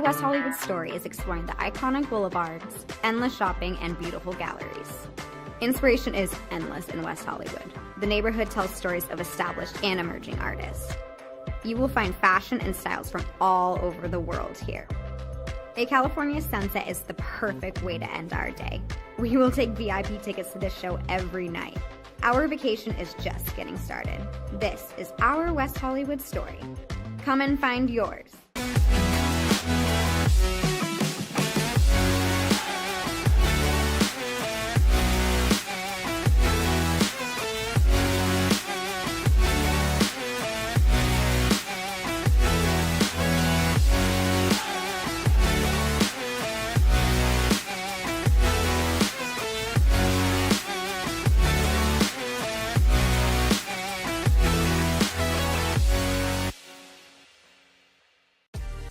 West Hollywood story is exploring the iconic boulevards, endless shopping, and beautiful galleries. Inspiration is endless in West Hollywood. The neighborhood tells stories of established and emerging artists. You will find fashion and styles from all over the world here. A California sunset is the perfect way to end our day. We will take VIP tickets to this show every night. Our vacation is just getting started. This is our West Hollywood story. Come and find yours.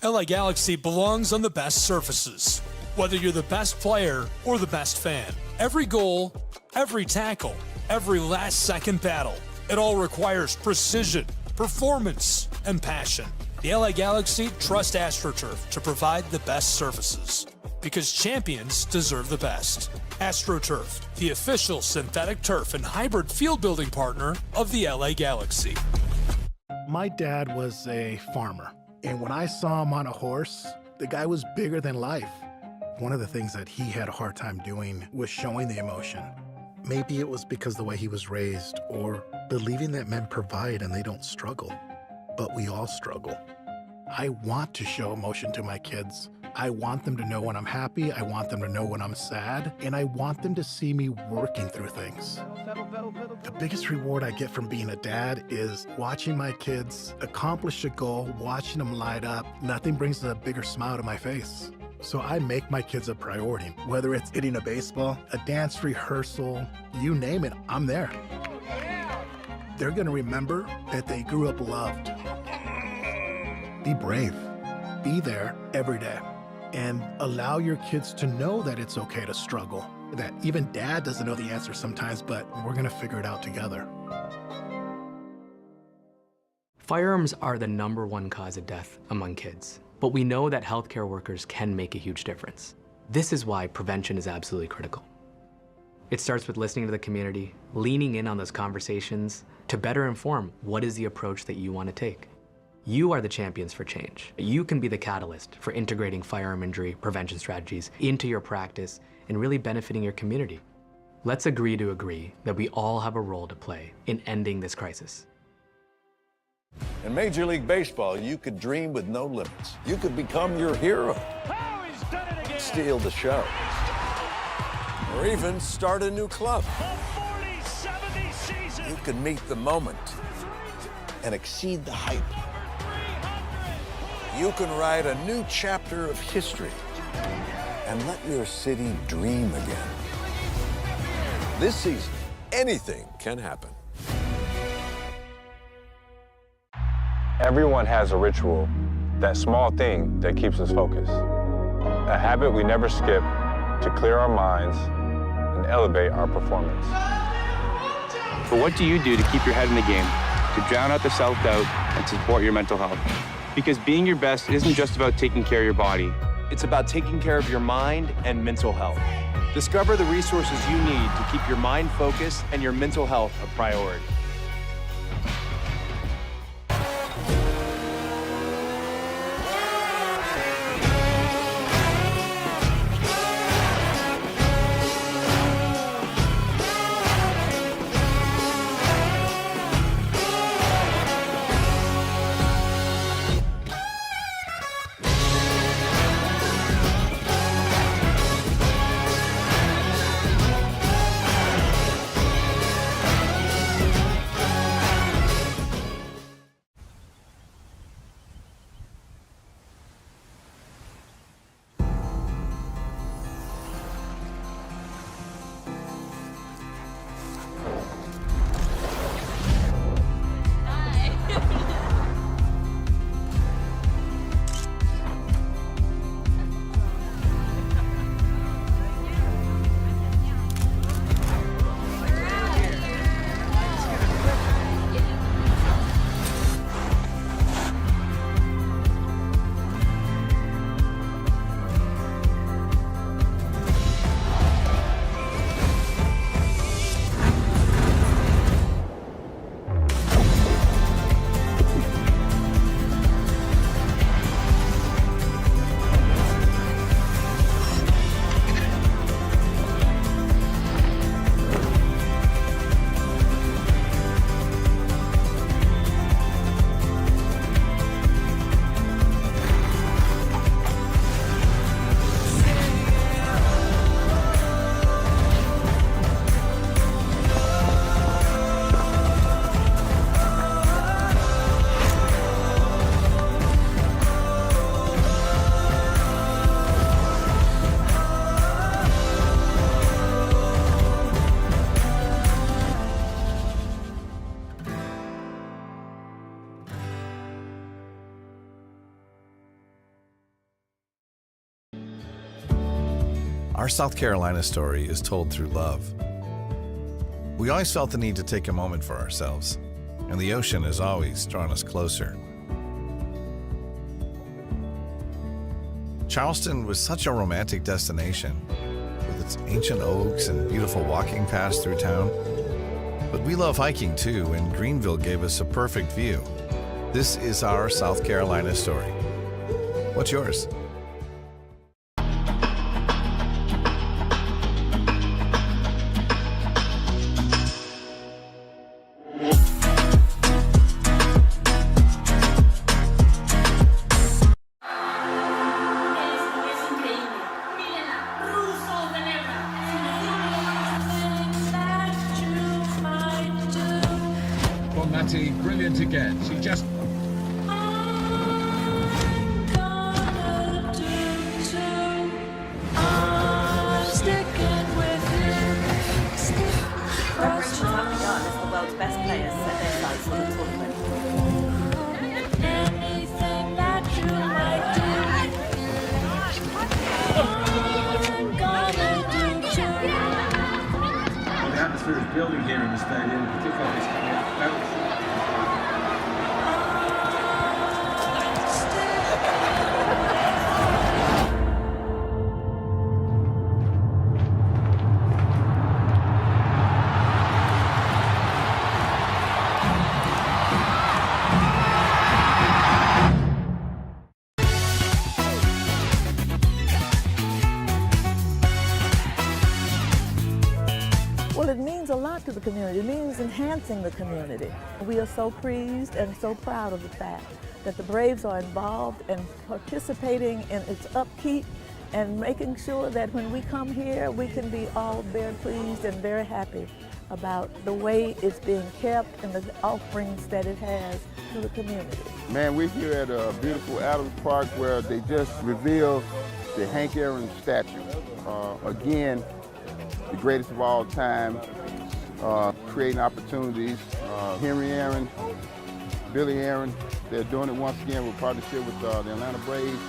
LA Galaxy belongs on the best surfaces. Whether you're the best player or the best fan, every goal, every tackle, every last-second battle, it all requires precision, performance, and passion. The LA Galaxy trust AstroTurf to provide the best surfaces, because champions deserve the best. AstroTurf, the official synthetic turf and hybrid field building partner of the LA Galaxy. My dad was a farmer. And when I saw him on a horse, the guy was bigger than life. One of the things that he had a hard time doing was showing the emotion. Maybe it was because the way he was raised, or believing that men provide and they don't struggle. But we all struggle. I want to show emotion to my kids. I want them to know when I'm happy, I want them to know when I'm sad, and I want them to see me working through things. The biggest reward I get from being a dad is watching my kids accomplish a goal, watching them light up. Nothing brings a bigger smile to my face. So I make my kids a priority. Whether it's hitting a baseball, a dance rehearsal, you name it, I'm there. They're gonna remember that they grew up loved. Be brave. Be there every day. And allow your kids to know that it's okay to struggle. That even dad doesn't know the answer sometimes, but we're gonna figure it out together. Firearms are the #1 cause of death among kids, but we know that healthcare workers can make a huge difference. This is why prevention is absolutely critical. It starts with listening to the community, leaning in on those conversations to better inform what is the approach that you want to take. You are the champions for change. You can be the catalyst for integrating firearm injury prevention strategies into your practice and really benefiting your community. Let's agree to agree that we all have a role to play in ending this crisis. In Major League Baseball, you could dream with no limits. You could become your hero, steal the show, or even start a new club. You could meet the moment and exceed the hype. You can write a new chapter of history and let your city dream again. This season, anything can happen. Everyone has a ritual, that small thing that keeps us focused. A habit we never skip to clear our minds and elevate our performance. But what do you do to keep your head in the game, to drown out the self-doubt and support your mental health? Because being your best isn't just about taking care of your body. It's about taking care of your mind and mental health. Discover the resources you need to keep your mind focused and your mental health a priority. Our South Carolina story is told through love. We always felt the need to take a moment for ourselves, and the ocean has always drawn us closer. Charleston was such a romantic destination, with its ancient oaks and beautiful walking paths through town. But we love hiking too, and Greenville gave us a perfect view. This is our South Carolina story. What's yours? Brilliant again. She just... The atmosphere is building here in the stadium, particularly this felt. Well, it means a lot to the community. It means enhancing the community. We are so pleased and so proud of the fact that the Braves are involved and participating in its upkeep and making sure that when we come here, we can be all very pleased and very happy about the way it's being kept and the offerings that it has to the community. Man, we're here at a beautiful Adams Park where they just revealed the Hank Aaron statue. Again, the greatest of all time, creating opportunities. Henry Aaron, Billy Aaron, they're doing it once again with partnership with the Atlanta Braves.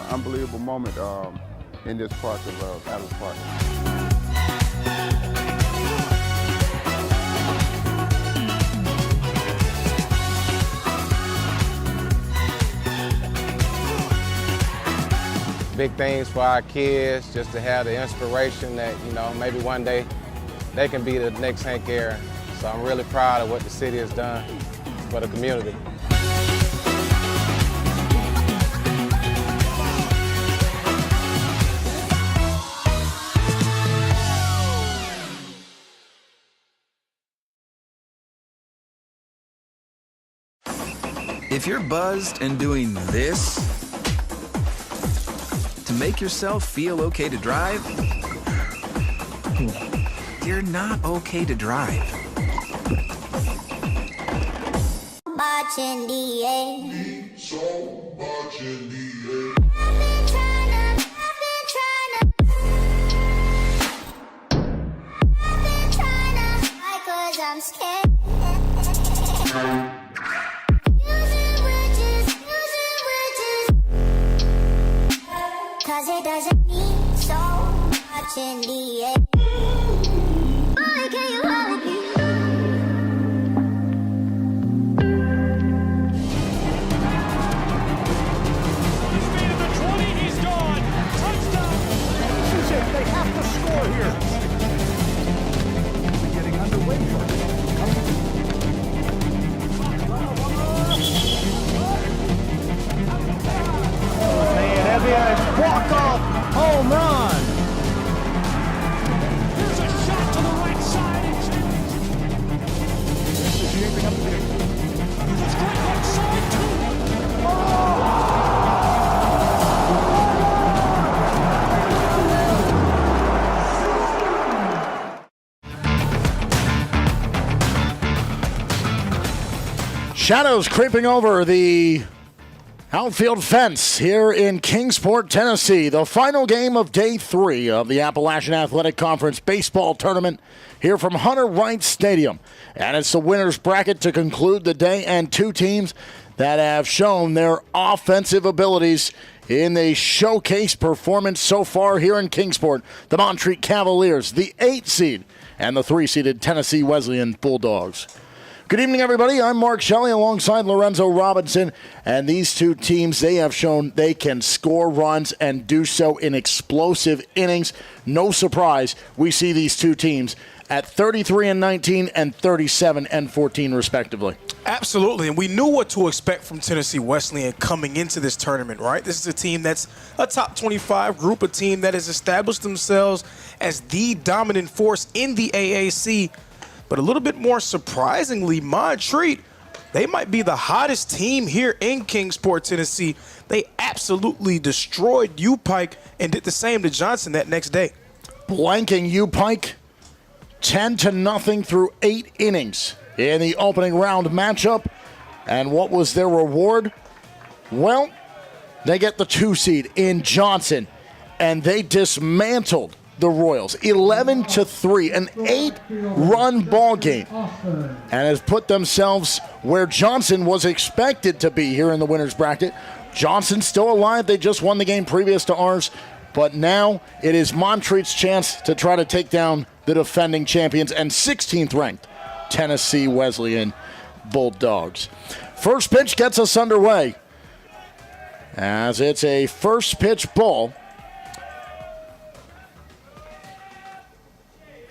An unbelievable moment in this park of Adams Park. Big things for our kids, just to have the inspiration that, you know, maybe one day they can be the next Hank Aaron. So I'm really proud of what the city has done for the community. If you're buzzed and doing this to make yourself feel okay to drive, you're not okay to drive. I'm scared. Cause it doesn't mean so much in the end. Boy, can you hold me? He's made it the 20, he's gone. Touchdown. This is it, they have to score here. We're getting underway for it. Walk-off home run. Here's a shot to the right side. This is shaping up to be a straight right side too. Shadows creeping over the outfield fence here in Kingsport, Tennessee. The final game of Day 3 of the Appalachian Athletic Conference Baseball Tournament here from Hunter Wright Stadium. And it's the winner's bracket to conclude the day, and two teams that have shown their offensive abilities in the showcase performance so far here in Kingsport. The Montreat Cavaliers, the 8 seed, and the 3-seeded Tennessee Wesleyan Bulldogs. Good evening, everybody. I'm Mark Shelley alongside Lorenzo Robinson. And these two teams, they have shown they can score runs and do so in explosive innings. No surprise, we see these two teams at 33-19 and 37-14, respectively. Absolutely, and we knew what to expect from Tennessee Wesleyan coming into this tournament, right? This is a team that's a top 25 group, a team that has established themselves as the dominant force in the AAC. But a little bit more surprisingly, Montreat, they might be the hottest team here in Kingsport, Tennessee. They absolutely destroyed U-Pike and did the same to Johnson that next day. Blanking U-Pike 10-0 through 8 innings in the opening round matchup. And what was their reward? Well, they get the 2 seed in Johnson, and they dismantled the Royals 11-3, an 8-run ball game, and has put themselves where Johnson was expected to be here in the winner's bracket. Johnson's still alive. They just won the game previous to ours, but now it is Montreat's chance to try to take down the defending champions and 16th ranked Tennessee Wesleyan Bulldogs. First pitch gets us underway as it's a first pitch ball.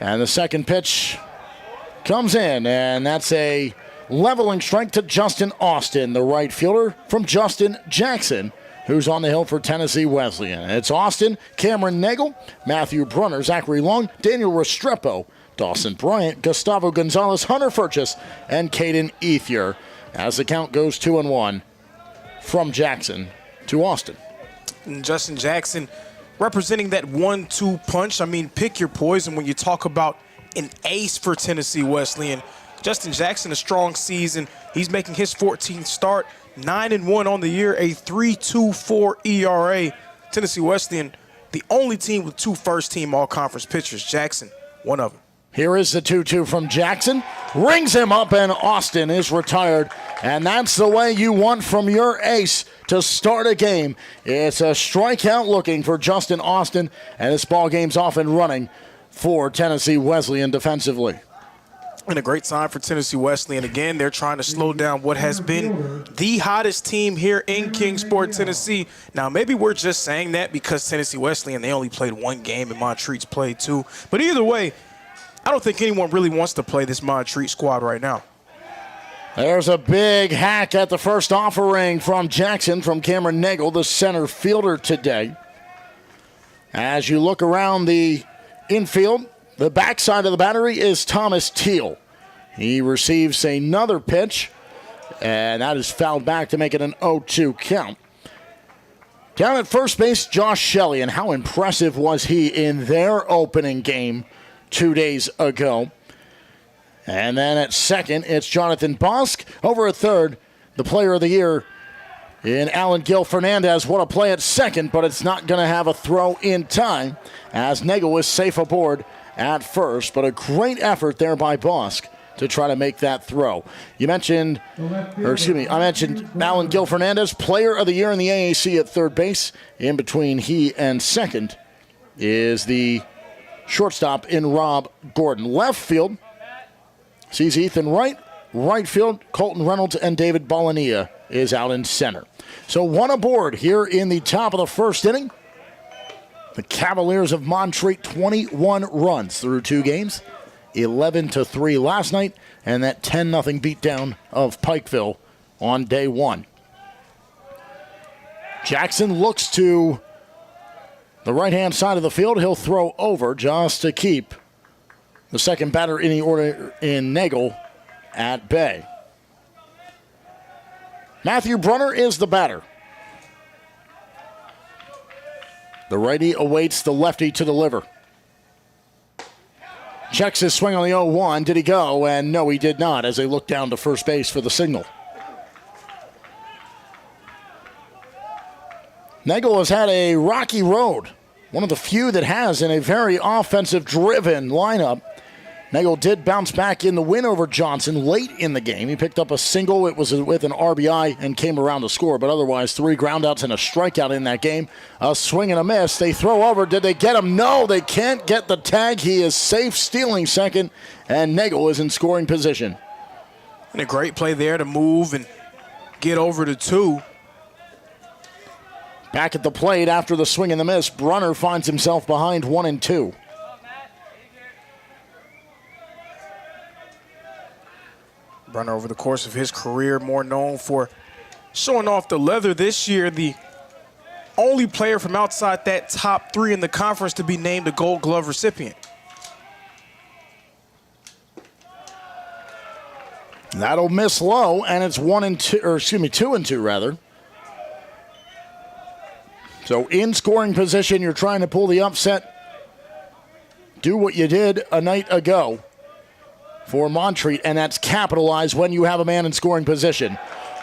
And the second pitch comes in, and that's a leveling strike to Justin Austin, the right fielder from Justin Jackson, who's on the hill for Tennessee Wesleyan. It's Austin, Cameron Nagel, Matthew Brunner, Zachary Long, Daniel Restrepo, Dawson Bryant, Gustavo Gonzalez, Hunter Furchess, and Caden Ethier, as the count goes 2-1 from Jackson to Austin. And Justin Jackson representing that 1-2 punch. I mean, pick your poison when you talk about an ace for Tennessee Wesleyan. Justin Jackson, a strong season. He's making his 14th start, 9-1 on the year, a 3.24 ERA. Tennessee Wesleyan, the only team with 2 first-team all-conference pitchers. Jackson, one of them. Here is the 2-2 from Jackson. Rings him up, and Austin is retired. And that's the way you want from your ace to start a game. It's a strikeout looking for Justin Austin, and this ball game's off and running for Tennessee Wesleyan defensively. And a great sign for Tennessee Wesleyan. Again, they're trying to slow down what has been the hottest team here in Kingsport, Tennessee. Now, maybe we're just saying that because Tennessee Wesleyan, they only played 1 game and Montreat's played 2. But either way, I don't think anyone really wants to play this Montreat squad right now. There's a big hack at the first offering from Jackson from Cameron Nagel, the center fielder today. As you look around the infield, the backside of the battery is Thomas Teal. He receives another pitch, and that is fouled back to make it an 0-2 count. Down at first base, Josh Shelley, and how impressive was he in their opening game 2 days ago. And then at second, it's Jonathan Bosk. Over at third, the player of the year in Alan Gil Fernandez. What a play at second, but it's not going to have a throw in time as Nagel is safe aboard at first. But a great effort there by Bosk to try to make that throw. I mentioned Alan Gil Fernandez, player of the year in the AAC at third base. In between he and second is the shortstop in Rob Gordon. Left field sees Ethan Wright. Right field, Colton Reynolds and David Bolania is out in center. So 1 aboard here in the top of the first inning. The Cavaliers of Montreat, 21 runs through 2 games. 11-3 last night, and that 10-0 beatdown of Pikeville on day 1. Jackson looks to the right-hand side of the field. He'll throw over just to keep the second batter in the order in Nagel at bay. Matthew Brunner is the batter. The righty awaits the lefty to deliver. Checks his swing on the 0-1. Did he go? And no, he did not, as they look down to first base for the signal. Nagel has had a rocky road. One of the few that has in a very offensive-driven lineup. Nagel did bounce back in the win over Johnson late in the game. He picked up a single. It was with an RBI and came around to score, but otherwise 3 groundouts and a strikeout in that game. A swing and a miss. They throw over. Did they get him? No, they can't get the tag. He is safe, stealing second, and Nagel is in scoring position. And a great play there to move and get over to 2. Back at the plate after the swing and the miss, Brunner finds himself behind 1-2. Brunner, over the course of his career, more known for showing off the leather. This year, the only player from outside that top 3 in the conference to be named a Gold Glove recipient. That'll miss low, and it's 2-2 rather. So in scoring position, you're trying to pull the upset. Do what you did a night ago for Montreat, and that's capitalized when you have a man in scoring position.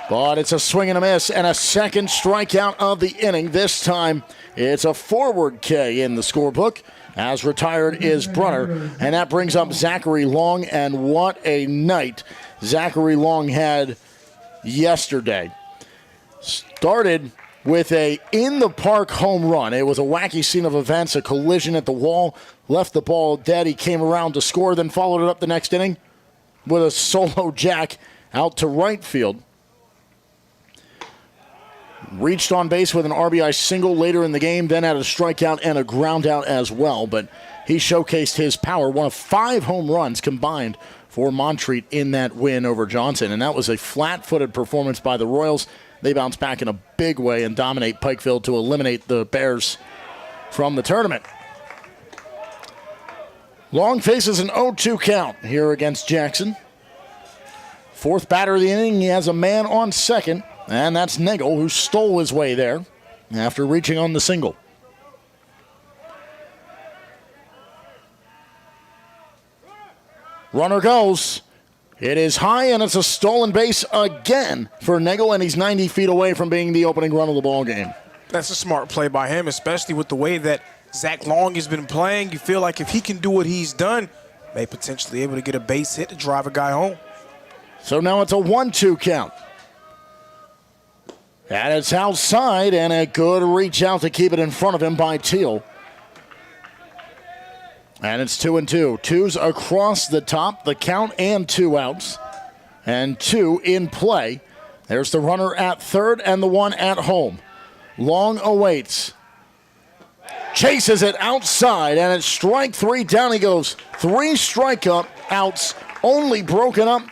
But it's a swing and a miss, and a second strikeout of the inning. This time, it's a forward K in the scorebook. As retired is Brunner, and that brings up Zachary Long, and what a night Zachary Long had yesterday. Started with a in-the-park home run. It was a wacky scene of events, a collision at the wall, left the ball dead. He came around to score, then followed it up the next inning with a solo jack out to right field. Reached on base with an RBI single later in the game, then had a strikeout and a ground out as well. But he showcased his power, one of 5 home runs combined for Montreat in that win over Johnson. And that was a flat-footed performance by the Royals. They bounce back in a big way and dominate Pikeville to eliminate the Bears from the tournament. Long faces an 0-2 count here against Jackson. 4th batter of the inning, he has a man on second, and that's Nagel, who stole his way there after reaching on the single. Runner goes. It is high, and it's a stolen base again for Nagel, and he's 90 feet away from being the opening run of the ball game. That's a smart play by him, especially with the way that Zach Long has been playing. You feel like if he can do what he's done, may potentially be able to get a base hit to drive a guy home. So now it's a 1-2 count. And it's outside, and a good reach out to keep it in front of him by Teal. And it's 2-2. 2's across the top, the count, and 2 outs. And 2 in play. There's the runner at third and the one at home. Long awaits. Chases it outside, and it's strike 3. Down he goes. 3 strikeout outs, only broken up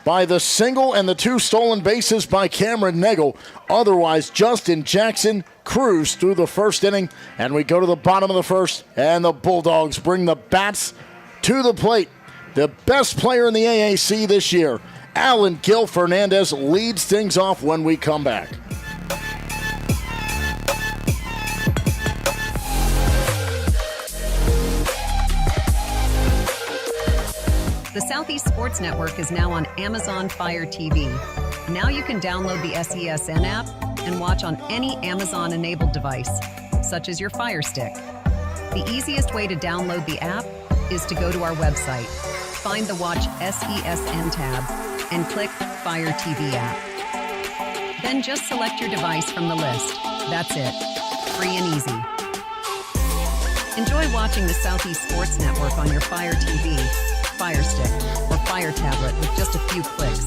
by the single and the 2 stolen bases by Cameron Nagel. Otherwise, Justin Jackson cruised through the first inning, and we go to the bottom of the first, and the Bulldogs bring the bats to the plate. The best player in the AAC this year, Alan Gil Fernandez, leads things off when we come back. The Southeast Sports Network is now on Amazon Fire TV. Now you can download the SESN app and watch on any Amazon-enabled device, such as your Fire Stick. The easiest way to download the app is to go to our website, find the Watch SESN tab, and click Fire TV app. Then just select your device from the list. That's it. Free and easy. Enjoy watching the Southeast Sports Network on your Fire TV, Fire Stick, or Fire Tablet with just a few clicks.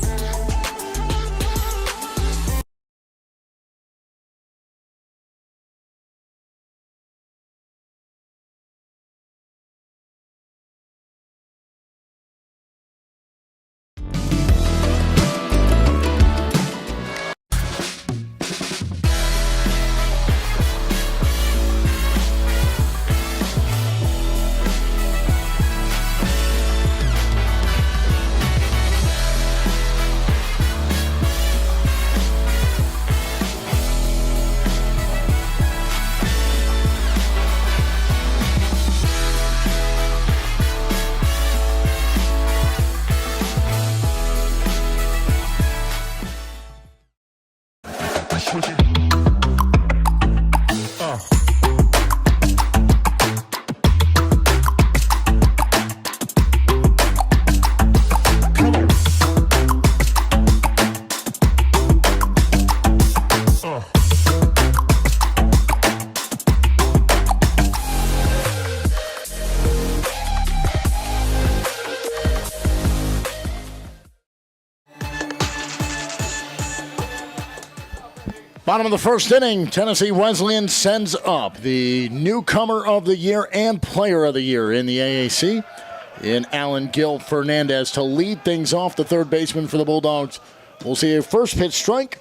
Bottom of the first inning, Tennessee Wesleyan sends up the newcomer of the year and player of the year in the AAC in Alan Gil Fernandez to lead things off, the third baseman for the Bulldogs. We'll see a first pitch strike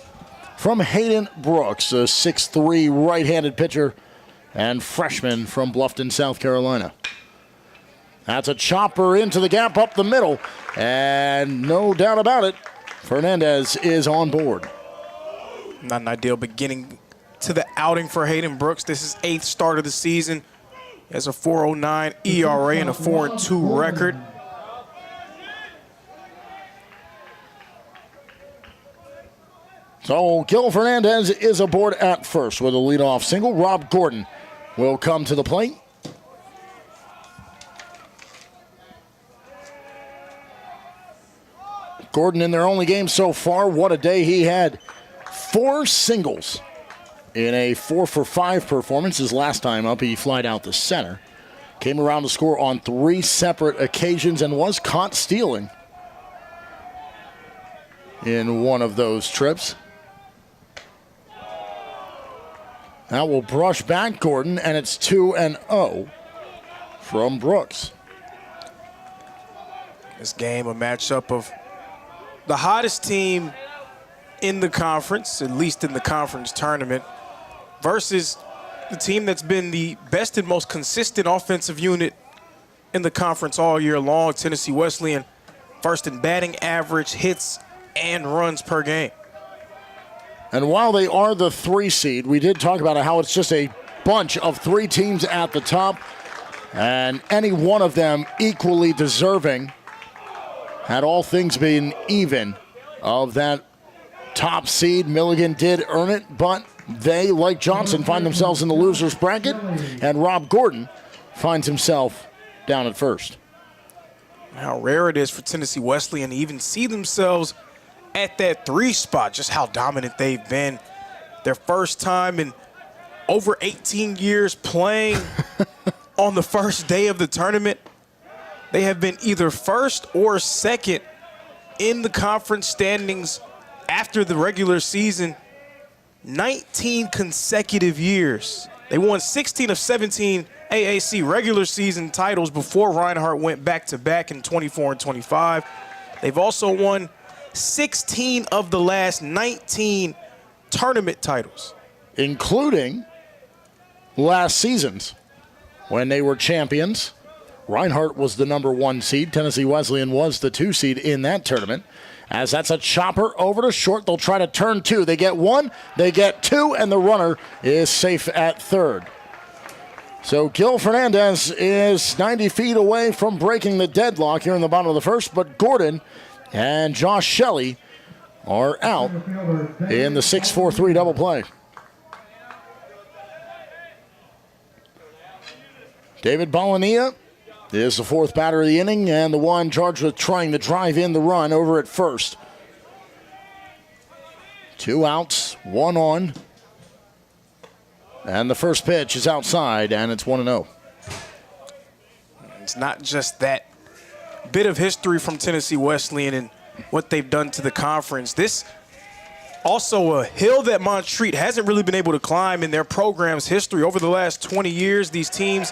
from Hayden Brooks, a 6'3" right-handed pitcher and freshman from Bluffton, South Carolina. That's a chopper into the gap up the middle, and no doubt about it, Fernandez is on board. Not an ideal beginning to the outing for Hayden Brooks. This is 8th start of the season. He has a 4.09 ERA and a 4-2 record. So Gil Fernandez is aboard at first with a leadoff single. Rob Gordon will come to the plate. Gordon in their only game so far. What a day he had. 4 singles in a 4-for-5 performance. His last time up, he flied out the center. Came around to score on 3 separate occasions and was caught stealing in one of those trips. Now we'll brush back Gordon, and it's 2-0 from Brooks. This game, a matchup of the hottest team in the conference, at least in the conference tournament, versus the team that's been the best and most consistent offensive unit in the conference all year long, Tennessee Wesleyan, first in batting average, hits, and runs per game. And while they are the 3 seed, we did talk about how it's just a bunch of 3 teams at the top, and any one of them equally deserving, had all things been even, of that top seed. Milligan did earn it, but they, like Johnson, find themselves in the loser's bracket, and Rob Gordon finds himself down at first. How rare it is for Tennessee Wesleyan to even see themselves at that 3 spot, just how dominant they've been. Their first time in over 18 years playing on the first day of the tournament. They have been either first or second in the conference standings after the regular season 19 consecutive years. They won 16 of 17 AAC regular season titles before Reinhardt went back-to-back in 24 and 25. They've also won 16 of the last 19 tournament titles, including last season's when they were champions. Reinhardt was the number 1 seed. Tennessee Wesleyan was the 2 seed in that tournament. As that's a chopper over to short, they'll try to turn 2. They get 1, they get 2, and the runner is safe at third. So Gil Fernandez is 90 feet away from breaking the deadlock here in the bottom of the first, but Gordon and Josh Shelley are out in the 6-4-3 double play. David Bolania is the 4th batter of the inning and the one charged with trying to drive in the run over at first. 2 outs, 1 on. And the first pitch is outside, and it's 1-0. It's not just that bit of history from Tennessee Wesleyan and what they've done to the conference. This also a hill that Montreat hasn't really been able to climb in their program's history. Over the last 20 years, these teams.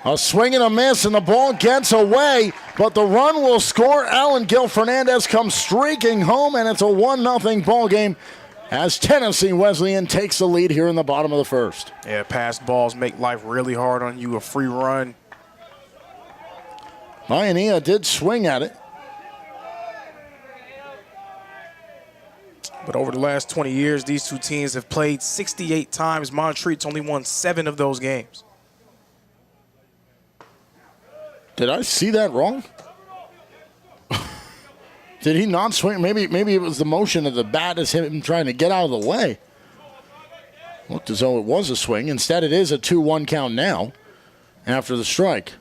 A swing and a miss, and the ball gets away, but the run will score. Alan Gil Fernandez comes streaking home, and it's a 1-0 ball game as Tennessee Wesleyan takes the lead here in the bottom of the first. Yeah, passed balls make life really hard on you. A free run. Maiania did swing at it. But over the last 20 years, these 2 teams have played 68 times. Montreat's only won 7 of those games. Did I see that wrong? Did he not swing? Maybe it was the motion of the bat as him trying to get out of the way. Looked as though it was a swing. Instead, it is a 2-1 count now after the strike.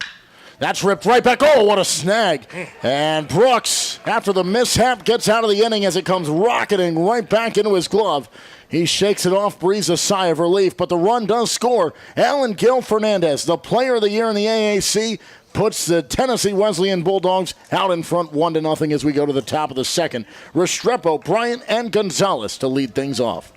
That's ripped right back. Oh, what a snag. And Brooks, after the mishap, gets out of the inning as it comes rocketing right back into his glove. He shakes it off, breathes a sigh of relief, but the run does score. Alan Gil Fernandez, the player of the year in the AAC, puts the Tennessee Wesleyan Bulldogs out in front 1-0 as we go to the top of the second. Restrepo, Bryant, and Gonzalez to lead things off.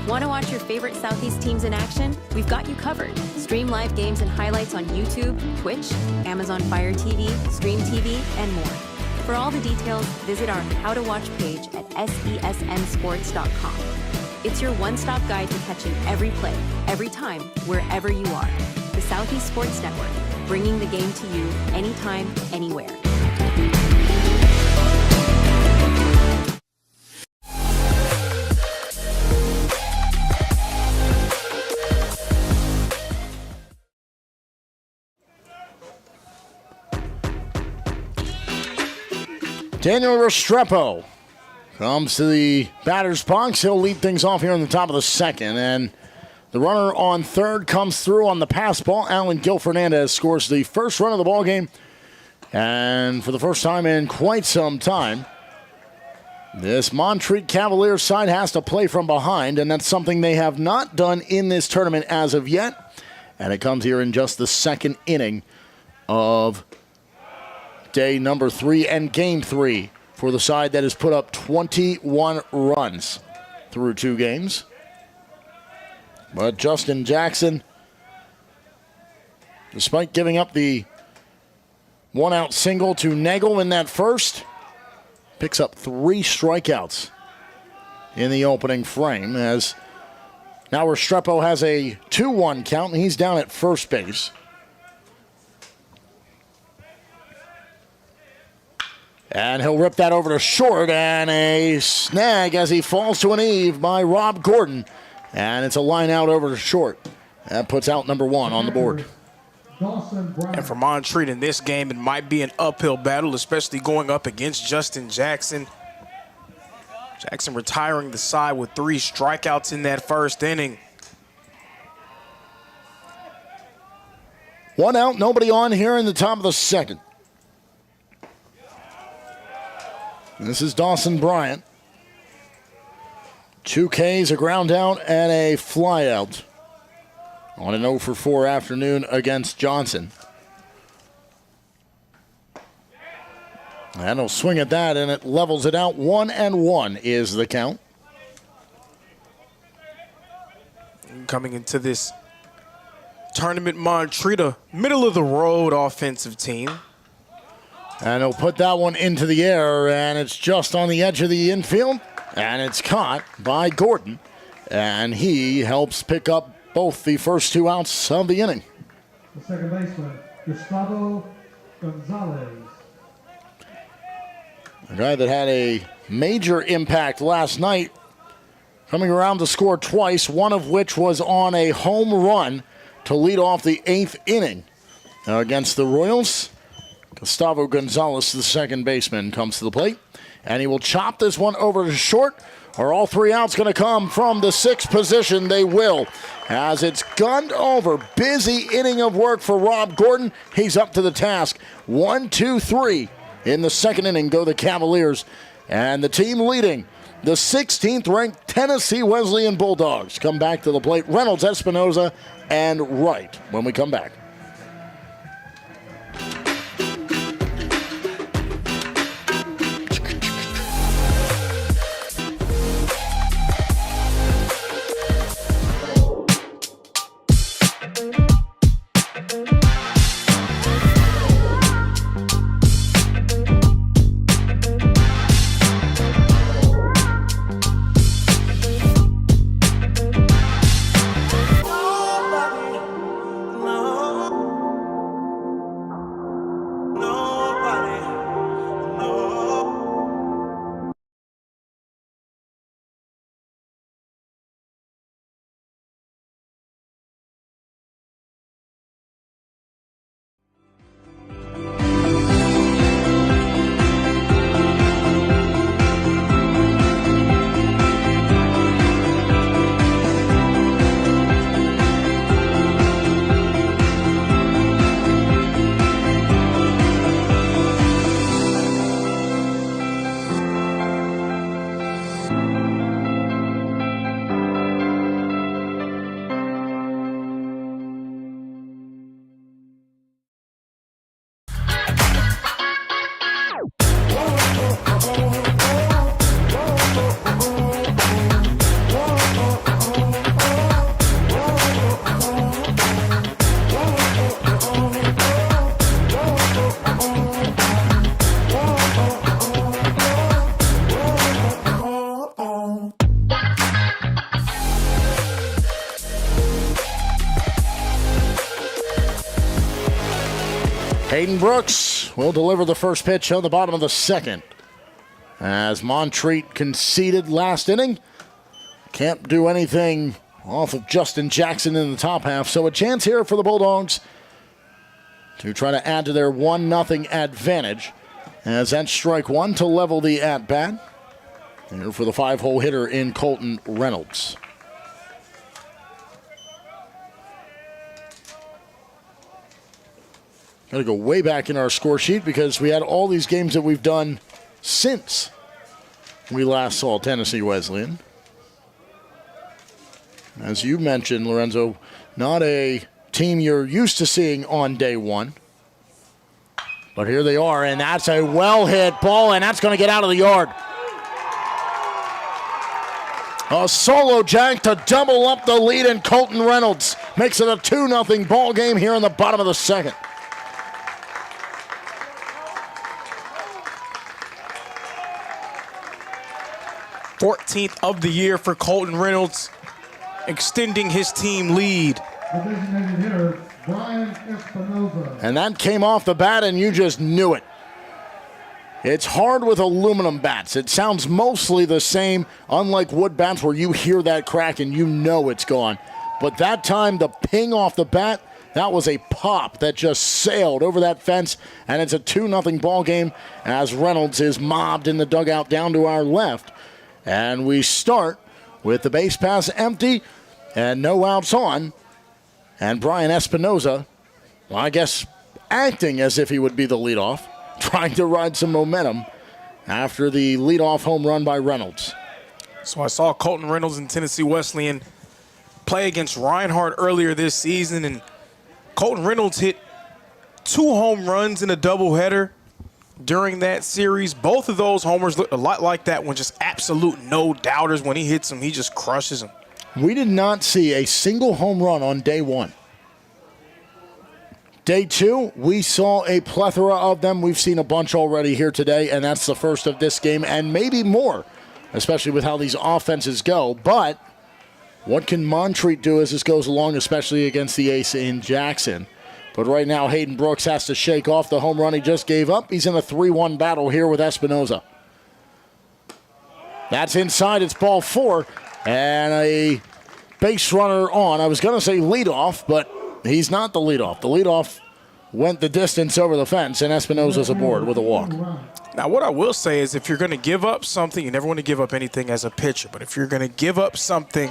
Want to watch your favorite Southeast teams in action? We've got you covered. Stream live games and highlights on YouTube, Twitch, Amazon Fire TV, Stream TV, and more. For all the details, visit our How to Watch page at sesnsports.com. It's your one-stop guide to catching every play, every time, wherever you are. The Southeast Sports Network, bringing the game to you anytime, anywhere. Daniel Restrepo comes to the batter's box. He'll lead things off here in the top of the second. And the runner on third comes through on the pass ball. Alan Gil Fernandez scores the first run of the ball game. And for the first time in quite some time, this Montreat Cavaliers side has to play from behind. And that's something they have not done in this tournament as of yet. And it comes here in just the second inning of day number 3 and game 3 for the side that has put up 21 runs through 2 games. But Justin Jackson, despite giving up the 1-out single to Nagel in that first, picks up 3 strikeouts in the opening frame, as now Restrepo has a 2-1 count and he's down at first base. And he'll rip that over to short, and a snag as he falls to an eve by Rob Gordon. And it's a line out over to short. That puts out number 1 on the board. And for Montreat in this game, it might be an uphill battle, especially going up against Justin Jackson. Jackson retiring the side with 3 strikeouts in that first inning. 1 out, nobody on here in the top of the second. This is Dawson Bryant. 2 Ks, a ground out, and a fly out on an 0-for-4 afternoon against Johnson. And he'll swing at that, and it levels it out. 1-1 is the count. Coming into this tournament, Montreat, a middle-of-the-road offensive team. And he'll put that one into the air, and it's just on the edge of the infield. And it's caught by Gordon. And he helps pick up both the first 2 outs of the inning. The second baseman, Gustavo Gonzalez. A guy that had a major impact last night, coming around to score twice, one of which was on a home run to lead off the 8th inning against the Royals. Gustavo Gonzalez, the second baseman, comes to the plate, and he will chop this one over to short. Are all 3 outs going to come from the 6th position? They will, as it's gunned over. Busy inning of work for Rob Gordon. He's up to the task. 1, 2, 3 in the second inning go the Cavaliers, and the team leading the 16th-ranked Tennessee Wesleyan Bulldogs. Come back to the plate. Reynolds, Espinoza, and Wright when we come back. Hayden Brooks will deliver the first pitch on the bottom of the second. As Montreat conceded last inning, can't do anything off of Justin Jackson in the top half. So a chance here for the Bulldogs to try to add to their 1-0 advantage. As that's strike one to level the at-bat. Here for the 5-hole hitter in Colton Reynolds. Got to go way back in our score sheet because we had all these games that we've done since we last saw Tennessee Wesleyan. As you mentioned, Lorenzo, not a team you're used to seeing on day one. But here they are, and that's a well-hit ball, and that's going to get out of the yard. A solo jack to double up the lead, and Colton Reynolds makes it a 2-0 ball game here in the bottom of the second. 14th of the year for Colton Reynolds, extending his team lead. And that came off the bat, and you just knew it. It's hard with aluminum bats. It sounds mostly the same, unlike wood bats where you hear that crack and you know it's gone. But that time, the ping off the bat, that was a pop that just sailed over that fence, and it's a 2-0 ball game as Reynolds is mobbed in the dugout down to our left. And we start with the base pass empty and no outs on. And Brian Espinoza, well, I guess acting as if he would be the leadoff, trying to ride some momentum after the leadoff home run by Reynolds. So I saw Colton Reynolds and Tennessee Wesleyan play against Reinhardt earlier this season, and Colton Reynolds hit 2 home runs in a doubleheader during that series. Both of those homers look a lot like that one, just absolute no-doubters. When he hits them, he just crushes them. We did not see a single home run on day one. Day two, we saw a plethora of them. We've seen a bunch already here today, and that's the first of this game, and maybe more, especially with how these offenses go. But what can Montreat do as this goes along, especially against the ace in Jackson? But right now, Hayden Brooks has to shake off the home run he just gave up. He's in a 3-1 battle here with Espinoza. That's inside. It's ball 4. And a base runner on. I was going to say leadoff, but he's not the leadoff. The leadoff went the distance over the fence, and Espinoza's aboard with a walk. Now, what I will say is if you're going to give up something, you never want to give up anything as a pitcher. But if you're going to give up something,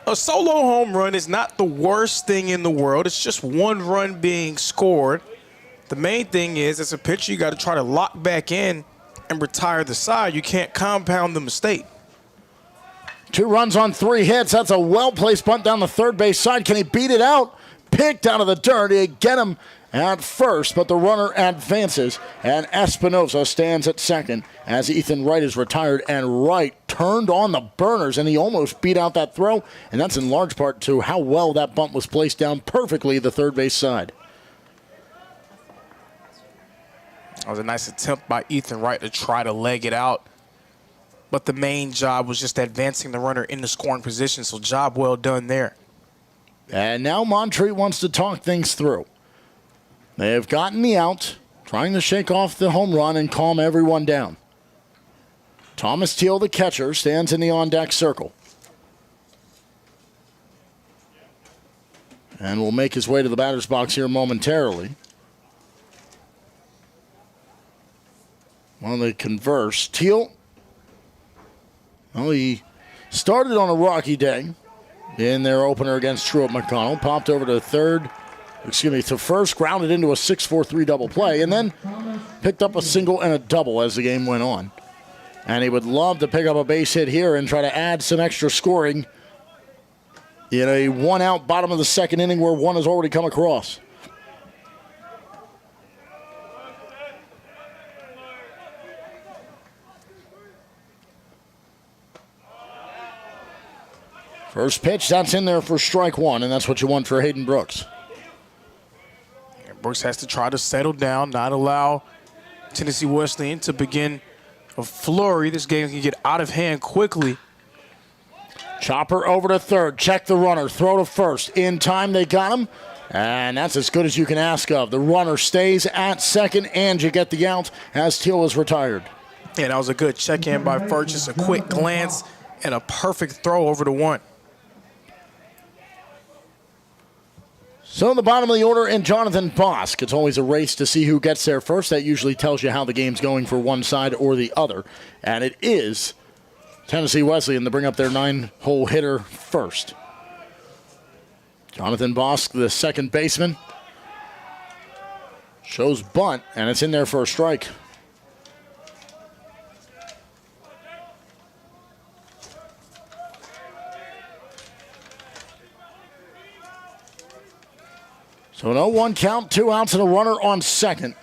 a solo home run is not the worst thing in the world. It's just 1 run being scored. The main thing is, as a pitcher, you got to try to lock back in and retire the side. You can't compound the mistake. 2 runs on 3 hits. That's a well-placed bunt down the third base side. Can he beat it out? Picked out of the dirt. He get him at first, but the runner advances, and Espinoza stands at second as Ethan Wright is retired, and Wright turned on the burners, and he almost beat out that throw, and that's in large part to how well that bunt was placed down perfectly the third base side. That was a nice attempt by Ethan Wright to try to leg it out, but the main job was just advancing the runner in the scoring position, so job well done there. And now Montreat wants to talk things through. They have gotten the out, trying to shake off the home run and calm everyone down. Thomas Teal, the catcher, stands in the on-deck circle. And will make his way to the batter's box here momentarily. While they converse, Teal, well, he started on a rocky day in their opener against Truett McConnell, popped over to first, grounded into a 6-4-3 double play, and then picked up a single and a double as the game went on. And he would love to pick up a base hit here and try to add some extra scoring in a 1-out bottom of the second inning where 1 has already come across. First pitch, that's in there for strike 1, and that's what you want for Hayden Brooks. Brooks has to try to settle down, not allow Tennessee Wesleyan to begin a flurry. This game can get out of hand quickly. Chopper over to third, check the runner, throw to first. In time, they got him. And that's as good as you can ask of. The runner stays at second, and you get the out as Teal is retired. Yeah, that was a good check-in by Furch. Just a quick glance and a perfect throw over to one. So in the bottom of the order, and Jonathan Bosk. It's always a race to see who gets there first. That usually tells you how the game's going for one side or the other. And it is Tennessee Wesleyan to bring up their 9-hole hitter first. Jonathan Bosk, the second baseman, shows bunt, and it's in there for a strike. So an 0-1 count, 2 outs and a runner on second.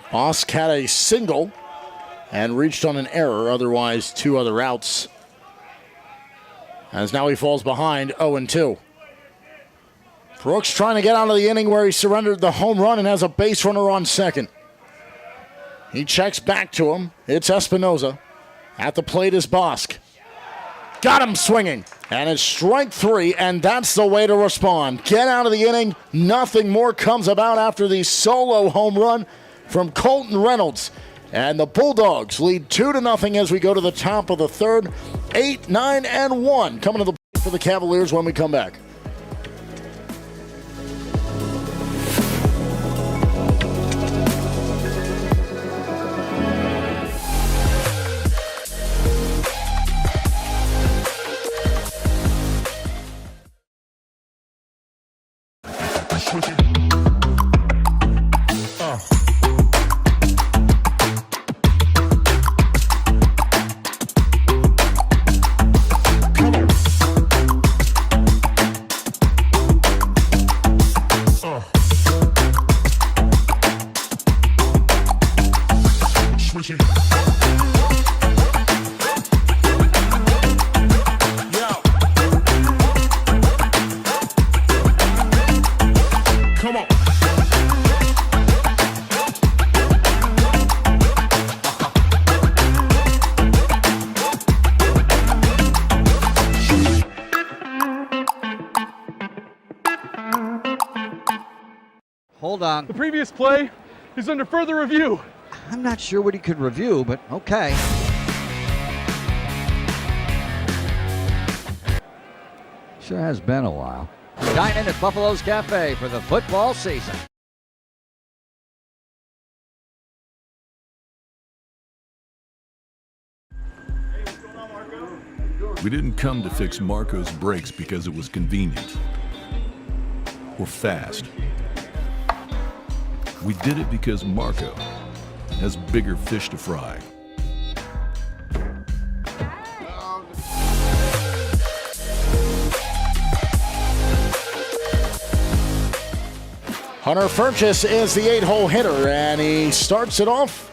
Bosk had a single and reached on an error, otherwise 2 other outs. As now he falls behind 0-2. Brooks trying to get out of the inning where he surrendered the home run and has a base runner on second. He checks back to him. It's Espinoza. At the plate is Bosk. Got him swinging. And it's strike 3, and that's the way to respond. Get out of the inning. Nothing more comes about after the solo home run from Colton Reynolds. And the Bulldogs lead 2-0 as we go to the top of the third. 8, 9, and 1 coming to the plate for the Cavaliers when we come back. Hold on. The previous play is under further review. I'm not sure what he could review, but okay. Sure has been a while. Dine in at Buffalo's Cafe for the football season. We didn't come to fix Marco's brakes because it was convenient or fast. We did it because Marco has bigger fish to fry. Hunter Furchess is the 8-hole hitter, and he starts it off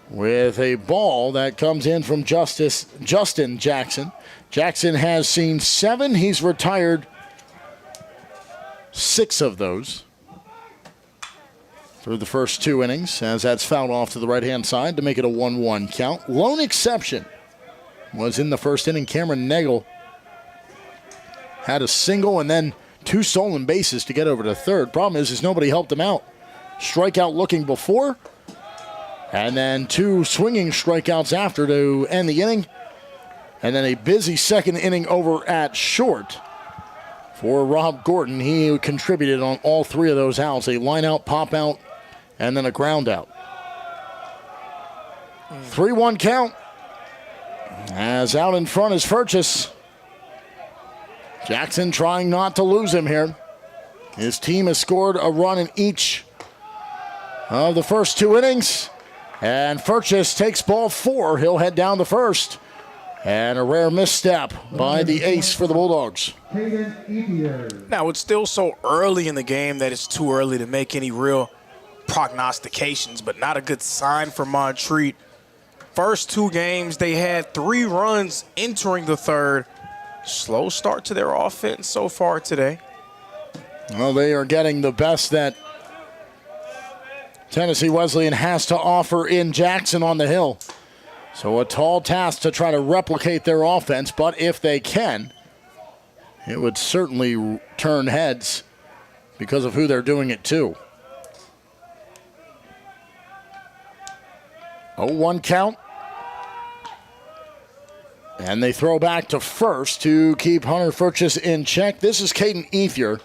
with a ball that comes in from Justin Jackson. Jackson has seen 7. He's retired 6 of those through the first 2 innings, as that's fouled off to the right-hand side to make it a 1-1 count. Lone exception was in the first inning. Cameron Nagel had a single and then 2 stolen bases to get over to third. Problem is nobody helped him out. Strikeout looking before, and then 2 swinging strikeouts after to end the inning. And then a busy second inning over at short for Rob Gordon. He contributed on all 3 of those outs. A line out, pop out, and then a ground out. 3-1 count. As out in front is Furchess. Jackson trying not to lose him here. His team has scored a run in each of the first 2 innings. And Furchess takes ball 4. He'll head down the first. And a rare misstep by the ace for the Bulldogs. Now, it's still so early in the game that it's too early to make any real prognostications, but not a good sign for Montreat. First 2 games, they had 3 runs entering the third. Slow start to their offense so far today. Well, they are getting the best that Tennessee Wesleyan has to offer in Jackson on the hill. So a tall task to try to replicate their offense, but if they can, it would certainly turn heads because of who they're doing it to. 0-1 count. And they throw back to first to keep Hunter Furches in check. This is Caden Ethier.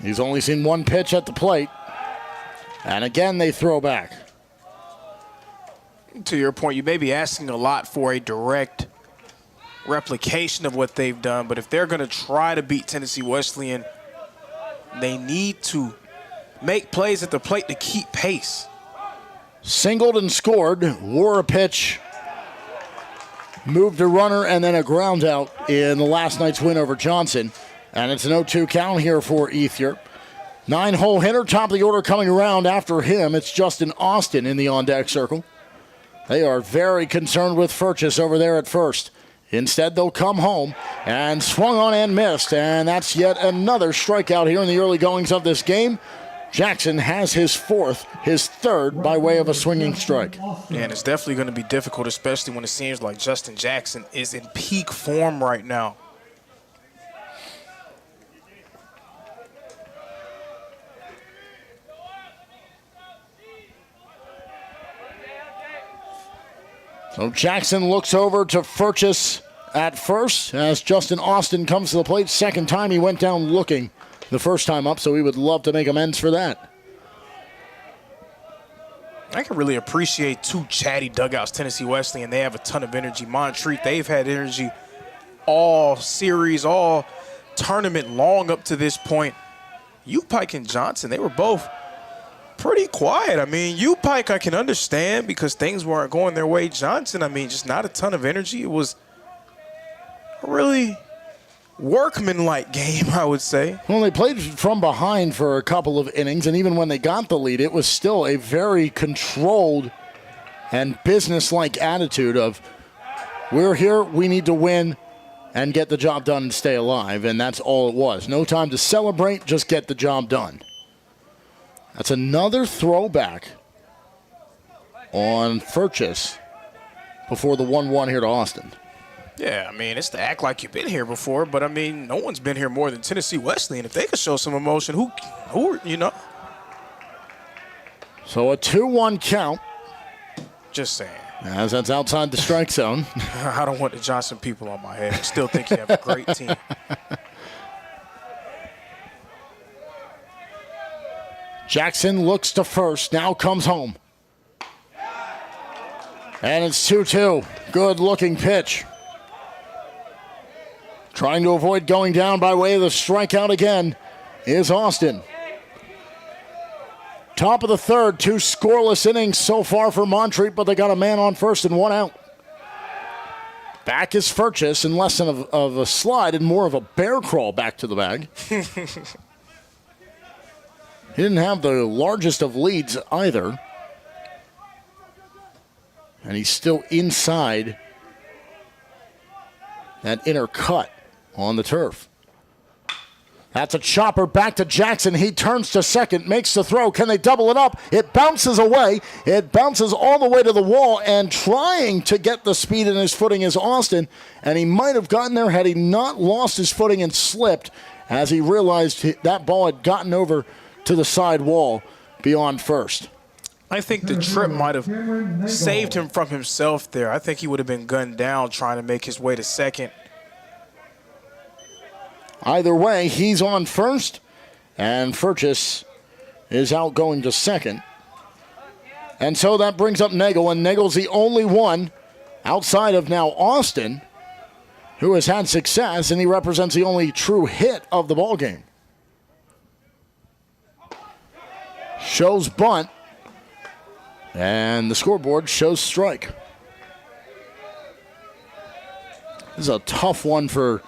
He's only seen one pitch at the plate. And again, they throw back. To your point, you may be asking a lot for a direct replication of what they've done, but if they're going to try to beat Tennessee Wesleyan, they need to make plays at the plate to keep pace. Singled and scored, wore a pitch, moved a runner, and then a ground out in the last night's win over Johnson. And it's an 0-2 count here for Ethier. 9-hole hitter, top of the order coming around after him. It's Justin Austin in the on-deck circle. They are very concerned with Furches over there at first. Instead, they'll come home and swung on and missed. And that's yet another strikeout here in the early goings of this game. Jackson has his third by way of a swinging strike. And it's definitely going to be difficult, especially when it seems like Justin Jackson is in peak form right now. So Jackson looks over to Furches at first as Justin Austin comes to the plate. Second time he went down looking the first time up, so we would love to make amends for that. I can really appreciate two chatty dugouts, Tennessee Wesleyan. They have a ton of energy. Montreat, they've had energy all series, all tournament long up to this point. U-Pike and Johnson, they were both pretty quiet. I mean, U-Pike I can understand because things weren't going their way. Johnson, I mean, just not a ton of energy. It was a really workman-like game, I would say. Well, they played from behind for a couple of innings, and even when they got the lead, it was still a very controlled and business-like attitude of, we're here, we need to win and get the job done and stay alive, and that's all it was. No time to celebrate, just get the job done. That's another throwback on Furches before the 1-1 here to Austin. Yeah, I mean, it's to act like you've been here before, but, I mean, no one's been here more than Tennessee Wesleyan. If they could show some emotion, who you know? So a 2-1 count. Just saying. As that's outside the strike zone. I don't want the Johnson people on my head. I still think you have a great team. Jackson looks to first, now comes home. And it's 2-2. Good looking pitch. Trying to avoid going down by way of the strikeout again is Austin. Top of the third, 2 scoreless innings so far for Montreat, but they got a man on first and 1 out. Back is Furches in less than of a slide and more of a bear crawl back to the bag. He didn't have the largest of leads either. And he's still inside that inner cut on the turf. That's a chopper back to Jackson. He turns to second, makes the throw. Can they double it up? It bounces away. It bounces all the way to the wall, and trying to get the speed in his footing is Austin. And he might have gotten there had he not lost his footing and slipped as he realized that ball had gotten over to the side wall beyond first. I think the trip might have saved him from himself there. I think he would have been gunned down trying to make his way to second. Either way, he's on first, and Furches is out going to second. And so that brings up Nagel, and Nagel's the only one outside of now Austin who has had success, and he represents the only true hit of the ballgame. Shows bunt, and the scoreboard shows strike. This is a tough one for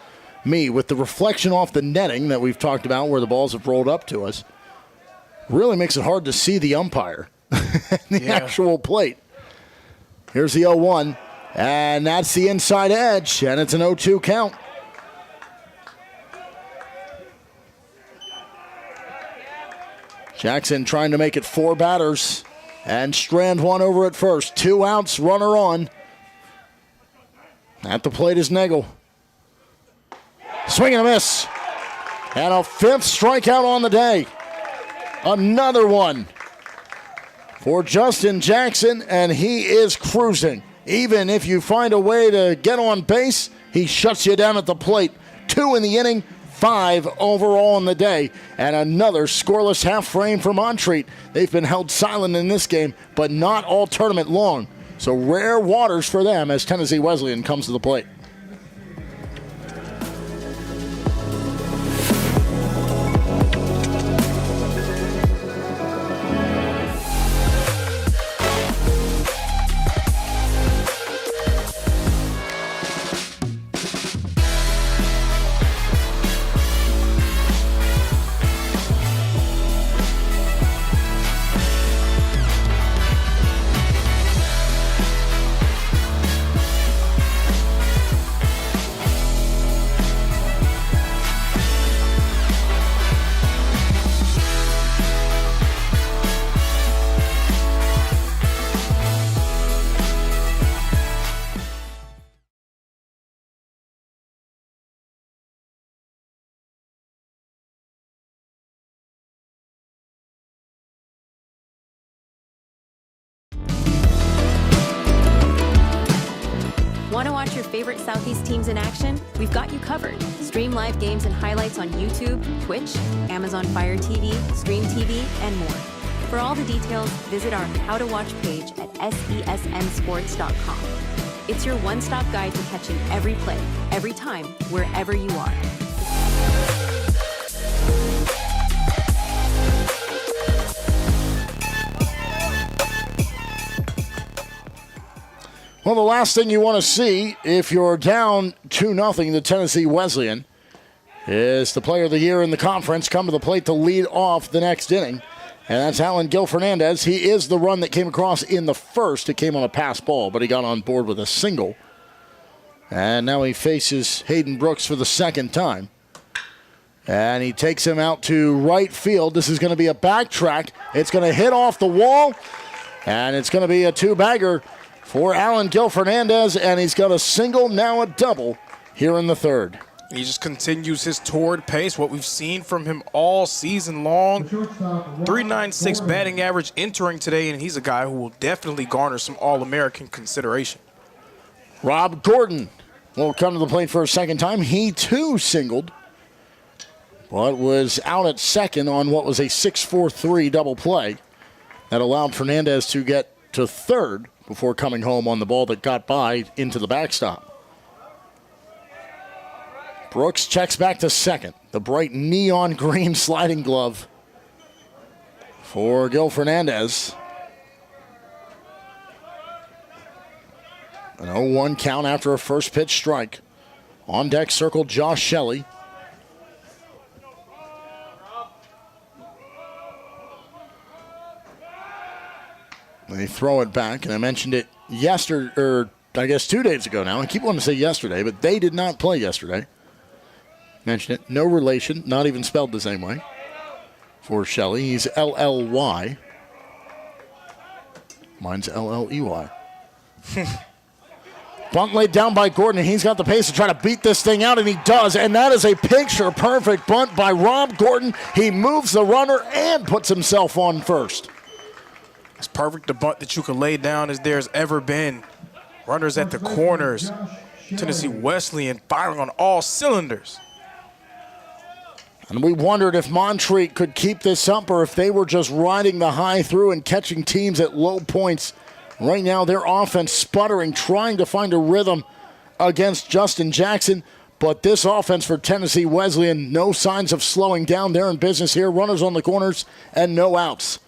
me with the reflection off the netting that we've talked about where the balls have rolled up to us. Really makes it hard to see the umpire, the actual plate. Here's the 0-1, and that's the inside edge, and it's an 0-2 count. Jackson trying to make it 4 batters and strand one over at first. 2 outs, runner on. At the plate is Nagel. Swing and a miss. And a 5th strikeout on the day. Another one for Justin Jackson, and he is cruising. Even if you find a way to get on base, he shuts you down at the plate. 2 in the inning, 5 overall in the day, and another scoreless half frame for Montreat. They've been held silent in this game, but not all tournament long. So rare waters for them as Tennessee Wesleyan comes to the plate. Want to watch your favorite Southeast teams in action? We've got you covered. Stream live games and highlights on YouTube, Twitch, Amazon Fire TV, Stream TV, and more. For all the details, visit our How to Watch page at sesnsports.com. It's your one-stop guide to catching every play, every time, wherever you are. Well, the last thing you want to see if you're down 2-0 to Tennessee Wesleyan is the player of the year in the conference come to the plate to lead off the next inning. And that's Alan Gil Fernandez. He is the run that came across in the first. It came on a pass ball, but he got on board with a single. And now he faces Hayden Brooks for the second time. And he takes him out to right field. This is going to be a backtrack. It's going to hit off the wall. And it's going to be a 2-bagger for Alan Gil Fernandez, and he's got a single, now a double, here in the third. He just continues his torrid pace, what we've seen from him all season long. 3.96 batting average entering today, and he's a guy who will definitely garner some All-American consideration. Rob Gordon will come to the plate for a second time. He, too, singled, but was out at second on what was a 6-4-3 double play that allowed Fernandez to get to third before coming home on the ball that got by into the backstop. Brooks checks back to second. The bright neon green sliding glove for Gil Fernandez. An 0-1 count after a first pitch strike. On deck circled Josh Shelley. They throw it back, and I mentioned it yesterday, or I guess 2 days ago now. I keep wanting to say yesterday, but they did not play yesterday. Mentioned it. No relation, not even spelled the same way for Shelley. He's L-L-Y. Mine's L-L-E-Y. Bunt laid down by Gordon, and he's got the pace to try to beat this thing out, and he does. And that is a picture-perfect bunt by Rob Gordon. He moves the runner and puts himself on first. It's perfect the bunt that you can lay down as there's ever been. Runners at the corners. Tennessee Wesleyan firing on all cylinders. And we wondered if Montreat could keep this up or if they were just riding the high through and catching teams at low points. Right now, their offense sputtering, trying to find a rhythm against Justin Jackson. But this offense for Tennessee Wesleyan, no signs of slowing down. They're in business here. Runners on the corners and no outs.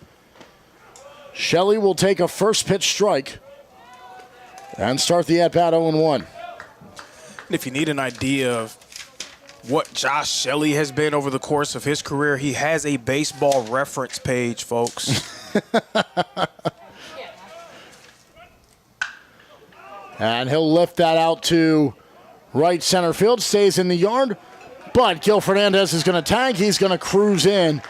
Shelley will take a first pitch strike and start the at-bat 0-1. If you need an idea of what Josh Shelley has been over the course of his career, he has a baseball reference page, folks. And he'll lift that out to right center field, stays in the yard, but Gil Fernandez is going to tag. He's going to cruise in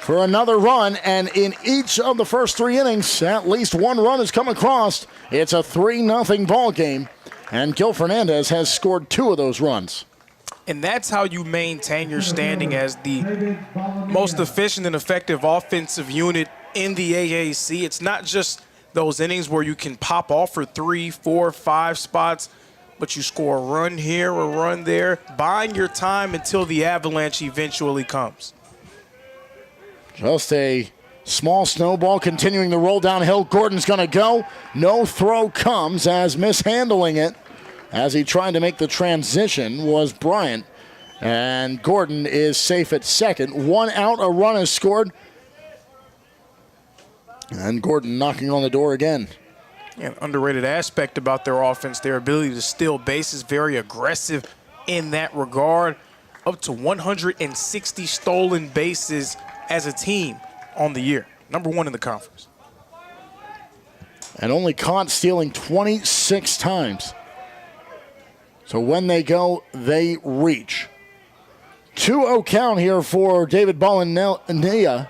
for another run, and in each of the first 3 innings, at least one run has come across. It's a 3-0 ball game, and Gil Fernandez has scored 2 of those runs. And that's how you maintain your standing as the most efficient and effective offensive unit in the AAC. It's not just those innings where you can pop off for 3, 4, 5 spots, but you score a run here, a run there, buying your time until the avalanche eventually comes. Just a small snowball continuing to roll downhill. Gordon's going to go. No throw comes as mishandling it as he tried to make the transition was Bryant. And Gordon is safe at second. 1 out, a run is scored. And Gordon knocking on the door again. An underrated aspect about their offense, their ability to steal bases, very aggressive in that regard. Up to 160 stolen bases as a team on the year. Number 1 in the conference. And only caught stealing 26 times. So when they go, they reach. 2-0 count here for David Ballania.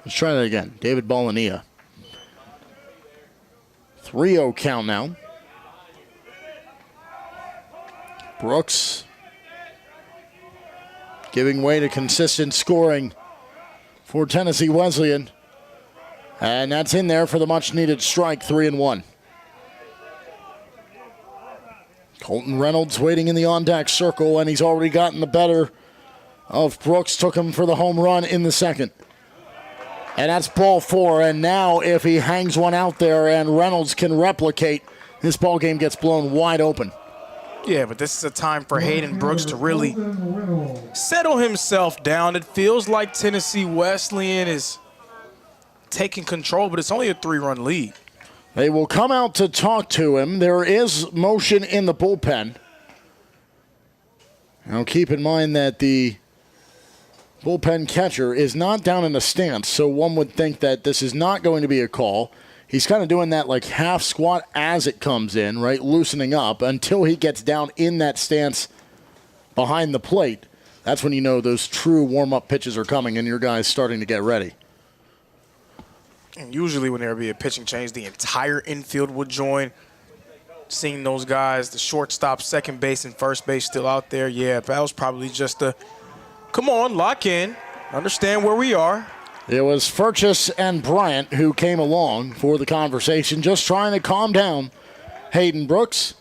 Let's try that again. David Ballania. 3-0 count now. Brooks giving way to consistent scoring for Tennessee Wesleyan. And that's in there for the much-needed strike, 3-1. Colton Reynolds waiting in the on-deck circle, and he's already gotten the better of Brooks. Took him for the home run in the second. And that's ball 4, and now if he hangs one out there and Reynolds can replicate, this ball game gets blown wide open. Yeah, but this is a time for Hayden Brooks to really settle himself down. It feels like Tennessee Wesleyan is taking control, but it's only a 3-run lead. They will come out to talk to him. There is motion in the bullpen. Now keep in mind that the bullpen catcher is not down in the stance, so one would think that this is not going to be a call. He's kind of doing that like half squat as it comes in, right, loosening up until he gets down in that stance behind the plate. That's when you know those true warm-up pitches are coming and your guy's starting to get ready. And usually when there would be a pitching change, the entire infield would join. Seeing those guys, the shortstop, second base, and first base still out there, yeah, that was probably just a, come on, lock in, understand where we are. It was Furchess and Bryant who came along for the conversation, just trying to calm down Hayden Brooks,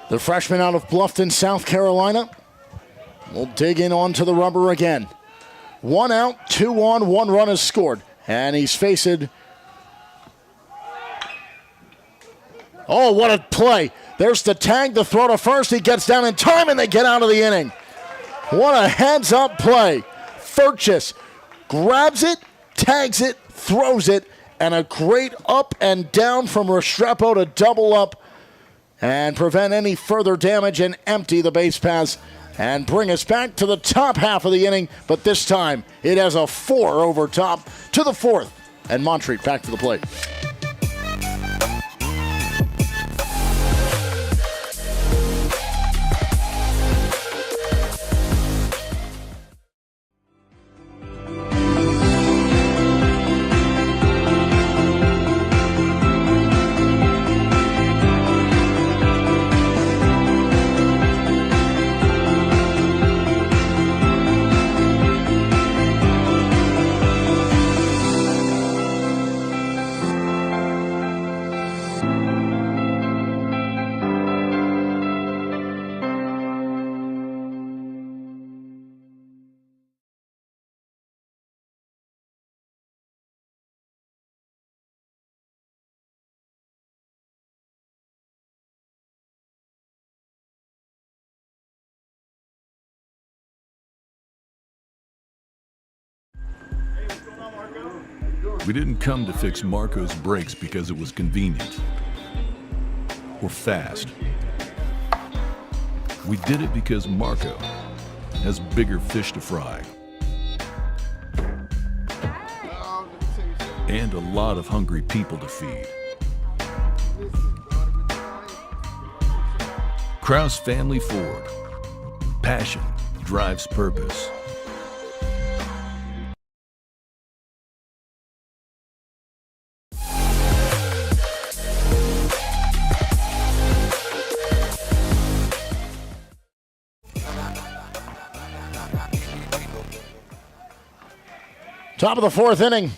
the freshman out of Bluffton, South Carolina. We'll dig in onto the rubber again. 1 out, 2 on, 1 run is scored. And he's facing... Oh, what a play. There's the tag, the throw to first. He gets down in time, and they get out of the inning. What a heads-up play. Furchess grabs it, tags it, throws it, and a great up and down from Restrepo to double up and prevent any further damage and empty the base paths and bring us back to the top half of the inning, but this time it has a 4 over top to the 4th, and Montreat back to the plate. We didn't come to fix Marco's brakes because it was convenient or fast. We did it because Marco has bigger fish to fry and a lot of hungry people to feed. Kraus Family Ford. Passion drives purpose. Top of the fourth inning,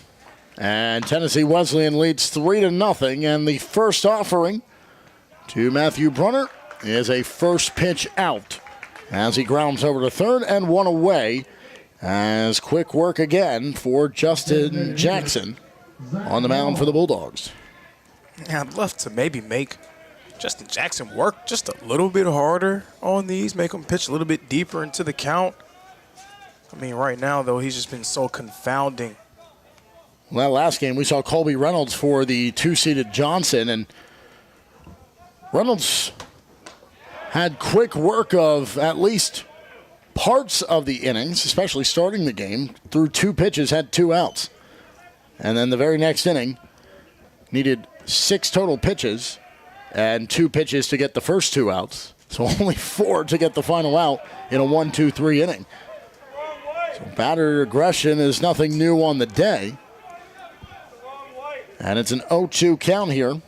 and Tennessee Wesleyan leads 3-0, and the first offering to Matthew Brunner is a first pitch out as he grounds over to third and one away, as quick work again for Justin Jackson on the mound for the Bulldogs. Yeah, I'd love to maybe make Justin Jackson work just a little bit harder on these, make him pitch a little bit deeper into the count. I mean, right now, though, he's just been so confounding. Well, that last game, we saw Colby Reynolds for the two-seeded Johnson, and Reynolds had quick work of at least parts of the innings, especially starting the game. Through 2 pitches, had 2 outs. And then the very next inning, needed 6 total pitches and 2 pitches to get the first 2 outs. So only 4 to get the final out in a 1-2-3 inning. So batter aggression is nothing new on the day. And it's an 0-2 count here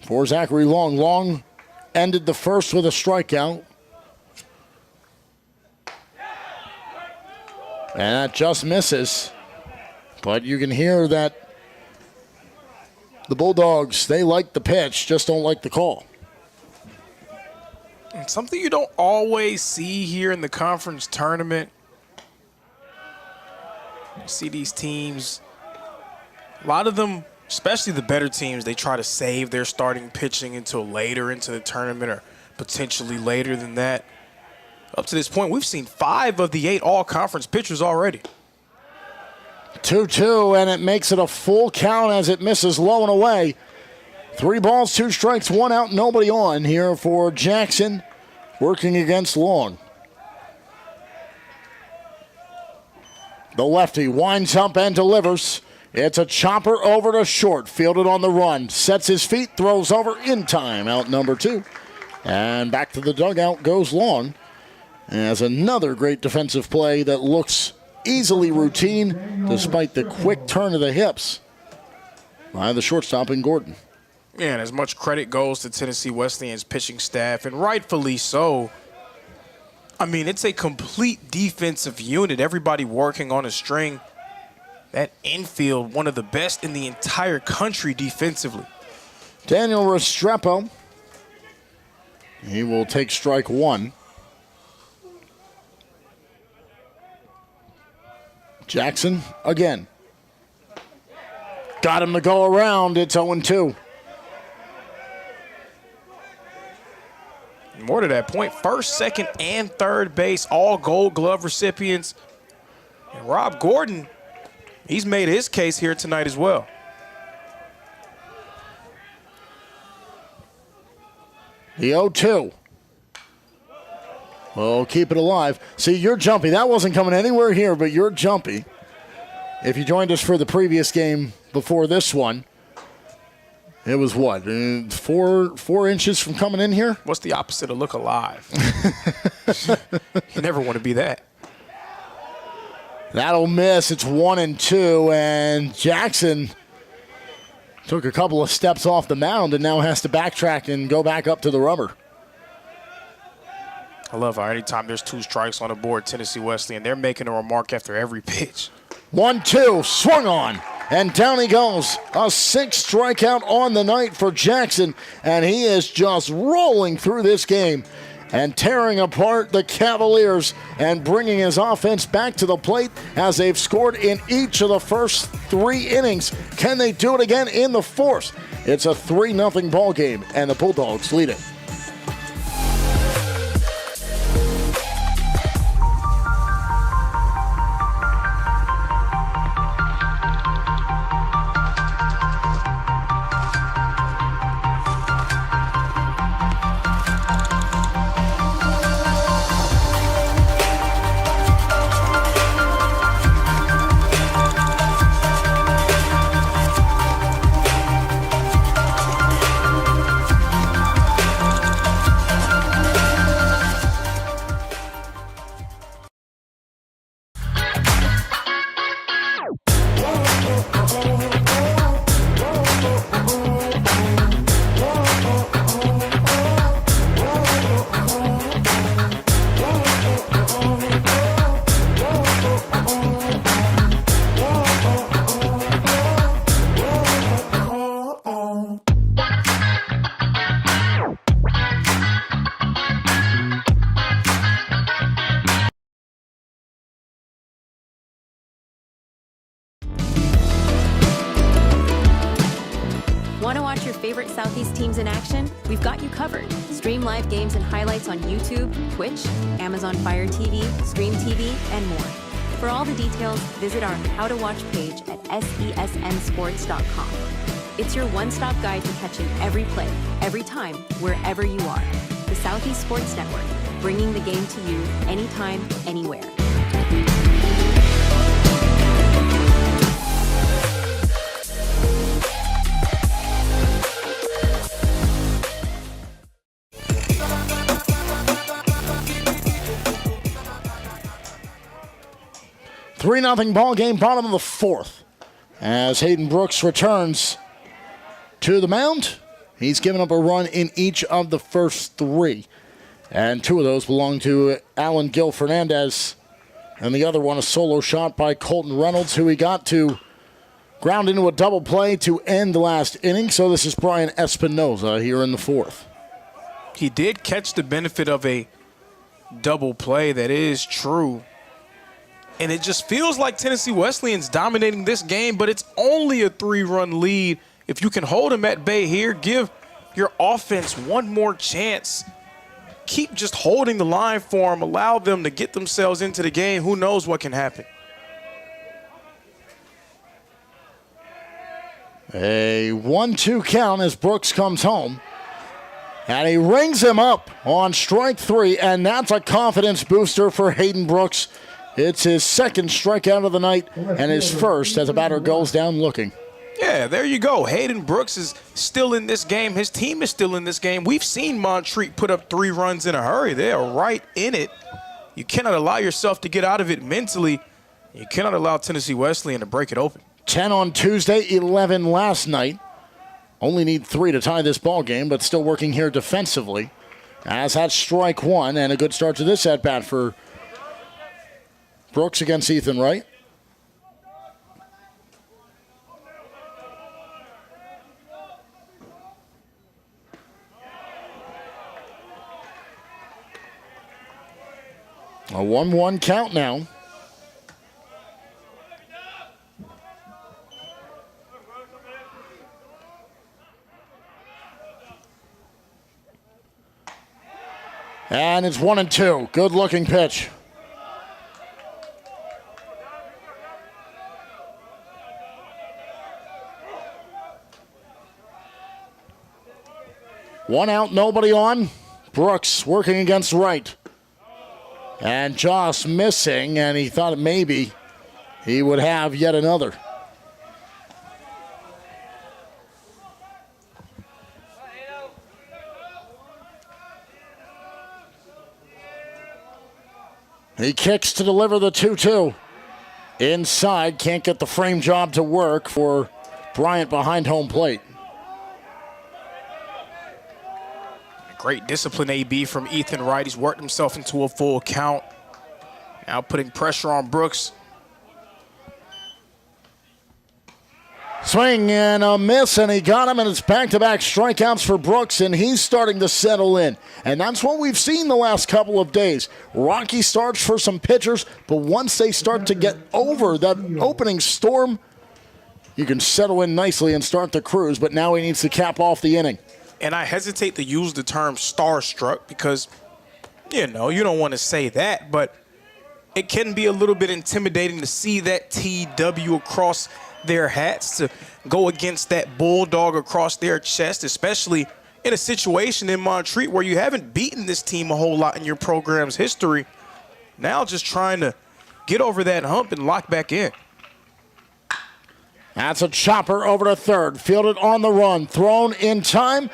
for Zachary Long. Long ended the first with a strikeout. And that just misses. But you can hear that the Bulldogs, they like the pitch, just don't like the call. And something you don't always see here in the conference tournament. You see these teams, a lot of them, especially the better teams, they try to save their starting pitching until later into the tournament or potentially later than that. Up to this point, we've seen 5 of the 8 all-conference pitchers already. 2-2, and it makes it a full count as it misses low and away. 3 balls, 2 strikes, 1 out, nobody on here for Jackson, working against Long. The lefty winds up and delivers. It's a chopper over to short, fielded on the run. Sets his feet, throws over in time, out number 2. And back to the dugout goes Long. As another great defensive play that looks easily routine despite the quick turn of the hips by the shortstop in Gordon. Yeah, and as much credit goes to Tennessee Wesleyan's pitching staff, and rightfully so. I mean, it's a complete defensive unit, everybody working on a string. That infield, one of the best in the entire country defensively. Daniel Restrepo, he will take strike 1. Jackson again. Got him to go around. It's 0-2. More to that point, first, second, and third base, all Gold Glove recipients. And Rob Gordon, he's made his case here tonight as well. The 0-2. Well, keep it alive. See, you're jumpy. That wasn't coming anywhere here, but you're jumpy. If you joined us for the previous game before this one, it was what, 4 inches from coming in here? What's the opposite of look alive? You never want to be that. That'll miss. It's 1-2, and Jackson took a couple of steps off the mound and now has to backtrack and go back up to the rubber. I love how anytime there's 2 strikes on the board, Tennessee Wesleyan, they're making a remark after every pitch. 1-2, swung on, and down he goes. A 6th strikeout on the night for Jackson, and he is just rolling through this game and tearing apart the Cavaliers and bringing his offense back to the plate as they've scored in each of the first 3 innings. Can they do it again in the 4th? It's a 3-0 ball game, and the Bulldogs lead it. favorite Southeast teams in action, we've got you covered. Stream live games and highlights on YouTube, Twitch, Amazon Fire TV, Stream TV, and more. For all the details, visit our How to Watch page at sesnsports.com. It's your one-stop guide to catching every play, every time, wherever you are. The Southeast Sports Network, bringing the game to you anytime, anywhere. Three 0 ball game, bottom of the fourth. As Hayden Brooks returns to the mound, he's given up a run in each of the first three. And two of those belong to Alan Gil Fernandez. And the other one, a solo shot by Colton Reynolds, who he got to ground into a double play to end the last inning. So this is Brian Espinoza here in the fourth. He did catch the benefit of a double play. That is true. And it just feels like Tennessee Wesleyan's dominating this game, but it's only a 3-run lead. If you can hold them at bay here, give your offense one more chance. Keep just holding the line for them. Allow them to get themselves into the game. Who knows what can happen? A 1-2 count as Brooks comes home. And he rings him up on strike three, and that's a confidence booster for Hayden Brooks. It's his second strikeout of the night and his first as a batter goes down looking. Yeah, there you go. Hayden Brooks is still in this game. His team is still in this game. We've seen Montreat put up 3 runs in a hurry. They are right in it. You cannot allow yourself to get out of it mentally. You cannot allow Tennessee Wesleyan to break it open. 10 on Tuesday, 11 last night. Only need 3 to tie this ball game, but still working here defensively. As that's strike one, and a good start to this at-bat for Brooks against Ethan Wright. A 1-1 count now. And it's 1-2. Good looking pitch. One out, nobody on. Brooks working against Wright. And Joss missing, and he thought maybe he would have yet another. He kicks to deliver the 2-2. Inside, can't get the frame job to work for Bryant behind home plate. Great discipline, AB, from Ethan Wright. He's worked himself into a full count. Now putting pressure on Brooks. Swing and a miss, and he got him, and it's back-to-back strikeouts for Brooks, and he's starting to settle in. And that's what we've seen the last couple of days. Rocky starts for some pitchers, but once they start to get over that opening storm, you can settle in nicely and start the cruise, but now he needs to cap off the inning. And I hesitate to use the term starstruck because, you know, you don't want to say that, but it can be a little bit intimidating to see that TW across their hats, to go against that bulldog across their chest, especially in a situation in Montreat where you haven't beaten this team a whole lot in your program's history. Now just trying to get over that hump and lock back in. That's a chopper over to third. Fielded on the run. Thrown in time.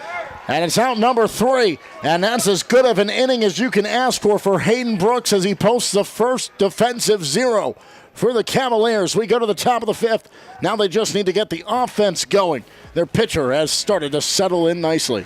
And it's out number 3. And that's as good of an inning as you can ask for Hayden Brooks as he posts the first defensive 0 for the Cavaliers. We go to the top of the 5th. Now they just need to get the offense going. Their pitcher has started to settle in nicely.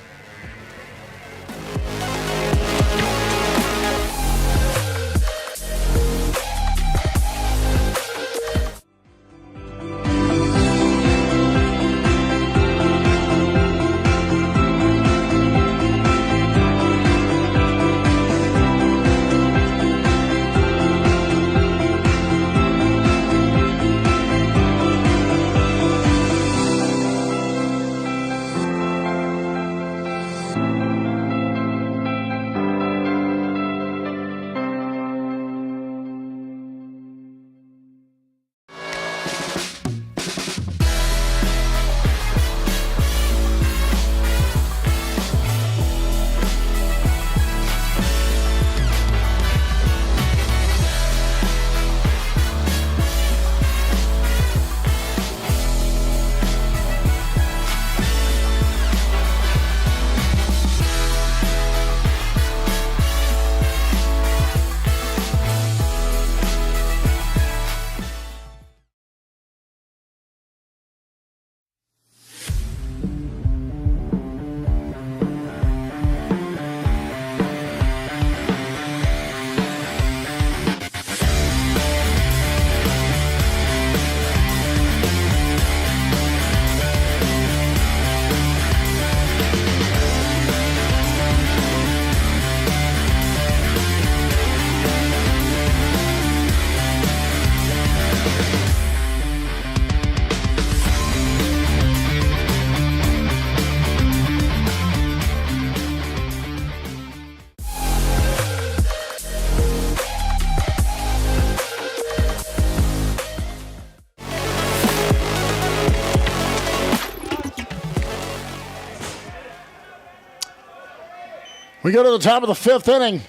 We go to the top of the 5th inning,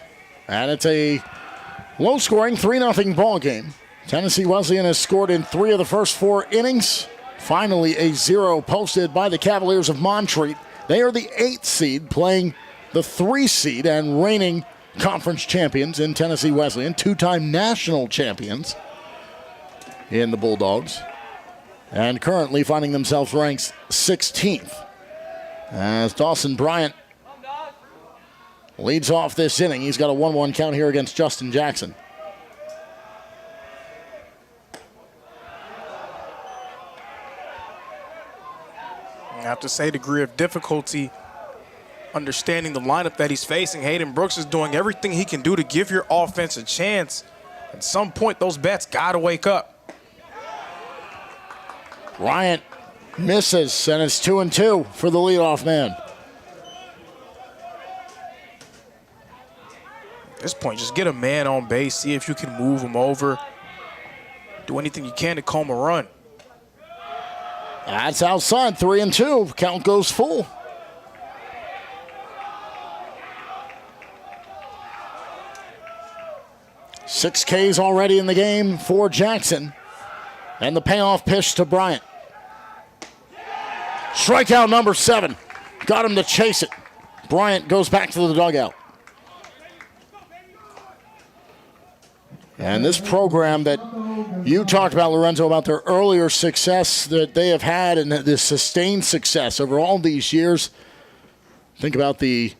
and it's a low-scoring 3-0 ball game. Tennessee Wesleyan has scored in 3 of the first 4 innings. Finally, a 0 posted by the Cavaliers of Montreat. They are the 8th seed, playing the 3 seed and reigning conference champions in Tennessee Wesleyan, 2-time national champions in the Bulldogs, and currently finding themselves ranked 16th. As Dawson Bryant leads off this inning, he's got a 1-1 count here against Justin Jackson. I have to say, degree of difficulty understanding the lineup that he's facing. Hayden Brooks is doing everything he can do to give your offense a chance. At some point, those bats got to wake up. Bryant misses, and it's 2-2 for the leadoff man. At this point, just get a man on base, see if you can move him over. Do anything you can to comb a run. That's outside, 3-2. Count goes full. Six Ks already in the game for Jackson. And the payoff pitch to Bryant. Strikeout number 7. Got him to chase it. Bryant goes back to the dugout. And this program that you talked about, Lorenzo, about their earlier success that they have had and the sustained success over all these years. Think about the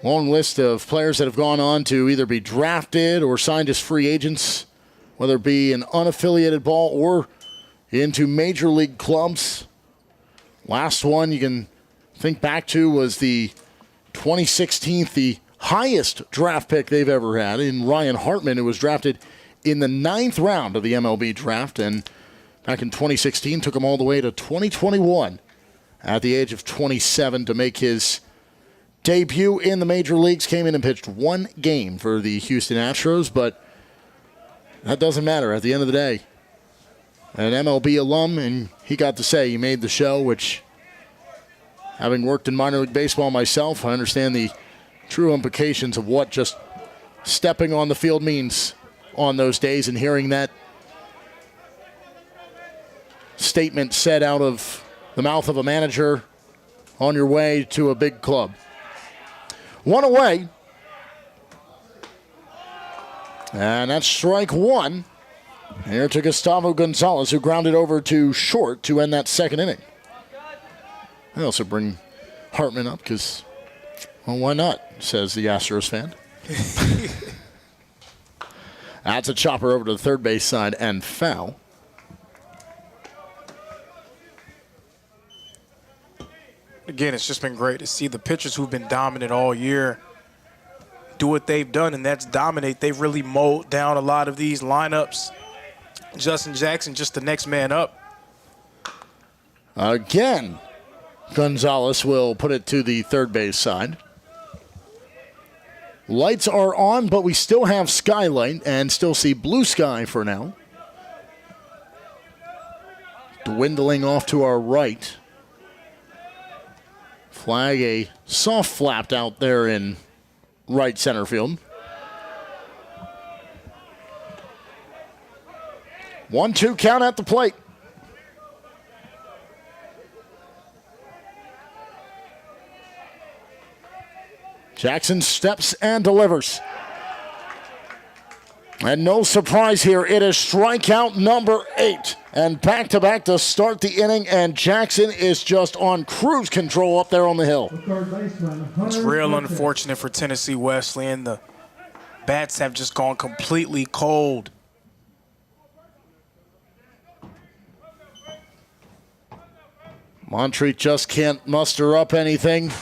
long list of players that have gone on to either be drafted or signed as free agents, whether it be in unaffiliated ball or into major league clubs. Last one you can think back to was the 2016, the highest draft pick they've ever had in Ryan Hartman, who was drafted in the 9th round of the MLB draft, and back in 2016 took him all the way to 2021 at the age of 27 to make his debut in the major leagues. Came in and pitched 1 game for the Houston Astros, but that doesn't matter at the end of the day. An MLB alum, and he got to say he made the show, which, having worked in minor league baseball myself, I understand the true implications of what just stepping on the field means on those days, and hearing that statement said out of the mouth of a manager on your way to a big club. 1 away. And that's strike 1. Here to Gustavo Gonzalez, who grounded over to short to end that 2nd inning. I also bring Hartman up because, well, why not, says the Astros fan. That's a chopper over to the third base side and foul. Again, it's just been great to see the pitchers who've been dominant all year do what they've done, and that's dominate. They've really mowed down a lot of these lineups. Justin Jackson just the next man up. Again, Gonzalez will put it to the third base side. Lights are on, but we still have skylight and still see blue sky for now. Dwindling off to our right. Flag a soft flapped out there in right center field. 1-2 count at the plate. Jackson steps and delivers. And no surprise here, it is strikeout number 8. And back-to-back to start the inning, and Jackson is just on cruise control up there on the hill. It's real unfortunate for Tennessee Wesleyan. The bats have just gone completely cold. Montreat just can't muster up anything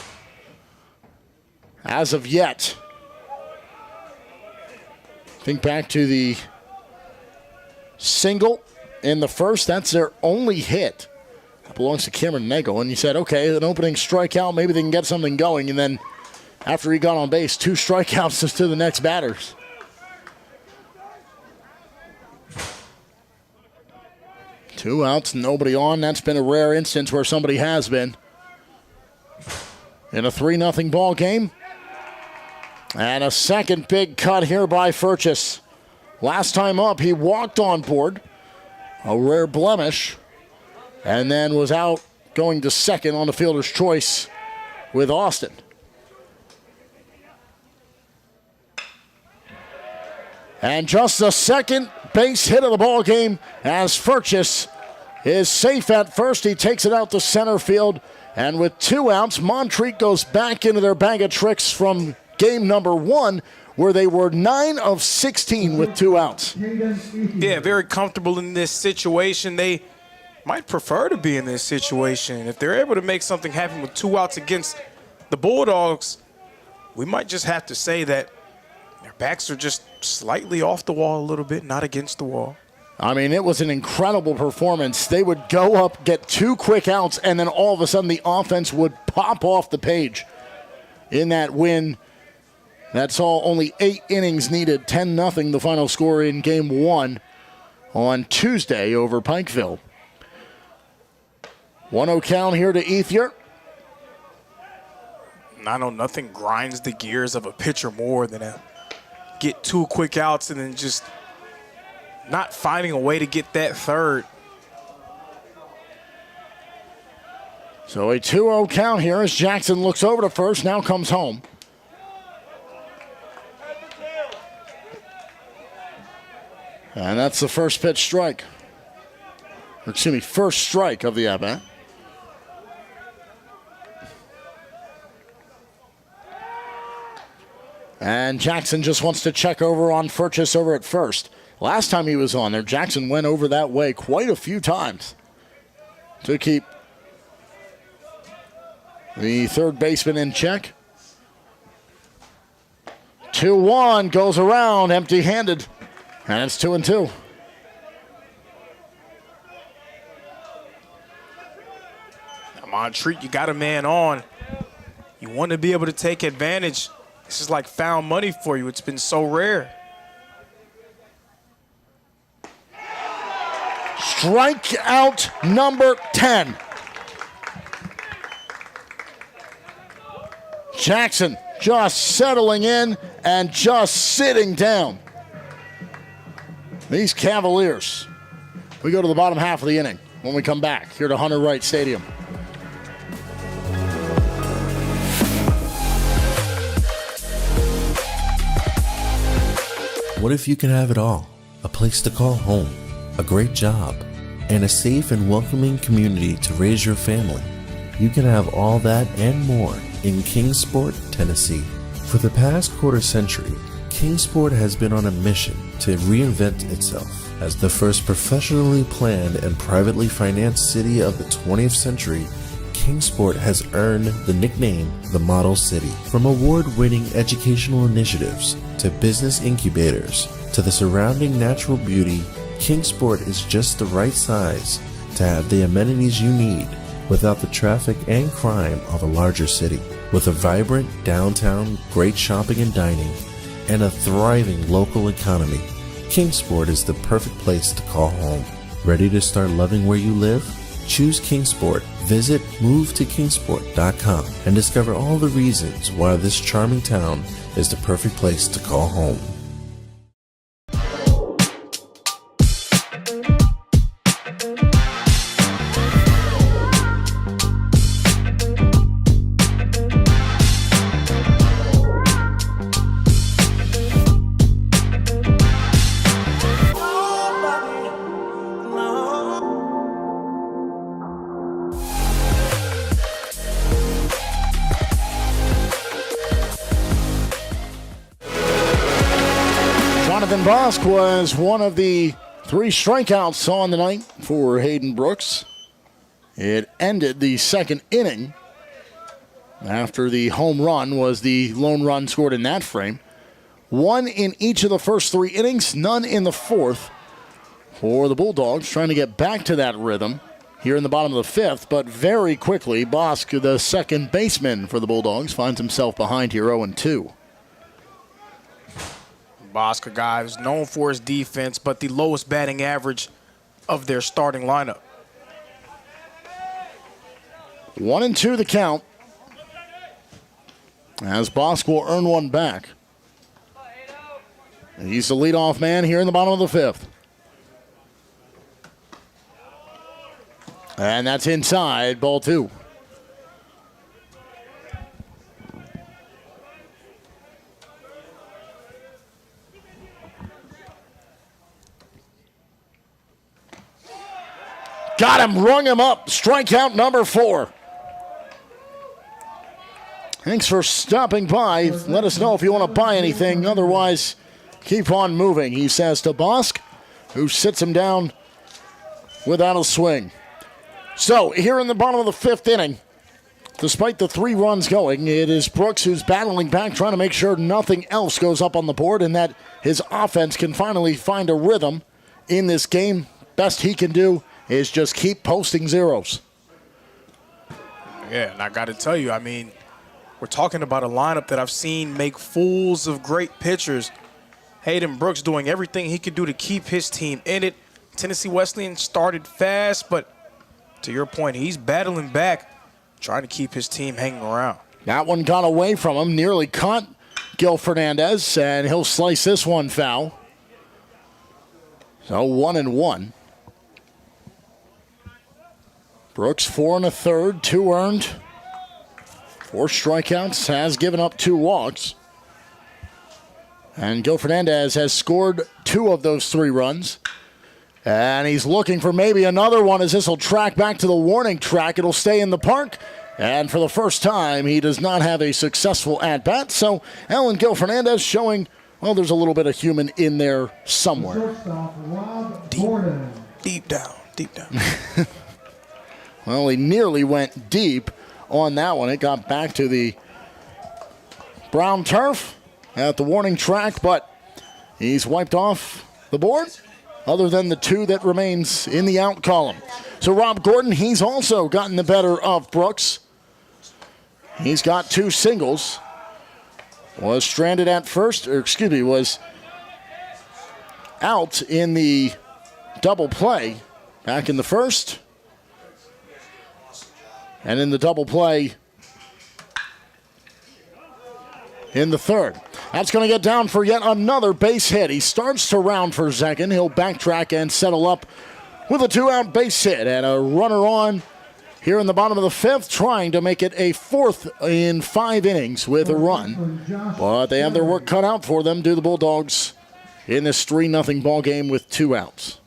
as of yet. Think back to the single in the first. That's their only hit. That belongs to Cameron Nagel. And you said, okay, an opening strikeout, maybe they can get something going. And then after he got on base, 2 strikeouts to the next batters. Two outs, nobody on. That's been a rare instance where somebody has been. In a 3-0 ball game, And a second big cut here by Furchess. Last time up, he walked on board, a rare blemish, and then was out going to second on the fielder's choice with Austin. And just the second base hit of the ball game as Furchess is safe at first. He takes it out to center field. And with 2 outs, Montreat goes back into their bag of tricks from game number 1, where they were 9 of 16 with 2 outs. Yeah, very comfortable in this situation. They might prefer to be in this situation. If they're able to make something happen with 2 outs against the Bulldogs, we might just have to say that their backs are just slightly off the wall a little bit, not against the wall. I mean, it was an incredible performance. They would go up, get 2 quick outs, and then all of a sudden the offense would pop off the page in that win. That's all, only 8 innings needed, 10-0 the final score in game 1 on Tuesday over Pikeville. 1-0 count here to Ethier. I know nothing grinds the gears of a pitcher more than a get 2 quick outs and then just not finding a way to get that third. So a 2-0 count here as Jackson looks over to first, now comes home. And that's the first pitch strike. Or excuse me, first strike of the at-bat. And Jackson just wants to check over on Furchess over at first. Last time he was on there, Jackson went over that way quite a few times to keep the third baseman in check. 2-1 goes around empty-handed, and it's 2-2. Montreat, you got a man on. You want to be able to take advantage. This is like found money for you. It's been so rare. Strikeout number 10. Jackson just settling in and just sitting down. These Cavaliers. We go to the bottom half of the inning when we come back here to Hunter Wright Stadium. What if you can have it all? A place to call home, a great job, and a safe and welcoming community to raise your family. You can have all that and more in Kingsport, Tennessee. For the past quarter century, Kingsport has been on a mission to reinvent itself as the first professionally planned and privately financed city of the 20th century. Kingsport has earned the nickname the Model City. From award-winning educational initiatives to business incubators to the surrounding natural beauty, Kingsport is just the right size to have the amenities you need without the traffic and crime of a larger city. With a vibrant downtown, great shopping and dining, and a thriving local economy, Kingsport is the perfect place to call home. Ready to start loving where you live? Choose Kingsport. Visit movetokingsport.com and discover all the reasons why this charming town is the perfect place to call home. Bosk was one of the 3 strikeouts on the night for Hayden Brooks. It ended the second inning after the home run was the lone run scored in that frame. 1 in each of the first 3 innings, none in the fourth for the Bulldogs, trying to get back to that rhythm here in the bottom of the 5th, but very quickly, Bosk, the second baseman for the Bulldogs, finds himself behind here 0-2. Bosk, a guy who's known for his defense, but the lowest batting average of their starting lineup. 1-2 the count, as Bosk will earn one back. He's the leadoff man here in the bottom of the fifth. And that's inside, ball two. Got him, rung him up. Strikeout number 4. Thanks for stopping by. Let us know if you want to buy anything. Otherwise, keep on moving, he says to Bosk, who sits him down without a swing. So, here in the bottom of the fifth inning, despite the 3 runs going, it is Brooks who's battling back, trying to make sure nothing else goes up on the board and that his offense can finally find a rhythm in this game. Best he can do is just keep posting zeros. Yeah, and I got to tell you, I mean, we're talking about a lineup that I've seen make fools of great pitchers. Hayden Brooks doing everything he could do to keep his team in it. Tennessee Wesleyan started fast, but to your point, he's battling back, trying to keep his team hanging around. That one got away from him, nearly caught Gil Fernandez, and he'll slice this one foul. So 1-1. Brooks 4 1/3, 2 earned, 4 strikeouts, has given up 2 walks. And Gil Fernandez has scored 2 of those 3 runs. And he's looking for maybe another one as this will track back to the warning track. It'll stay in the park. And for the first time, he does not have a successful at-bat. So Alan Gil Fernandez showing, well, there's a little bit of human in there somewhere. Deep down. Well, he nearly went deep on that one. It got back to the brown turf at the warning track, but he's wiped off the board other than the 2 that remains in the out column. So Rob Gordon, he's also gotten the better of Brooks. He's got 2 singles. Was stranded at first, was out in the double play back in the first. And in the double play in the third. That's going to get down for yet another base hit. He starts to round for second. He'll backtrack and settle up with a 2-out base hit and a runner on here in the bottom of the fifth, trying to make it a 4th in 5 innings with a run. But they have their work cut out for them, do the Bulldogs, in this 3-0 ball game with 2 outs.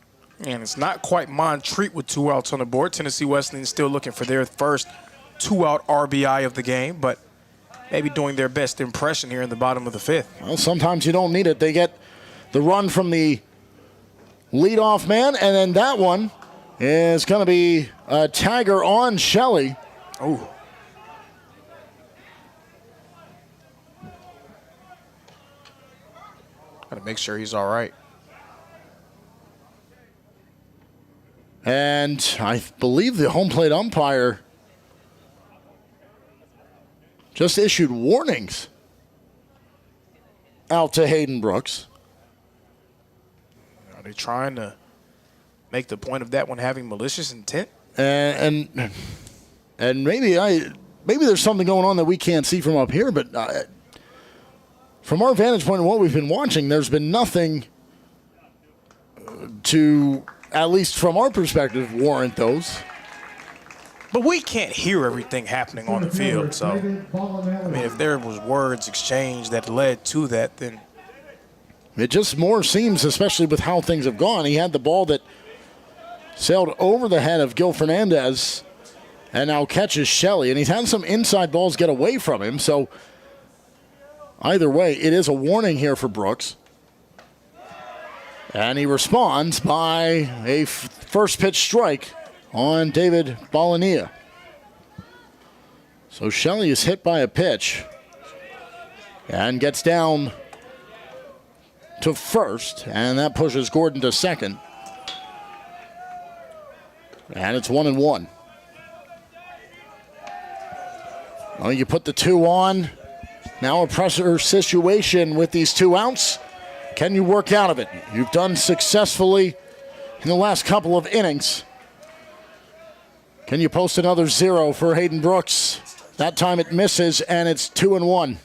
And it's not quite Montreat with 2 outs on the board. Tennessee Wesleyan still looking for their first 2-out RBI of the game, but maybe doing their best impression here in the bottom of the fifth. Well, sometimes you don't need it. They get the run from the leadoff man, and then that one is going to be a tagger on Shelley. Oh. Got to make sure he's all right. And I believe the home plate umpire just issued warnings out to Hayden Brooks. Are they trying to make the point of that one having malicious intent? And maybe there's something going on that we can't see from up here, but from our vantage point and what we've been watching, there's been nothing to, at least from our perspective, warrant those. But we can't hear everything happening on the field, so, I mean, if there was words exchanged that led to that, then... It just more seems, especially with how things have gone, he had the ball that sailed over the head of Gil Fernandez and now catches Shelley, and he's had some inside balls get away from him, so either way, it is a warning here for Brooks. And he responds by a first pitch strike on David Balania. So Shelley is hit by a pitch and gets down to first, and that pushes Gordon to second. And it's 1-1. Well, you put the 2 on. Now a pressure situation with these 2 outs. Can you work out of it? You've done successfully in the last couple of innings. Can you post another 0 for Hayden Brooks? That time it misses, and it's 2-1.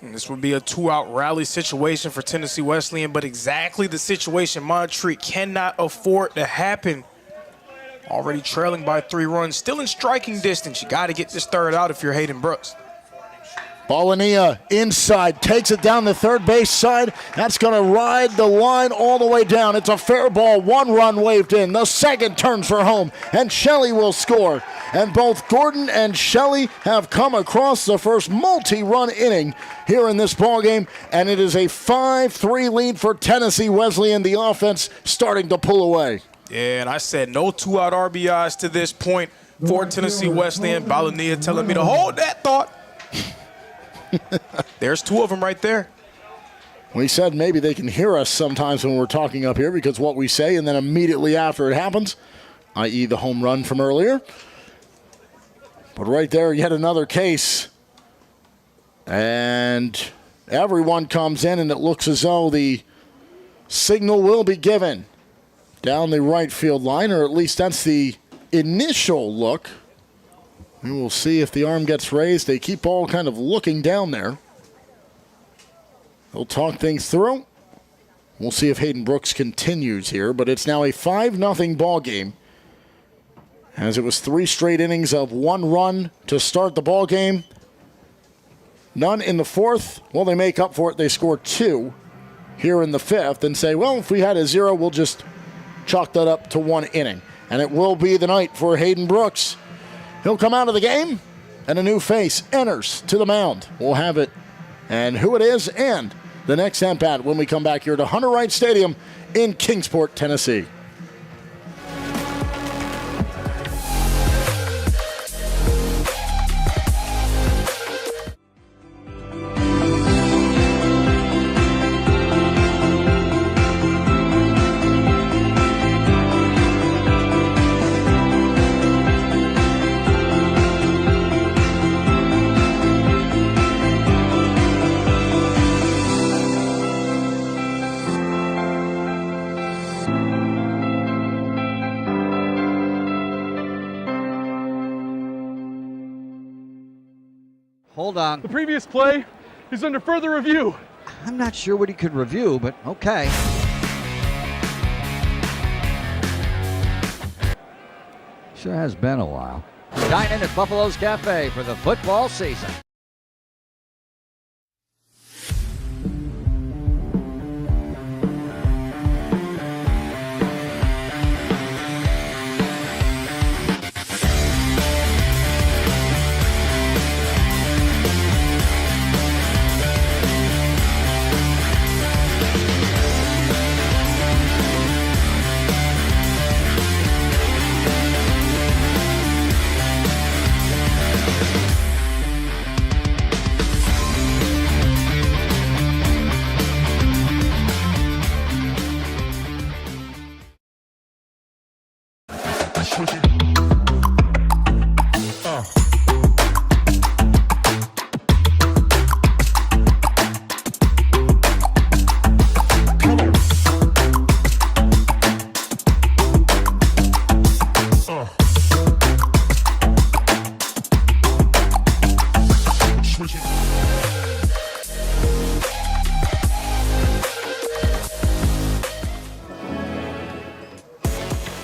And this would be a 2-out rally situation for Tennessee Wesleyan, but exactly the situation Montreat cannot afford to happen. Already trailing by 3 runs, still in striking distance. You got to get this third out if you're Hayden Brooks. Balania inside, takes it down the third base side. That's going to ride the line all the way down. It's a fair ball, 1 run waved in. The second turns for home, and Shelley will score. And both Gordon and Shelley have come across the first multi-run inning here in this ballgame, and it is a 5-3 lead for Tennessee Wesleyan. The offense starting to pull away. Yeah, and I said no 2-out RBIs to this point for Tennessee Wesleyan. Balania telling me to hold that thought. There's 2 of them right there. We said maybe they can hear us sometimes when we're talking up here because what we say, and then immediately after it happens, i.e. the home run from earlier. But right there, yet another case. And everyone comes in, and it looks as though the signal will be given down the right field line, or at least that's the initial look. We will see if the arm gets raised. They keep all kind of looking down there. They'll talk things through. We'll see if Hayden Brooks continues here, but it's now a 5-0 ball game, as it was 3 straight innings of 1 run to start the ball game. None in the 4th. Well, they make up for it. They score 2 here in the 5th and say, well, if we had a 0, we'll just chalk that up to 1 inning. And it will be the night for Hayden Brooks. He'll come out of the game, and a new face enters to the mound. We'll have it, and who it is, and the next at-bat when we come back here to Hunter Wright Stadium in Kingsport, Tennessee. Hold on. The previous play is under further review. I'm not sure what he could review, but okay. Sure has been a while. Dine in at Buffalo's Cafe for the football season.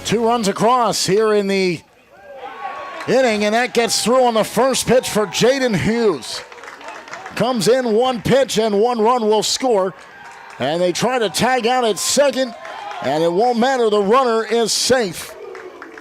Two runs across here in the inning, and that gets through on the first pitch for Jaden Hughes. Comes in, 1 pitch, and 1 run will score. And they try to tag out at second, and it won't matter. The runner is safe.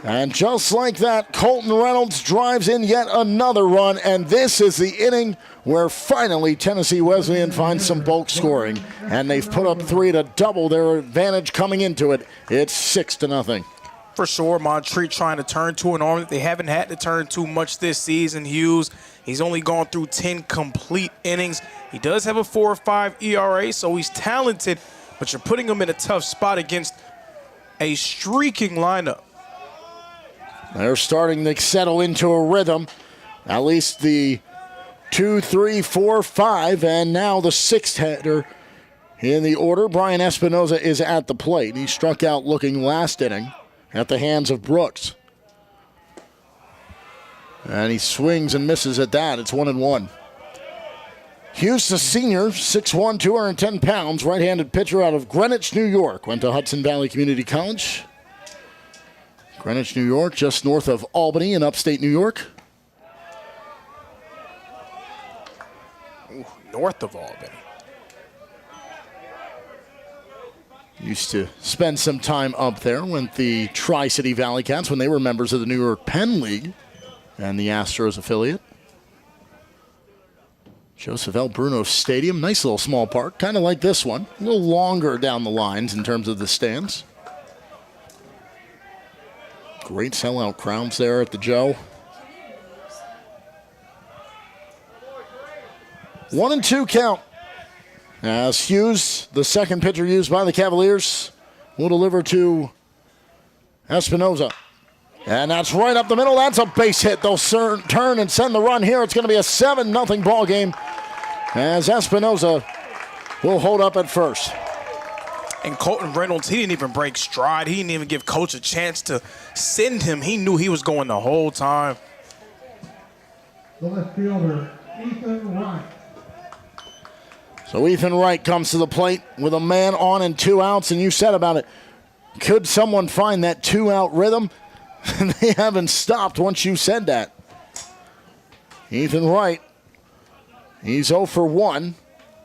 And just like that, Colton Reynolds drives in yet another run, and this is the inning where finally Tennessee Wesleyan finds some bulk scoring. And they've put up 3 to double their advantage coming into it. It's 6-0. For sure, Montreat trying to turn to an arm that they haven't had to turn to much this season. Hughes, he's only gone through 10 complete innings. He does have a 4.5 ERA, so he's talented, but you're putting him in a tough spot against a streaking lineup. They're starting to settle into a rhythm. At least the 2, 3, 4, 5, and now the 6th hitter in the order. Brian Espinoza is at the plate. He struck out looking last inning at the hands of Brooks. And he swings and misses at that. It's 1-1. Hughes, the senior, 6'1", 210 pounds, right-handed pitcher out of Greenwich, New York. Went to Hudson Valley Community College. Greenwich, New York, just north of Albany in upstate New York. Ooh, north of Albany. Used to spend some time up there with the Tri-City Valley Cats when they were members of the New York Penn League and the Astros affiliate. Joseph L. Bruno Stadium, nice little small park, kind of like this one. A little longer down the lines in terms of the stands. Great sellout crowds there at the Joe. 1-2 count. As Hughes, the second pitcher used by the Cavaliers, will deliver to Espinoza. And that's right up the middle. That's a base hit. They'll turn and send the run here. It's going to be a 7-0 ball game as Espinoza will hold up at first. And Colton Reynolds, he didn't even break stride. He didn't even give Coach a chance to send him. He knew he was going the whole time. The left fielder, Ethan Wright. So Ethan Wright comes to the plate with a man on and 2 outs, and you said about it, could someone find that 2-out rhythm? They haven't stopped once you said that. Ethan Wright, he's 0 for 1.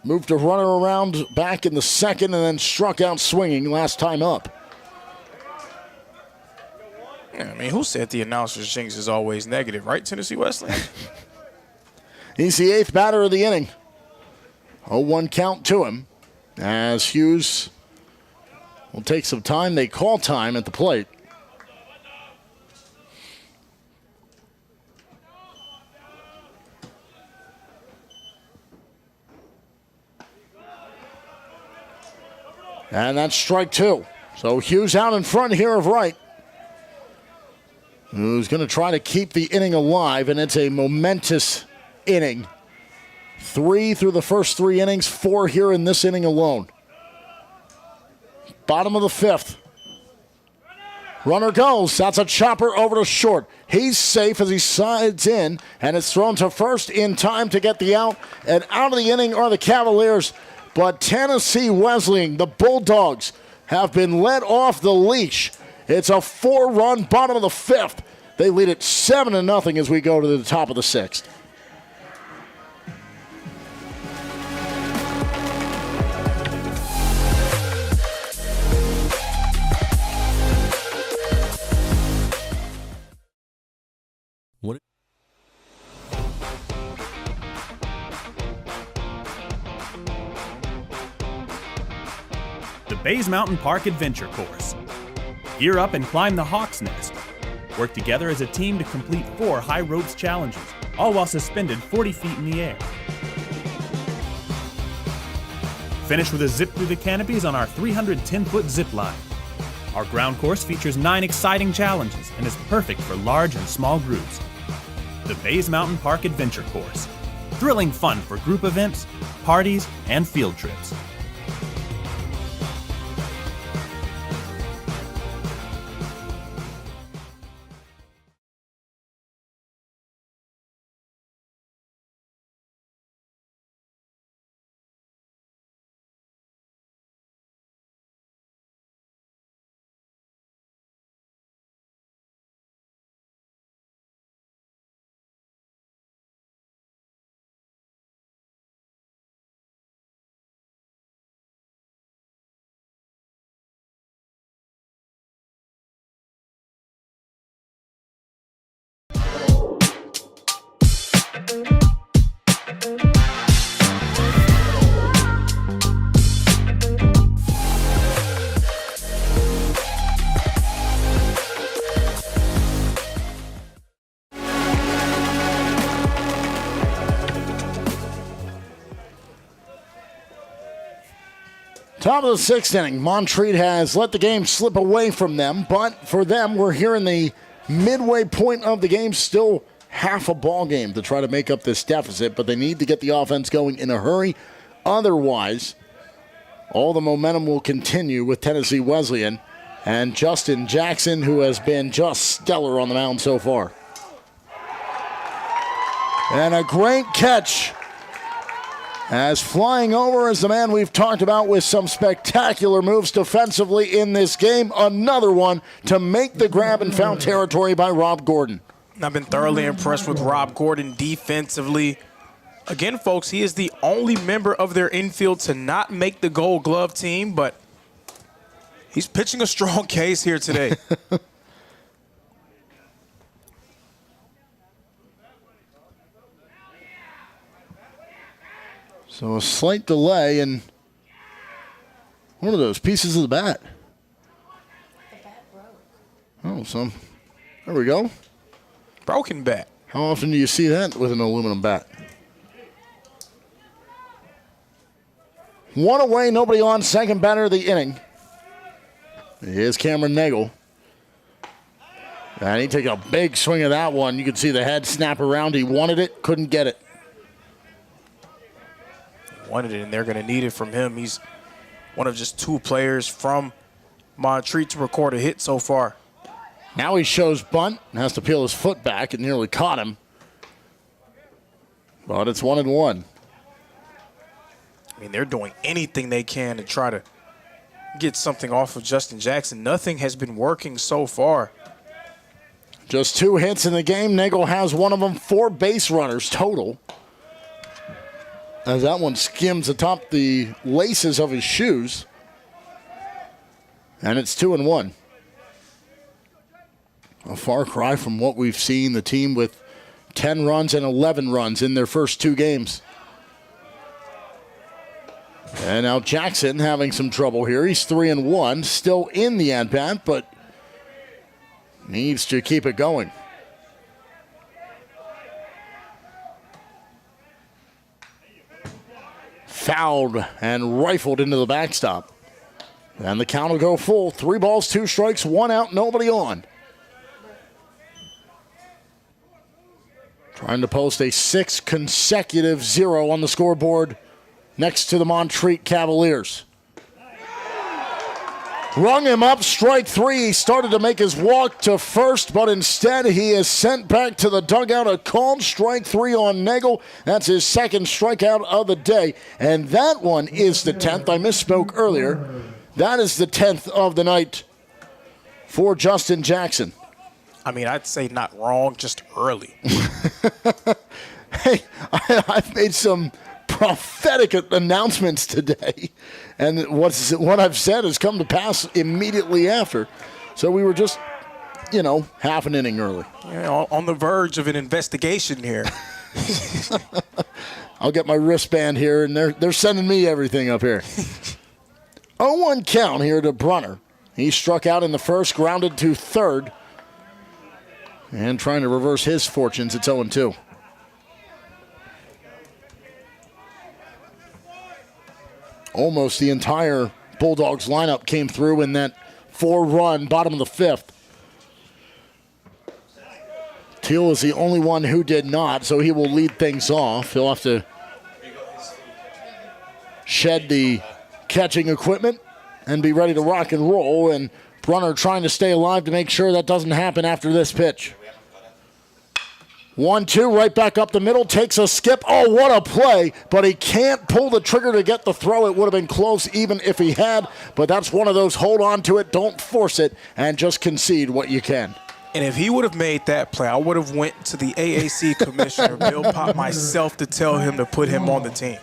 Moved a runner around back in the second and then struck out swinging last time up. Yeah, I mean, who said the announcer's jinx is always negative, right, Tennessee Wesleyan? He's the 8th batter of the inning. 0-1 count to him as Hughes will take some time. They call time at the plate. And that's strike 2. So Hughes out in front here of Wright, who's going to try to keep the inning alive, and it's a momentous inning. 3 through the first 3 innings, 4 here in this inning alone. Bottom of the 5th. Runner goes. That's a chopper over to short. He's safe as he slides in, and it's thrown to first in time to get the out. And out of the inning are the Cavaliers. But Tennessee Wesleyan, the Bulldogs, have been let off the leash. It's a 4-run bottom of the 5th. They lead it 7-0 as we go to the top of the 6th. The Bays Mountain Park Adventure Course. Gear up and climb the Hawk's Nest. Work together as a team to complete 4 high ropes challenges, all while suspended 40 feet in the air. Finish with a zip through the canopies on our 310-foot zip line. Our ground course features 9 exciting challenges and is perfect for large and small groups. The Bays Mountain Park Adventure Course. Thrilling fun for group events, parties, and field trips. Top of the 6th inning, Montreat has let the game slip away from them, but for them, we're here in the midway point of the game, still half a ball game to try to make up this deficit, but they need to get the offense going in a hurry. Otherwise, all the momentum will continue with Tennessee Wesleyan and Justin Jackson, who has been just stellar on the mound so far. And a great catch As flying over is the man we've talked about with some spectacular moves defensively in this game. Another one to make the grab and foul territory by Rob Gordon. I've been thoroughly impressed with Rob Gordon defensively. Again, folks, he is the only member of their infield to not make the Gold Glove team, but he's pitching a strong case here today. So a slight delay in one of those pieces of the bat. Oh, there we go. Broken bat. How often do you see that with an aluminum bat? One away, nobody on, second batter of the inning. Here's Cameron Nagel. And he took a big swing of that one. You could see the head snap around. He wanted it, couldn't get it. Wanted it, and they're going to need it from him. He's one of just 2 players from Montreat to record a hit so far. Now he shows bunt and has to peel his foot back. It nearly caught him. But it's 1-1. I mean, they're doing anything they can to try to get something off of Justin Jackson. Nothing has been working so far. Just 2 hits in the game. Nagel has one of them. 4 base runners total. As that one skims atop the laces of his shoes. And it's 2-1. A far cry from what we've seen, the team with 10 runs and 11 runs in their first 2 games. And now Jackson having some trouble here. He's 3-1, still in the at-bat, but needs to keep it going. Fouled and rifled into the backstop. And the count will go full. 3 balls, 2 strikes, 1 out, nobody on. Trying to post a 6th consecutive 0 on the scoreboard next to the Montreat Cavaliers. Rung him up, strike 3. He started to make his walk to first, but instead he is sent back to the dugout. A called strike 3 on Nagel. That's his 2nd strikeout of the day. And that one is the 10th. I misspoke earlier. That is the 10th of the night for Justin Jackson. I mean, I'd say not wrong, just early. Hey, I've made some prophetic announcements today, and what I've said has come to pass immediately after. So we were just, half an inning early. Yeah, on the verge of an investigation here. I'll get my wristband here, and they're sending me everything up here. 0-1 count here to Brunner. He struck out in the first, grounded to third, and trying to reverse his fortunes. It's 0-2. Almost the entire Bulldogs lineup came through in that 4-run bottom of the 5th. Teal is the only one who did not, so he will lead things off. He'll have to shed the catching equipment and be ready to rock and roll. And Brunner trying to stay alive to make sure that doesn't happen after this pitch. 1-2, right back up the middle, takes a skip. Oh, what a play, but he can't pull the trigger to get the throw. It would have been close even if he had, but that's one of those hold on to it, don't force it, and just concede what you can. And if he would have made that play, I would have went to the AAC commissioner, Bill Pop, myself, to tell him to put him on the team.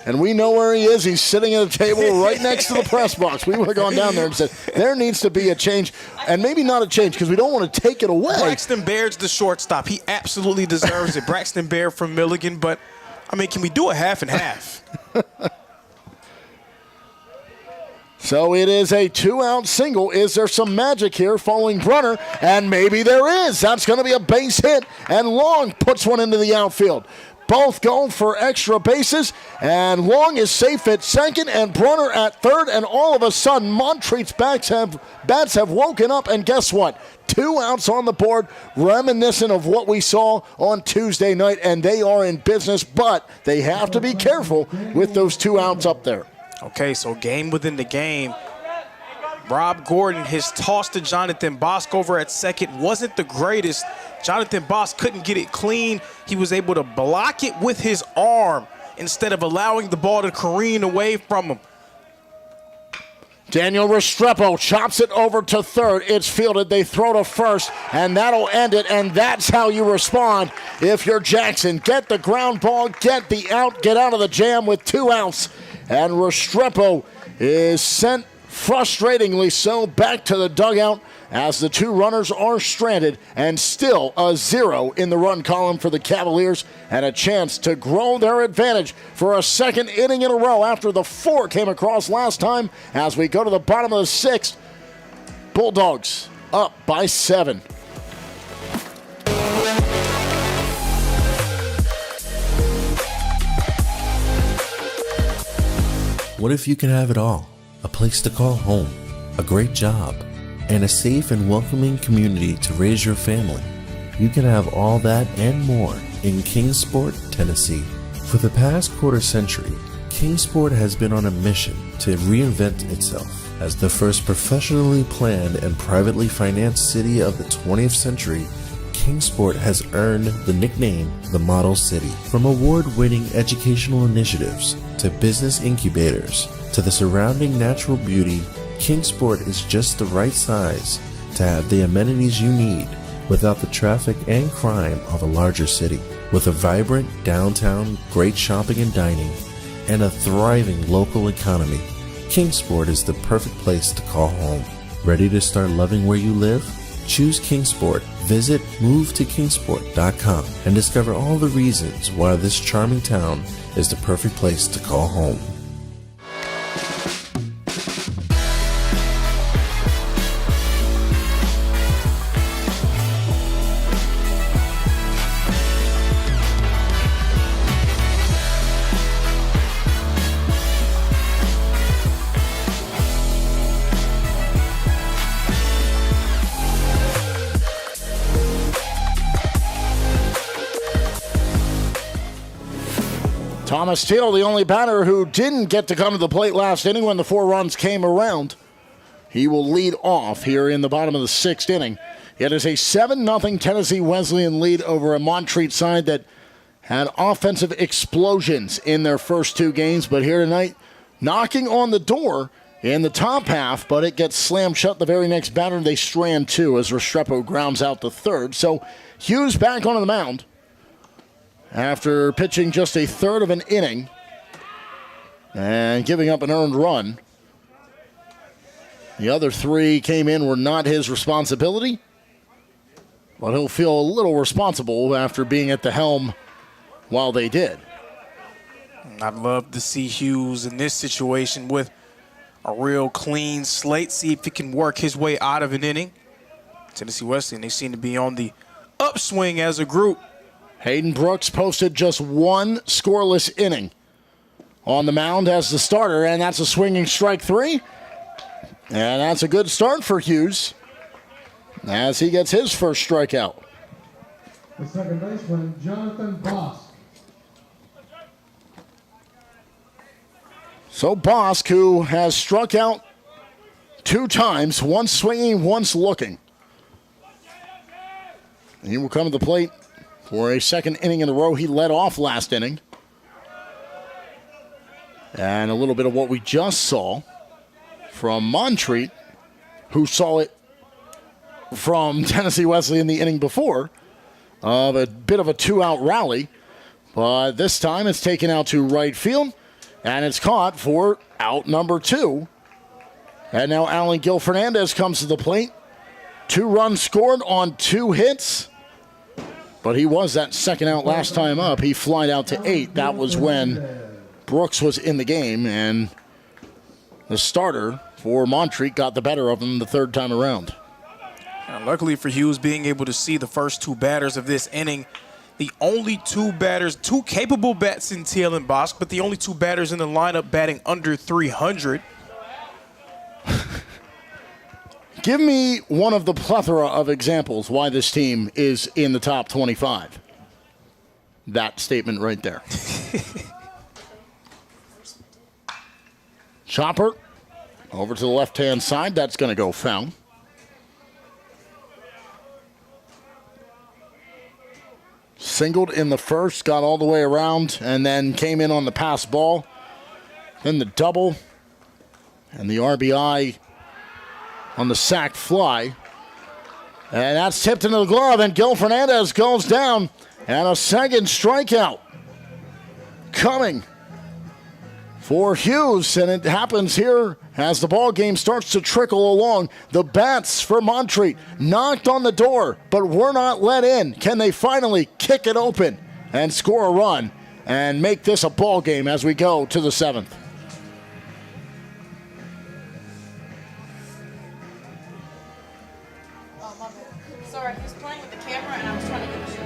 And we know where he is. He's sitting at a table right next to the press box. We would have gone down there and said, there needs to be a change. And maybe not a change because we don't want to take it away. Braxton Baird's the shortstop. He absolutely deserves it. Braxton Baird from Milligan. But, I mean, can we do a half and half? So it is a 2-out single. Is there some magic here following Brunner? And maybe there is. That's going to be a base hit. And Long puts one into the outfield. Both going for extra bases, and Long is safe at second, and Brunner at third, and all of a sudden, Montreat's bats have woken up, and guess what? 2 outs on the board, reminiscent of what we saw on Tuesday night, and they are in business, but they have to be careful with those 2 outs up there. Okay, so game within the game. Rob Gordon, his toss to Jonathan Bosk over at second wasn't the greatest. Jonathan Bosk couldn't get it clean. He was able to block it with his arm instead of allowing the ball to careen away from him. Daniel Restrepo chops it over to third. It's fielded. They throw to first, and that'll end it. And that's how you respond if you're Jackson. Get the ground ball, get the out, get out of the jam with 2 outs. And Restrepo is sent, frustratingly so, back to the dugout as the 2 runners are stranded, and still a 0 in the run column for the Cavaliers, and a chance to grow their advantage for a second inning in a row after the 4 came across last time. As we go to the bottom of the 6th, Bulldogs up by 7. What if you can have it all? A place to call home, a great job, and a safe and welcoming community to raise your family. You can have all that and more in Kingsport, Tennessee. For the past quarter century, Kingsport has been on a mission to reinvent itself as the first professionally planned and privately financed city of the 20th century. Kingsport has earned the nickname the Model City. From award-winning educational initiatives to business incubators to the surrounding natural beauty, Kingsport is just the right size to have the amenities you need without the traffic and crime of a larger city. With a vibrant downtown, great shopping and dining, and a thriving local economy, Kingsport is the perfect place to call home. Ready to start loving where you live? Choose Kingsport. Visit movetokingsport.com and discover all the reasons why this charming town is the perfect place to call home. Thomas Steele, the only batter who didn't get to come to the plate last inning when the 4 runs came around. He will lead off here in the bottom of the 6th inning. It is a 7-0 Tennessee Wesleyan lead over a Montreat side that had offensive explosions in their first 2 games, but here tonight, knocking on the door in the top half, but it gets slammed shut the very next batter. They strand 2 as Restrepo grounds out to third. So Hughes back onto the mound after pitching just a third of an inning and giving up an earned run. The other 3 came in were not his responsibility, but he'll feel a little responsible after being at the helm while they did. I'd love to see Hughes in this situation with a real clean slate, see if he can work his way out of an inning. Tennessee Wesleyan, they seem to be on the upswing as a group. Hayden Brooks posted just 1 scoreless inning on the mound as the starter, and that's a swinging strike 3. And that's a good start for Hughes as he gets his first strikeout. The second baseman, Jonathan Bosk. So Bosk, who has struck out 2 times, once swinging, once looking. He will come to the plate for a second inning in a row. He led off last inning. And a little bit of what we just saw from Montreat, who saw it from Tennessee Wesleyan the inning before, of a bit of a 2-out rally. But this time it's taken out to right field, and it's caught for out number 2. And now Alan Gil Fernandez comes to the plate. 2 runs scored on 2 hits. But he was that second out last time up. He flied out to 8. That was when Brooks was in the game, and the starter for Montreat got the better of him the third time around. Luckily for Hughes, being able to see the first 2 batters of this inning, the only 2 batters, 2 capable bats in Teal and Bosk, but the only 2 batters in the lineup batting under 300. Give me one of the plethora of examples why this team is in the top 25. That statement right there. Chopper over to the left-hand side. That's going to go foul. Singled in the first, got all the way around, and then came in on the pass ball. Then the double, and the RBI on the sack fly. And that's tipped into the glove, and Gil Fernandez goes down. And a second strikeout coming for Hughes, and it happens here as the ball game starts to trickle along. The bats for Montreat knocked on the door, but were not let in. Can they finally kick it open and score a run and make this a ball game as we go to the 7th? Sorry, he was playing with the camera and I was trying to get the shot.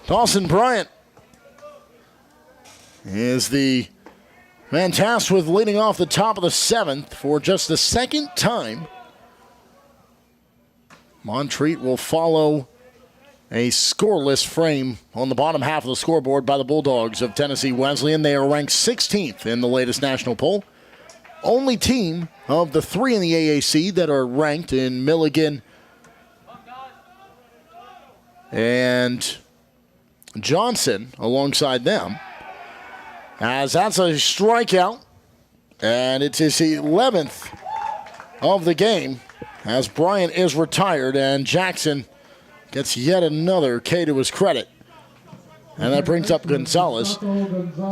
Dawson Bryant is the man tasked with leading off the top of the 7th for just the second time. Montreat will follow a scoreless frame on the bottom half of the scoreboard by the Bulldogs of Tennessee Wesleyan. They are ranked 16th in the latest national poll. Only team of the 3 in the AAC that are ranked in Milligan and Johnson alongside them, as that's a strikeout, and it's his 11th of the game as Bryant is retired, and Jackson gets yet another K to his credit. And that brings up Gonzalez.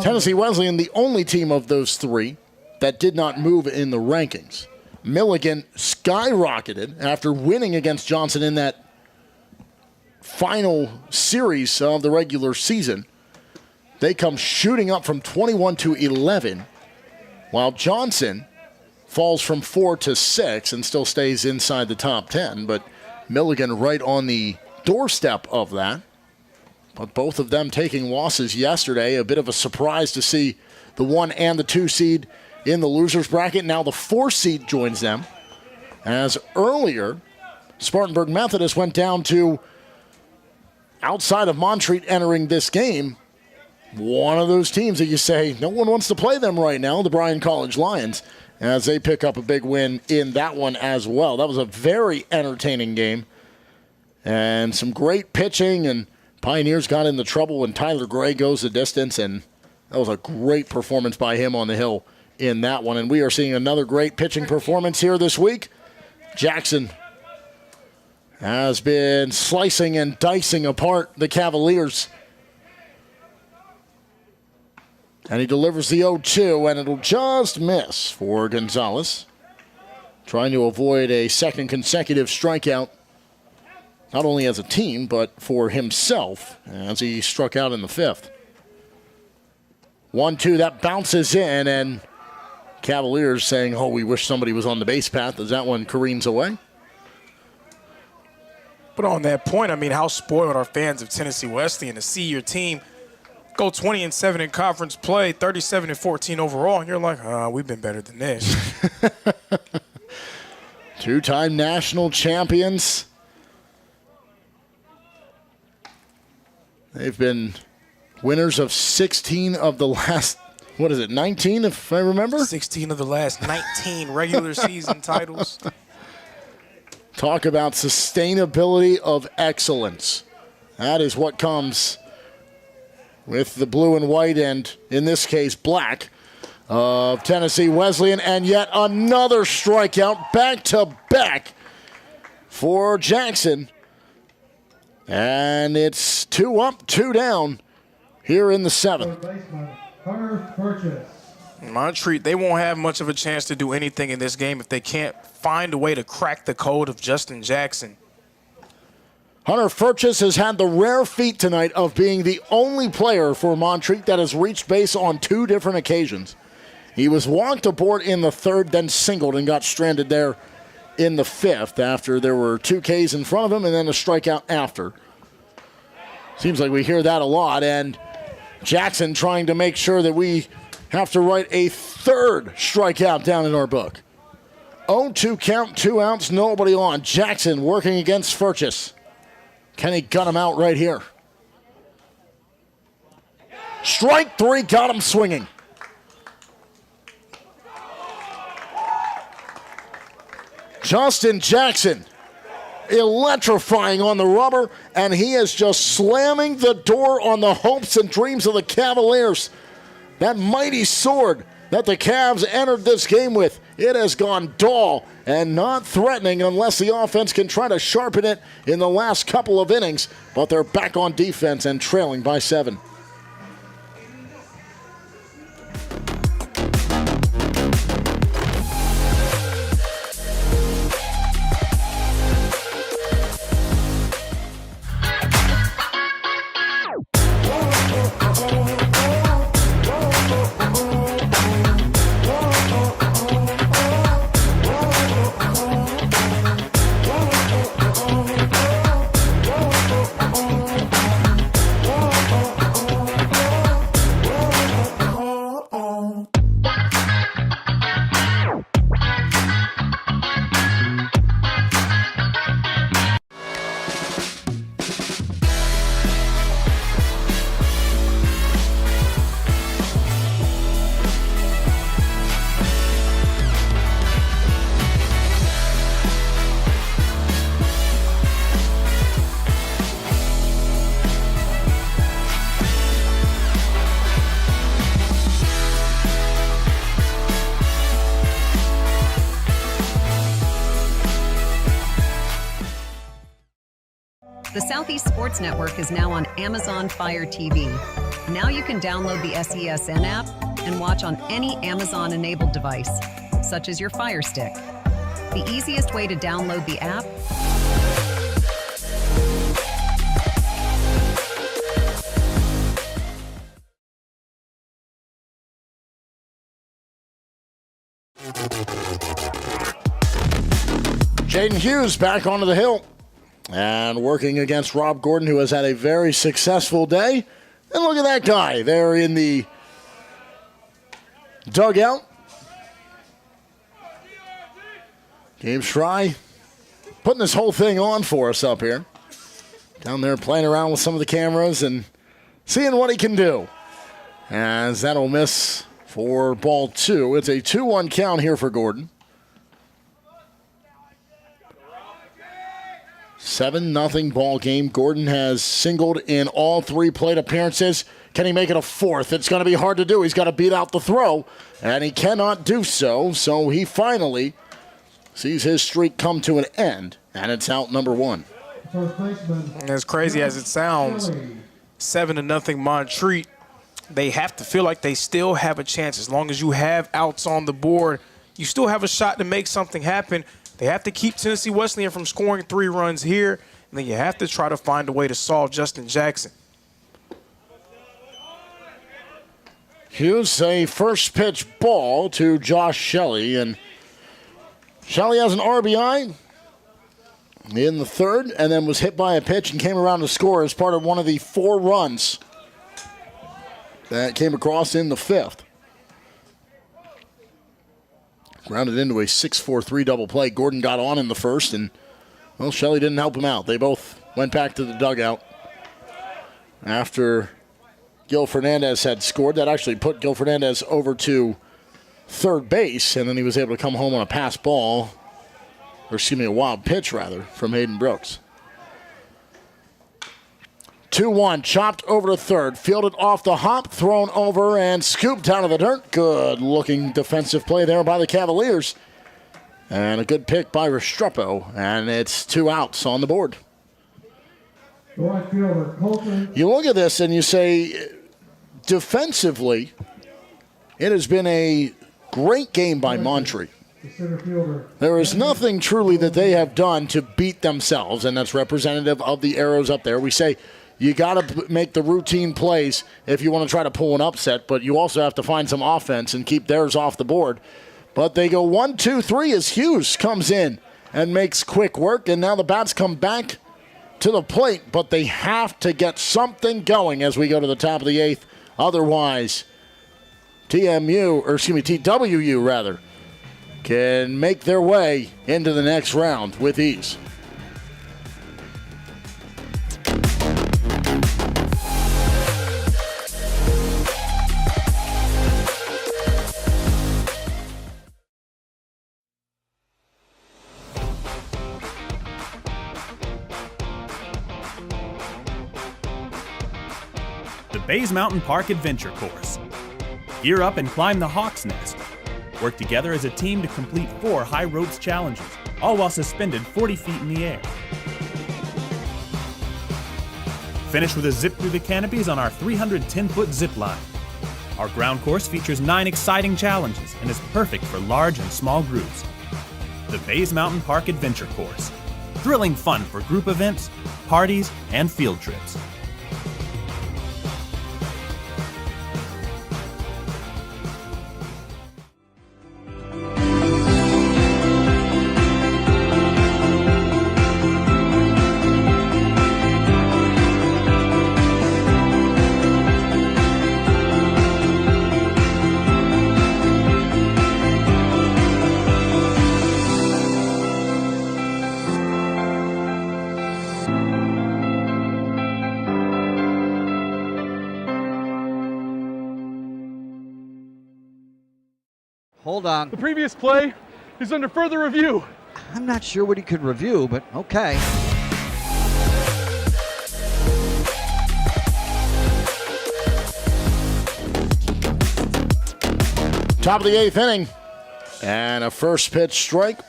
Tennessee Wesleyan, the only team of those 3 that did not move in the rankings. Milligan skyrocketed after winning against Johnson in that final series of the regular season. They come shooting up from 21 to 11, while Johnson falls from 4 to 6 and still stays inside the top 10. But Milligan right on the doorstep of that. But both of them taking losses yesterday. A bit of a surprise to see the 1 and the 2 seed in the losers bracket. Now the 4 seed joins them, as earlier Spartanburg Methodist went down to, outside of Montreat entering this game, one of those teams that you say no one wants to play them right now, the Bryan College Lions, as they pick up a big win in that one as well. That was a very entertaining game and some great pitching, and Pioneers got into trouble when Tyler Gray goes the distance, and that was a great performance by him on the hill in that one. And we are seeing another great pitching performance here this week. Jackson has been slicing and dicing apart the Cavaliers. And he delivers the 0-2, and it'll just miss for Gonzalez. Trying to avoid a second consecutive strikeout, not only as a team, but for himself, as he struck out in the 5th. 1-2, that bounces in, and Cavaliers saying, oh, we wish somebody was on the base path, as that one careens away. But on that point, I mean, how spoiled are fans of Tennessee Wesleyan to see your team go 20-7 in conference play, 37-14 overall, and you're like, we've been better than this. 2-time national champions. They've been winners of 16 of the last what is it, 19 if I remember? 16 of the last 19 regular season titles. Talk about sustainability of excellence. That is what comes with the blue and white and, in this case, black of Tennessee Wesleyan. And yet another strikeout back-to-back for Jackson. And it's 2 up, 2 down here in the 7th. Montreat, they won't have much of a chance to do anything in this game if they can't find a way to crack the code of Justin Jackson. Hunter Furchess has had the rare feat tonight of being the only player for Montreat that has reached base on 2 different occasions. He was walked aboard in the 3rd, then singled and got stranded there in the 5th after there were 2 Ks in front of him and then a strikeout after. Seems like we hear that a lot, and Jackson trying to make sure that we have to write a 3rd strikeout down in our book. 0-2 count, 2 outs, nobody on. Jackson working against Furchess. Can he gut him out right here? Strike 3, got him swinging. Justin Jackson electrifying on the rubber, and he is just slamming the door on the hopes and dreams of the Cavaliers. That mighty sword that the Cavs entered this game with, it has gone dull and not threatening unless the offense can try to sharpen it in the last couple of innings, but they're back on defense and trailing by 7. The Southeast Sports Network is now on Amazon Fire TV. Now you can download the SESN app and watch on any Amazon-enabled device, such as your Fire Stick. The easiest way to download the app Jaden Hughes back onto the hill and working against Rob Gordon, who has had a very successful day. And look at that guy there in the dugout. Gabe Schrei putting this whole thing on for us up here. Down there playing around with some of the cameras and seeing what he can do. As that'll miss for ball 2. It's a 2-1 count here for Gordon. 7-0 ball game. Gordon has singled in all 3 plate appearances. Can he make it a 4th? It's going to be hard to do. He's got to beat out the throw, and he cannot do so. So he finally sees his streak come to an end, and it's out number 1. As crazy as it sounds, 7-0 Montreat. They have to feel like they still have a chance. As long as you have outs on the board, you still have a shot to make something happen. They have to keep Tennessee Wesleyan from scoring 3 runs here, and then you have to try to find a way to solve Justin Jackson. Here's a first pitch ball to Josh Shelley, and Shelley has an RBI in the 3rd, and then was hit by a pitch and came around to score as part of one of the 4 runs that came across in the 5th. Grounded into a 6-4-3 double play. Gordon got on in the 1st, and, well, Shelley didn't help him out. They both went back to the dugout after Gil Fernandez had scored. That actually put Gil Fernandez over to third base, and then he was able to come home on a pass ball, or excuse me, a wild pitch, rather, from Hayden Brooks. 2-1, chopped over to third, fielded off the hop, thrown over, and scooped out of the dirt. Good-looking defensive play there by the Cavaliers. And a good pick by Restrepo, and it's 2 outs on the board. Right fielder, Colton. You look at this and you say, defensively, it has been a great game by Montreat. The center fielder. There is nothing truly that they have done to beat themselves, and that's representative of the arrows up there. We say you got to make the routine plays if you want to try to pull an upset, but you also have to find some offense and keep theirs off the board. But they go 1-2-3 as Hughes comes in and makes quick work, and now the bats come back to the plate, but they have to get something going as we go to the top of the 8th. Otherwise, TWU rather, can make their way into the next round with ease. The Bays Mountain Park Adventure Course. Gear up and climb the Hawk's Nest. Work together as a team to complete 4 high ropes challenges, all while suspended 40 feet in the air. Finish with a zip through the canopies on our 310-foot zip line. Our ground course features 9 exciting challenges and is perfect for large and small groups. The Bays Mountain Park Adventure Course. Thrilling fun for group events, parties, and field trips. Hold on. The previous play is under further review. I'm not sure what he could review, but okay. Top of the 8th inning. And a first pitch strike.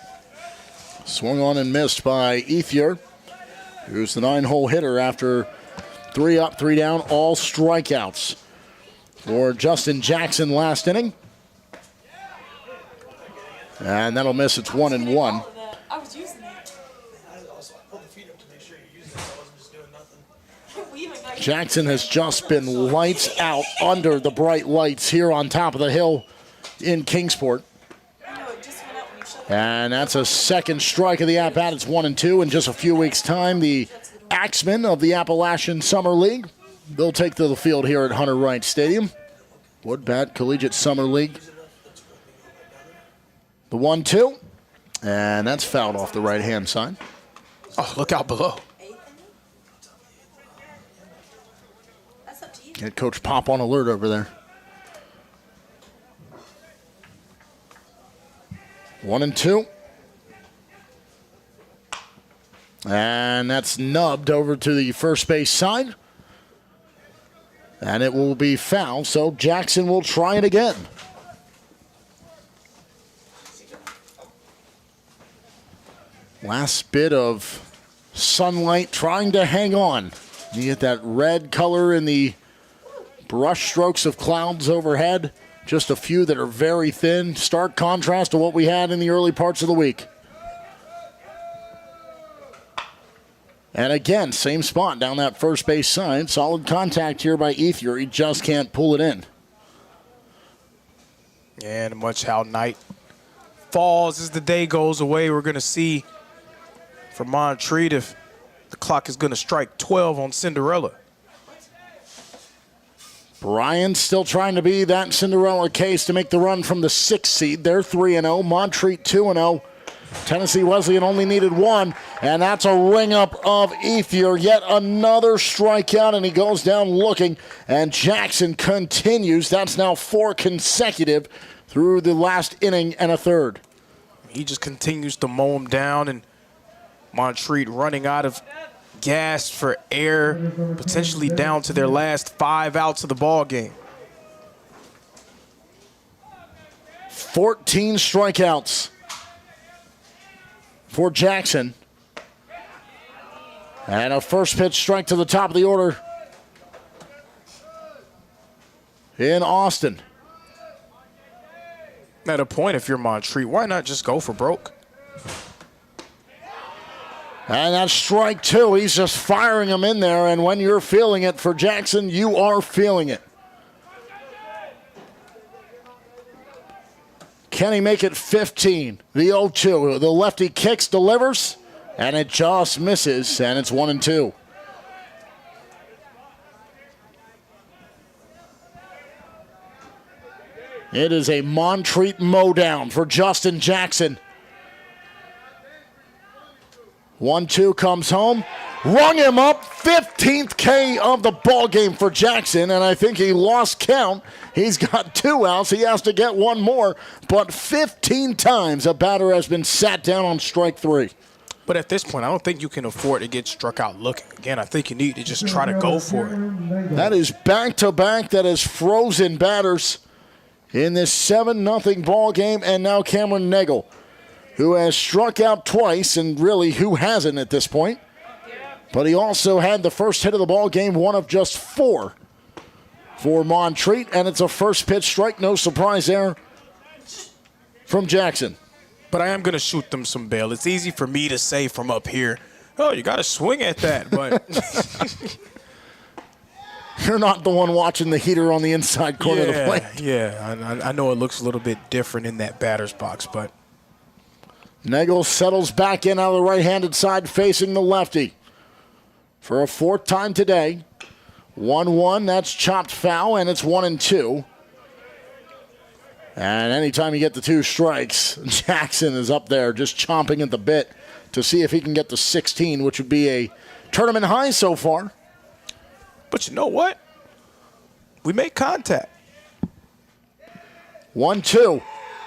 Swung on and missed by Ethier, who's the 9-hole hitter after 3 up, 3 down, all strikeouts for Justin Jackson last inning. And that'll miss. It's 1-1. I was using it. Jackson has just been lights out under the bright lights here on top of the hill in Kingsport. And that's a second strike of the at-bat. It's 1-2. In just a few weeks' time, the Axemen of the Appalachian Summer League, they'll take to the field here at Hunter Wright Stadium. Woodbat Collegiate Summer League. The 1-2, and that's fouled off the right-hand side. Oh, look out below. Get Coach Pop on alert over there. 1-2. And that's nubbed over to the first base side. And it will be foul, so Jackson will try it again. Last bit of sunlight trying to hang on. You get that red color in the brush strokes of clouds overhead. Just a few that are very thin. Stark contrast to what we had in the early parts of the week. And again, same spot down that first base side. Solid contact here by Ethier. He just can't pull it in. And much how night falls as the day goes away. We're going to see for Montreat if the clock is going to strike 12 on Cinderella. Bryan still trying to be that Cinderella case to make the run from the 6th seed. They're 3-0. Montreat 2-0. Tennessee Wesleyan only needed one, and that's a ring up of Ethier. Yet another strikeout, and he goes down looking, and Jackson continues. That's now 4 consecutive through the last inning and a third. He just continues to mow him down, and Montreat running out of gas for air, potentially down to their last 5 outs of the ball game. 14 strikeouts for Jackson. And a first pitch strike to the top of the order in Austin. At a point, if you're Montreat, why not just go for broke? And that's strike 2. He's just firing them in there, and when you're feeling it for Jackson, you are feeling it. Can he make it 15? The 0-2. The lefty kicks, delivers, and it just misses, and it's 1-2. It is a Montreat mowdown for Justin Jackson. 1-2 comes home. Rung him up. 15th K of the ball game for Jackson, and I think he lost count. He's got 2 outs. He has to get one more, but 15 times a batter has been sat down on strike 3. But at this point, I don't think you can afford to get struck out looking. Again, I think you need to just try to go for it. That is back-to-back. That is frozen batters in this 7-0 ball game, and now Cameron Nagel, who has struck out twice, and really, who hasn't at this point? But he also had the first hit of the ball game, one of just 4 for Montreat, and it's a first pitch strike. No surprise there from Jackson. But I am going to shoot them some bail. It's easy for me to say from up here, oh, you got to swing at that, but you're not the one watching the heater on the inside corner of the plate. Yeah, I know it looks a little bit different in that batter's box, but Nagel settles back in out of the right-handed side, facing the lefty for a 4th time today. 1-1, that's chopped foul, and it's 1-2. And anytime you get the 2 strikes, Jackson is up there just chomping at the bit to see if he can get to 16, which would be a tournament high so far. But you know what? We make contact. 1-2.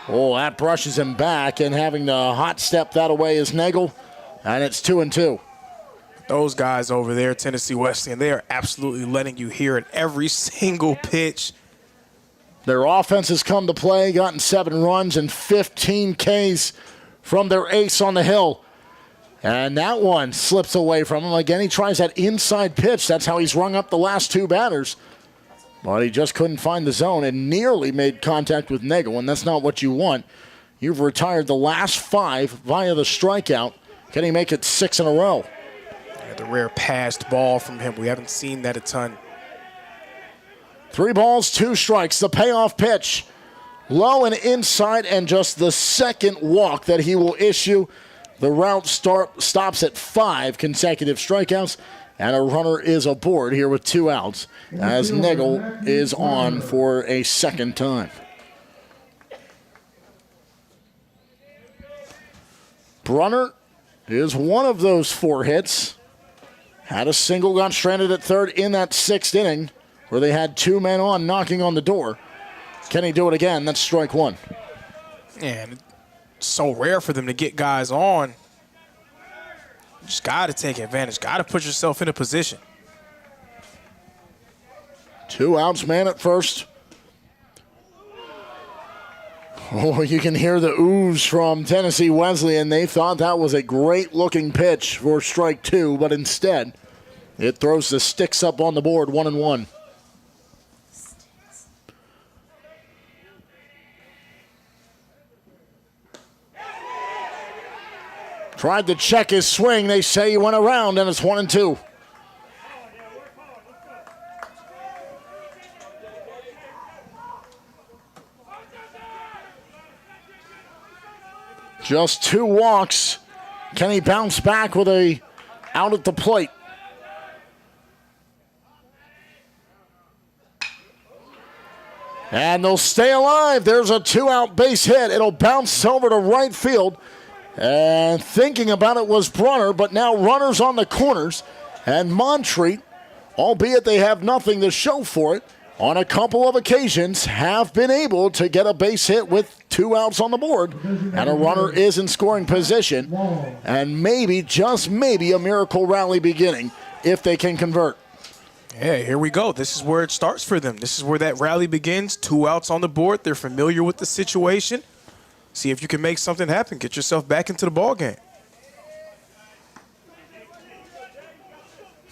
Oh, that brushes him back, and having the hot step that away is Nagel, and it's 2-2. Those guys over there, Tennessee Wesleyan, they are absolutely letting you hear it every single pitch. Their offense has come to play, gotten 7 runs and 15 Ks from their ace on the hill. And that one slips away from him. Again, he tries that inside pitch. That's how he's rung up the last 2 batters. But he just couldn't find the zone and nearly made contact with Nagel, and that's not what you want. You've retired the last 5 via the strikeout. Can he make it 6 in a row? Yeah, the rare passed ball from him. We haven't seen that a ton. 3 balls, 2 strikes. The payoff pitch. Low and inside, and just the second walk that he will issue. The route stops at 5 consecutive strikeouts, and a runner is aboard here with 2 outs as Nagel is on for a 2nd time. Brunner is one of those 4 hits. Had a single, got stranded at 3rd in that 6th inning where they had 2 men on knocking on the door. Can he do it again? That's strike 1. And it's so rare for them to get guys on. You just got to take advantage. Got to put yourself in a position. 2 outs, man at first. Oh, you can hear the oohs from Tennessee Wesleyan. They thought that was a great-looking pitch for strike 2, but instead, it throws the sticks up on the board, 1-1. Tried to check his swing. They say he went around, and it's 1-2. Just 2 walks. Can he bounce back with a out at the plate? And they'll stay alive. There's a 2-out base hit. It'll bounce over to right field. And thinking about it was Brunner, but now runners on the corners. And Montreat, albeit they have nothing to show for it, on a couple of occasions have been able to get a base hit with 2 outs on the board. And a runner is in scoring position. And maybe, just maybe, a miracle rally beginning if they can convert. Yeah, here we go. This is where it starts for them. This is where that rally begins. 2 outs on the board. They're familiar with the situation. See if you can make something happen. Get yourself back into the ball game.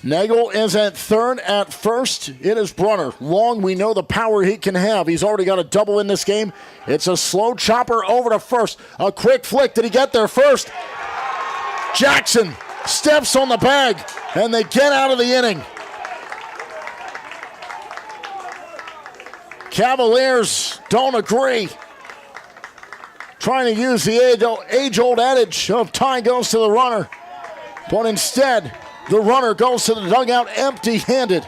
Nagel is at third. At first, it is Brunner. Long, we know the power he can have. He's already got a double in this game. It's a slow chopper over to first. A quick flick. Did he get there first? Jackson steps on the bag, and they get out of the inning. Cavaliers don't agree. Trying to use the age-old adage of tie goes to the runner. But instead, the runner goes to the dugout empty-handed.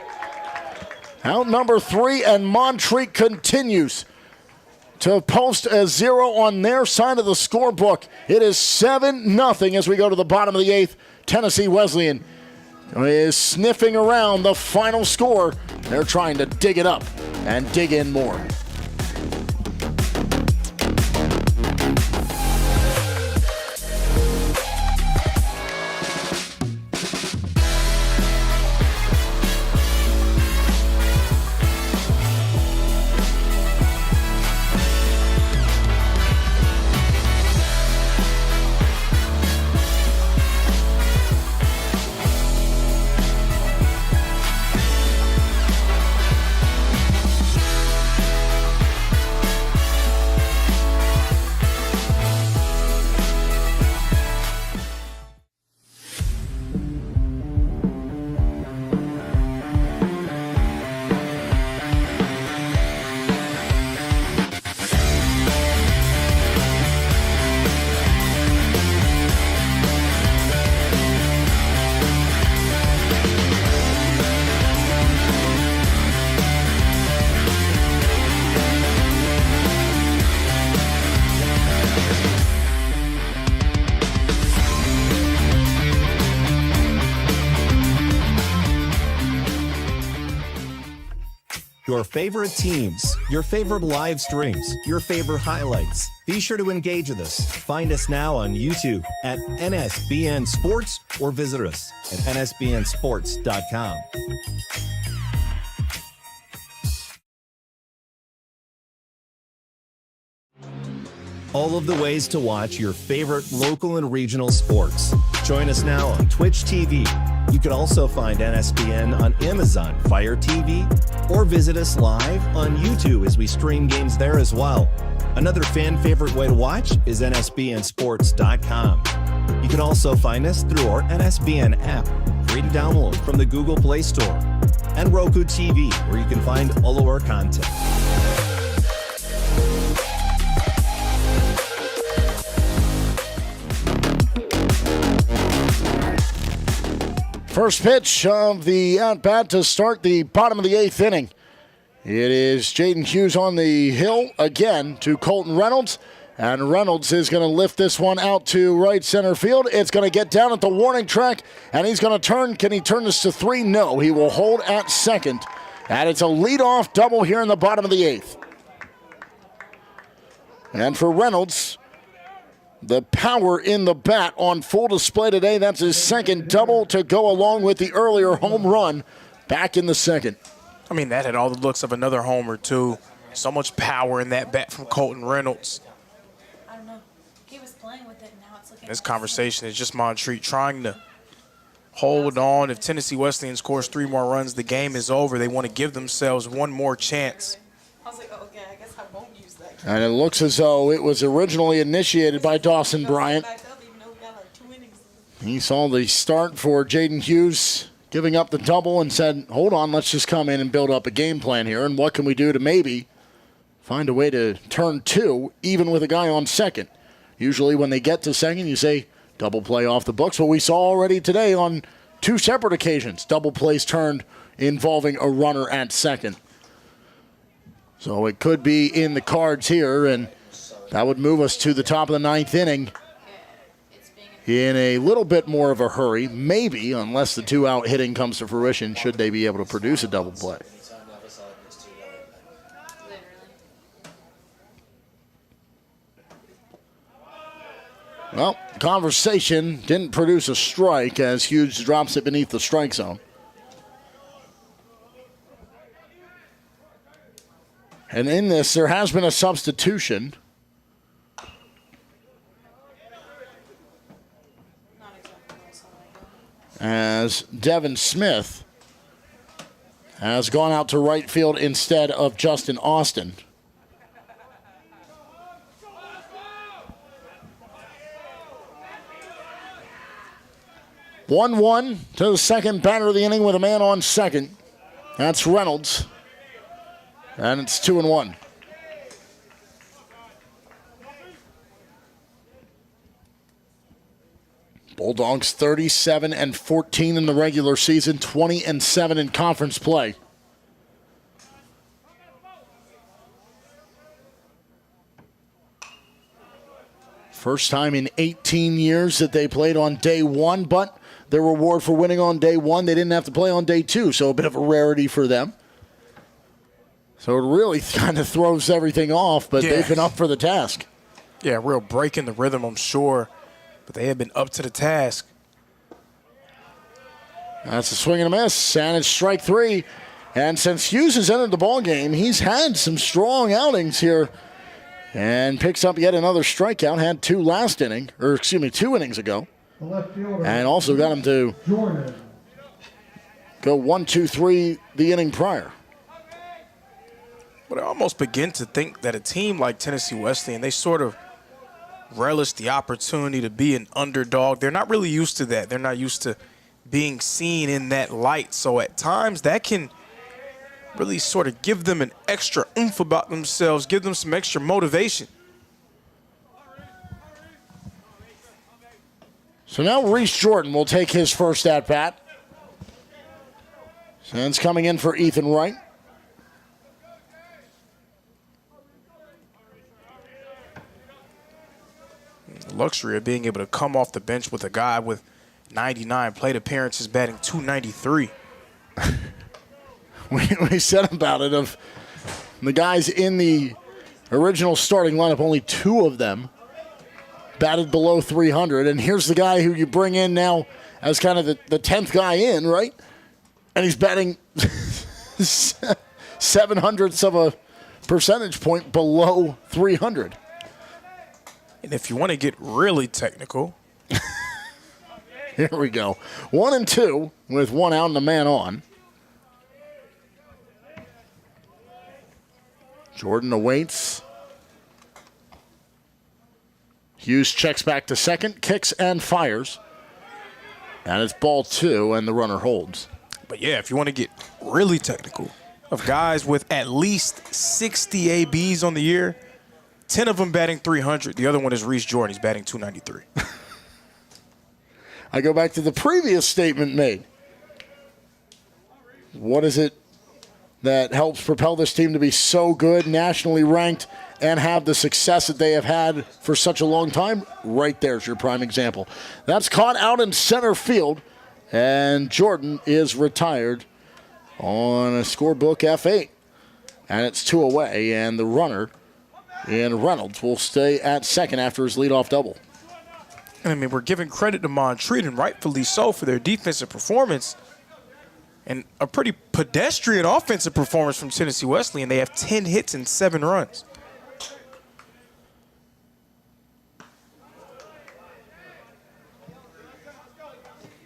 Out number 3, and Montreat continues to post a 0 on their side of the scorebook. It is 7-0 as we go to the bottom of the 8th. Tennessee Wesleyan is sniffing around the final score. They're trying to dig it up and dig in more. Your favorite teams, your favorite live streams, your favorite highlights. Be sure to engage with us. Find us now on YouTube at NSBN Sports or visit us at nsbnsports.com. All of the ways to watch your favorite local and regional sports. Join us now on Twitch TV. You can also find NSBN on Amazon Fire TV or visit us live on YouTube as we stream games there as well. Another fan favorite way to watch is nsbnsports.com. You can also find us through our NSBN app, free to download from the Google Play Store, and Roku TV, where you can find all of our content. First pitch of the at-bat to start the bottom of the 8th inning. It is Jaden Hughes on the hill again to Colton Reynolds. And Reynolds is going to lift this one out to right center field. It's going to get down at the warning track, and he's going to turn. Can he turn this to 3? No, he will hold at second. And it's a leadoff double here in the bottom of the 8th. And for Reynolds, the power in the bat on full display today. That's his second double to go along with the earlier home run back in the second. I mean, that had all the looks of another homer, too. So much power in that bat from Colton Reynolds. I don't know. He was playing with it, and now it's looking. This conversation is just Montreat trying to hold on. If Tennessee Wesleyan scores 3 more runs, the game is over. They want to give themselves one more chance. I was like, oh, okay, I guess I won't use that. And it looks as though it was originally initiated by Dawson Bryant. He saw the start for Jaden Hughes giving up the double and said, hold on, let's just come in and build up a game plan here. And what can we do to maybe find a way to turn 2, even with a guy on second? Usually when they get to second, you say double play off the books. But we saw already today on 2 separate occasions, double plays turned involving a runner at second. So it could be in the cards here, and that would move us to the top of the 9th inning. in a little bit more of a hurry, maybe, unless the 2-out hitting comes to fruition, should they be able to produce a double play. Well, conversation didn't produce a strike as Hughes drops it beneath the strike zone. And in this, there has been a substitution. As Devin Smith has gone out to right field instead of Justin Austin. One to the second batter of the inning with a man on second. That's Reynolds. And it's 2-1. Bulldogs 37-14 in the regular season, 20-7 in conference play. First time in 18 years that they played on day one, but their reward for winning on day one, they didn't have to play on day two, so a bit of a rarity for them. So it really kind of throws everything off, but they've been up for the task. Yeah, real break in the rhythm, I'm sure. But they have been up to the task. That's a swing and a miss, and it's strike three. And since Hughes has entered the ballgame, he's had some strong outings here and picks up yet another strikeout. Had 2 innings ago. And also got him to go 1-2-3 the inning prior. But I almost begin to think that a team like Tennessee Wesleyan, they sort of relish the opportunity to be an underdog. They're not really used to that. They're not used to being seen in that light. So at times that can really sort of give them an extra oomph about themselves, give them some extra motivation. So now Reese Jordan will take his first at-bat. Sands coming in for Ethan Wright. The luxury of being able to come off the bench with a guy with 99 plate appearances batting .293. We said about it of the guys in the original starting lineup, only 2 of them batted below 300. And here's the guy who you bring in now as kind of the 10th guy in, right? And he's batting 0.07 of a percentage point below 300. And if you want to get really technical. Here we go. 1-2 with 1 out and a man on. Jordan awaits. Hughes checks back to second, kicks and fires. And it's ball 2, and the runner holds. But yeah, if you want to get really technical, of guys with at least 60 ABs on the year, 10 of them batting .300. The other one is Reese Jordan. He's batting .293. I go back to the previous statement made. What is it that helps propel this team to be so good, nationally ranked, and have the success that they have had for such a long time? Right there's your prime example. That's caught out in center field, and Jordan is retired on a scorebook F8. And it's 2 away, and the runner in Reynolds will stay at second after his leadoff double. I mean, we're giving credit to Montreat, and rightfully so, for their defensive performance. And a pretty pedestrian offensive performance from Tennessee Wesleyan. They have 10 hits and 7 runs.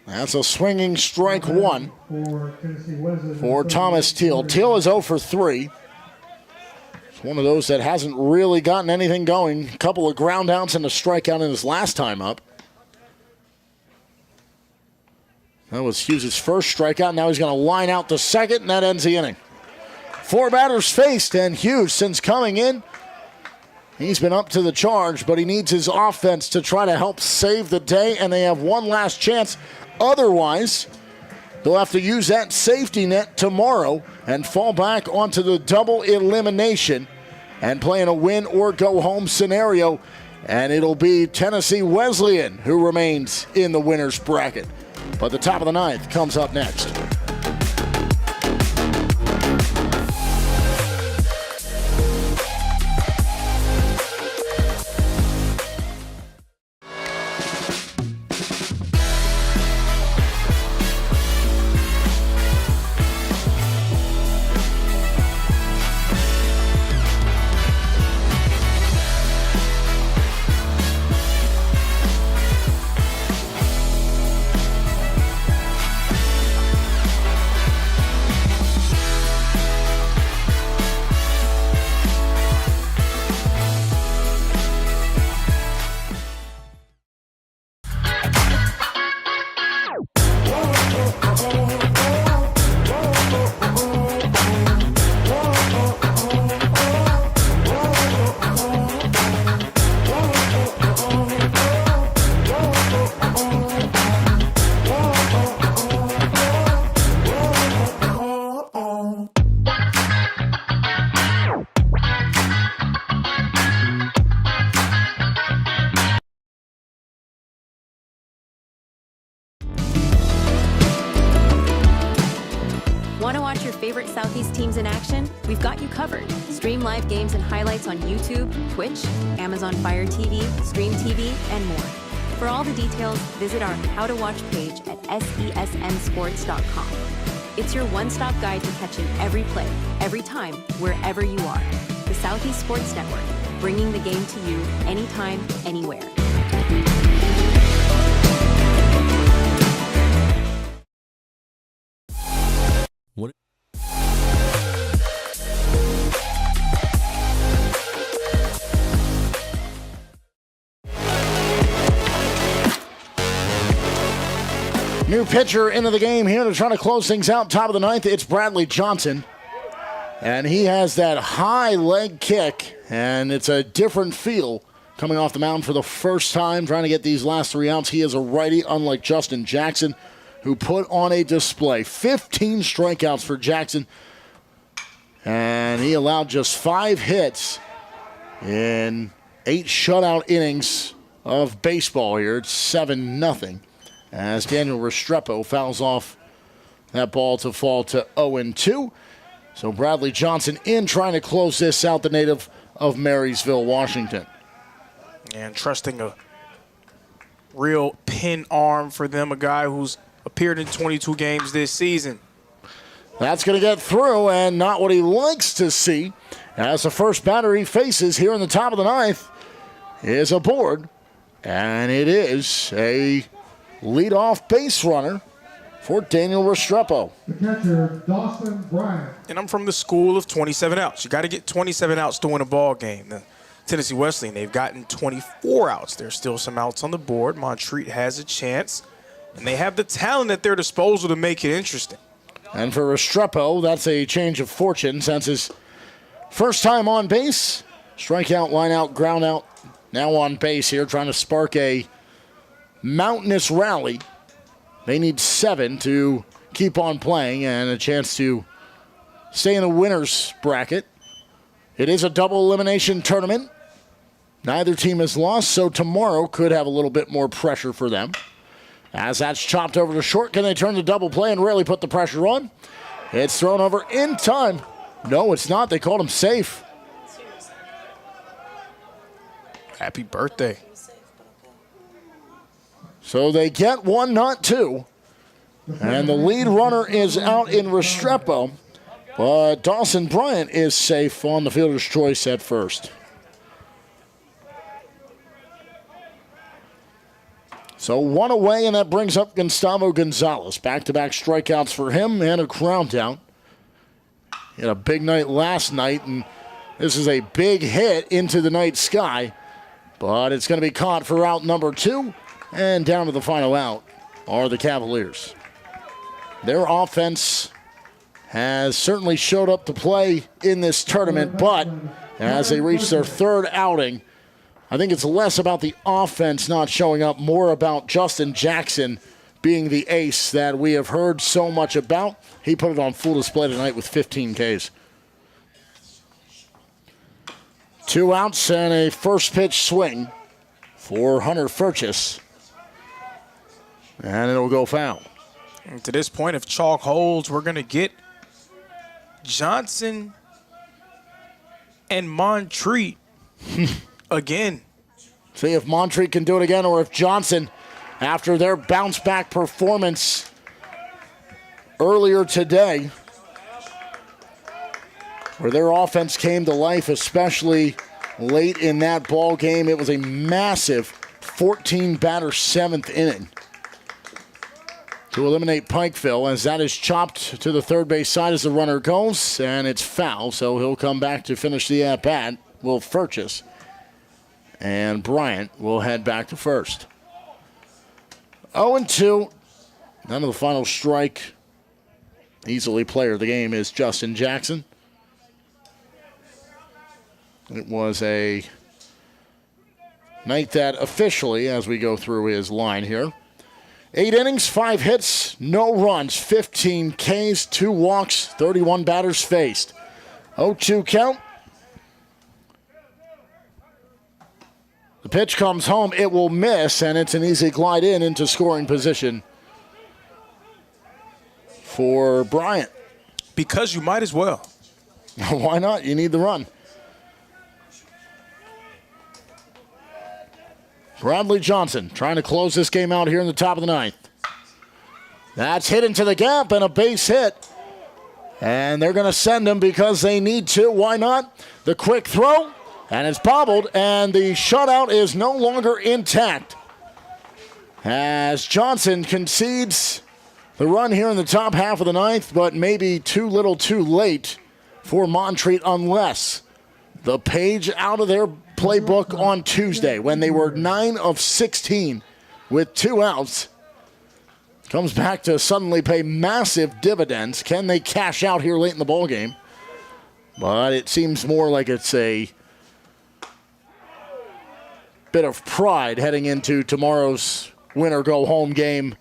That's a swinging strike 1 for Thomas Teal. Teal is 0 for 3. It's one of those that hasn't really gotten anything going. A couple of ground outs and a strikeout in his last time up. That was Hughes' first strikeout. Now he's going to line out to second, and that ends the inning. 4 batters faced, and Hughes, since coming in, he's been up to the charge, but he needs his offense to try to help save the day, and they have one last chance. Otherwise, they'll have to use that safety net tomorrow and fall back onto the double elimination and play in a win or go home scenario And it'll be Tennessee Wesleyan who remains in the winner's bracket. But the top of the ninth comes up next. Want to watch your favorite Southeast teams in action? We've got you covered. Stream live games and highlights on YouTube, Twitch, Amazon Fire TV, Stream TV, and more. For all the details, visit our How to Watch page at sesnsports.com. It's your one-stop guide to catching every play, every time, wherever you are. The Southeast Sports Network, bringing the game to you anytime, anywhere. What? New pitcher into the game here to try to close things out. Top of the ninth, it's Bradley Johnson. And he has that high leg kick, and it's a different feel coming off the mound for the first time, trying to get these last three outs. He is a righty, unlike Justin Jackson, who put on a display. 15 strikeouts for Jackson, and he allowed just 5 hits in 8 shutout innings of baseball here. It's 7-0 as Daniel Restrepo fouls off that ball to fall to 0-2. So Bradley Johnson in trying to close this out, the native of Marysville, Washington. And trusting a real pin arm for them, a guy who's appeared in 22 games this season. That's going to get through, and not what he likes to see, as the first batter he faces here in the top of the ninth is aboard, and it is a leadoff base runner for Daniel Restrepo. The catcher, Dawson Bryant. And I'm from the school of 27 outs. You got to get 27 outs to win a ball game. The Tennessee Wesleyan, they've gotten 24 outs. There's still some outs on the board. Montreat has a chance, and they have the talent at their disposal to make it interesting. And for Restrepo, that's a change of fortune since his first time on base. Strikeout, line out, ground out. Now on base here, trying to spark a mountainous rally. They need 7 to keep on playing and a chance to stay in the winner's bracket. It is a double elimination tournament. Neither team has lost, so tomorrow could have a little bit more pressure for them. As that's chopped over to short, can they turn to double play and really put the pressure on? It's thrown over in time. No, it's not. They called him safe. Happy birthday. So they get 1, not 2. And the lead runner is out in Restrepo. But Dawson Bryant is safe on the fielder's choice at first. So 1 away, and that brings up Gustavo Gonzalez. Back-to-back strikeouts for him and a ground out. He had a big night last night, and this is a big hit into the night sky. But it's going to be caught for out number 2. And down to the final out are the Cavaliers. Their offense has certainly showed up to play in this tournament, but as they reach their third outing, I think it's less about the offense not showing up, more about Justin Jackson being the ace that we have heard so much about. He put it on full display tonight with 15 Ks. 2 outs and a first pitch swing. for Hunter Furchess. And it'll go foul. And to this point, if chalk holds, we're going to get Johnson and Montreat again. See if Montreat can do it again, or if Johnson, after their bounce-back performance earlier today, where their offense came to life, especially late in that ball game. It was a massive 14-batter seventh inning to eliminate Pikeville, as that is chopped to the third base side as the runner goes, and it's foul, so he'll come back to finish the at-bat. Will Furchess, and Bryant will head back to first. 0-2. None of the final strike. Easily player of the game is Justin Jackson. It was a night that officially, as we go through his line here, 8 innings, 5 hits, no runs, 15 Ks, 2 walks, 31 batters faced. 0-2 count. The pitch comes home. It will miss, and it's an easy glide into scoring position for Bryant. Because you might as well. Why not? You need the run. Bradley Johnson trying to close this game out here in the top of the ninth. That's hit into the gap and a base hit. And they're going to send him because they need to. Why not? The quick throw, and it's bobbled, and the shutout is no longer intact. As Johnson concedes the run here in the top half of the ninth, but maybe too little too late for Montreat, unless the page out of their playbook on Tuesday, when they were 9 of 16 with 2 outs, comes back to suddenly pay massive dividends. Can they cash out here late in the ballgame? But it seems more like it's a bit of pride heading into tomorrow's win-or-go-home game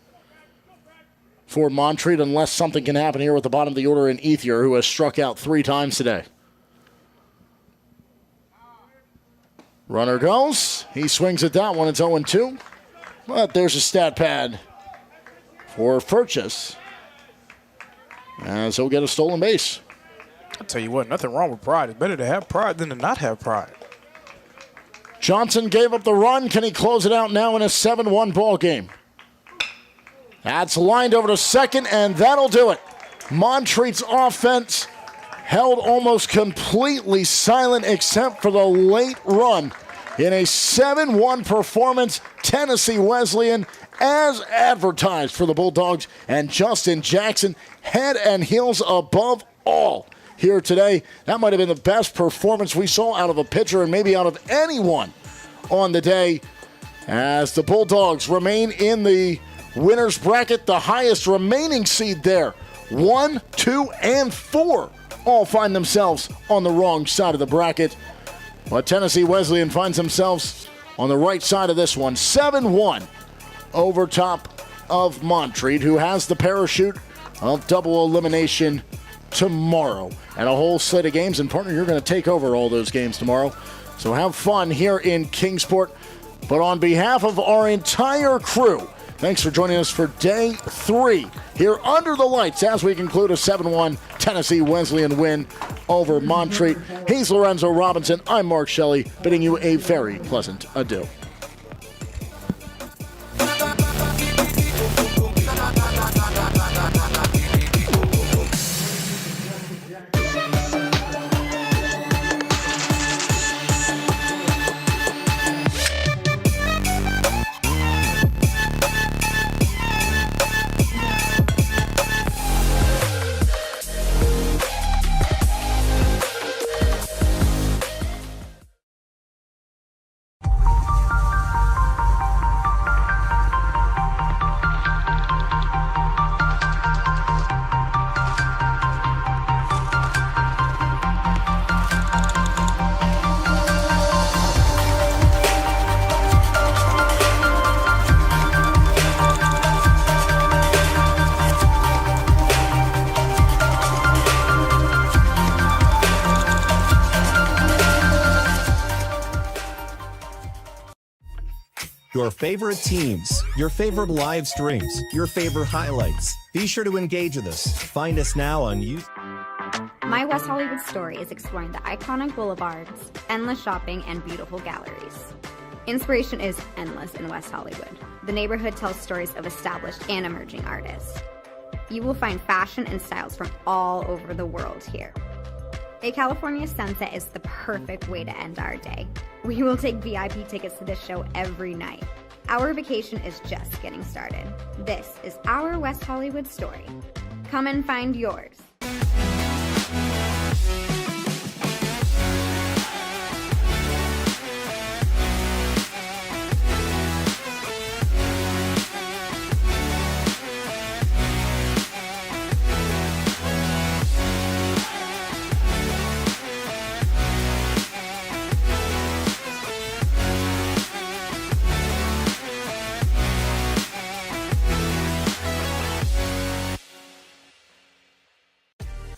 for Montreat, unless something can happen here with the bottom of the order in Ethier, who has struck out 3 times today. Runner goes. He swings at that one. It's 0-2. But there's a stat pad for Furchess, as he'll get a stolen base. I'll tell you what, nothing wrong with pride. It's better to have pride than to not have pride. Johnson gave up the run. Can he close it out now in a 7-1 ball game? That's lined over to second, and that'll do it. Montreat's offense held almost completely silent except for the late run in a 7-1 performance. Tennessee Wesleyan, as advertised for the Bulldogs, and Justin Jackson head and heels above all here today. That might have been the best performance we saw out of a pitcher and maybe out of anyone on the day, as the Bulldogs remain in the winner's bracket, the highest remaining seed there. 1, 2, and 4 all find themselves on the wrong side of the bracket. But Tennessee Wesleyan finds themselves on the right side of this one. 7-1 over top of Montreat, who has the parachute of double elimination tomorrow. And a whole slate of games. And partner, you're going to take over all those games tomorrow. So have fun here in Kingsport. But on behalf of our entire crew, thanks for joining us for day 3 here under the lights as we conclude a 7-1 Tennessee Wesleyan win over Montreat. He's Lorenzo Robinson. I'm Mark Shelley, bidding you a very pleasant adieu. Your favorite teams, your favorite live streams, your favorite highlights. Be sure to engage with us. Find us now on YouTube. My West Hollywood story is exploring the iconic boulevards, endless shopping, and beautiful galleries. Inspiration is endless in West Hollywood. The neighborhood tells stories of established and emerging artists. You will find fashion and styles from all over the world here. A California sunset is the perfect way to end our day. We will take VIP tickets to this show every night. Our vacation is just getting started. This is our West Hollywood story. Come and find yours.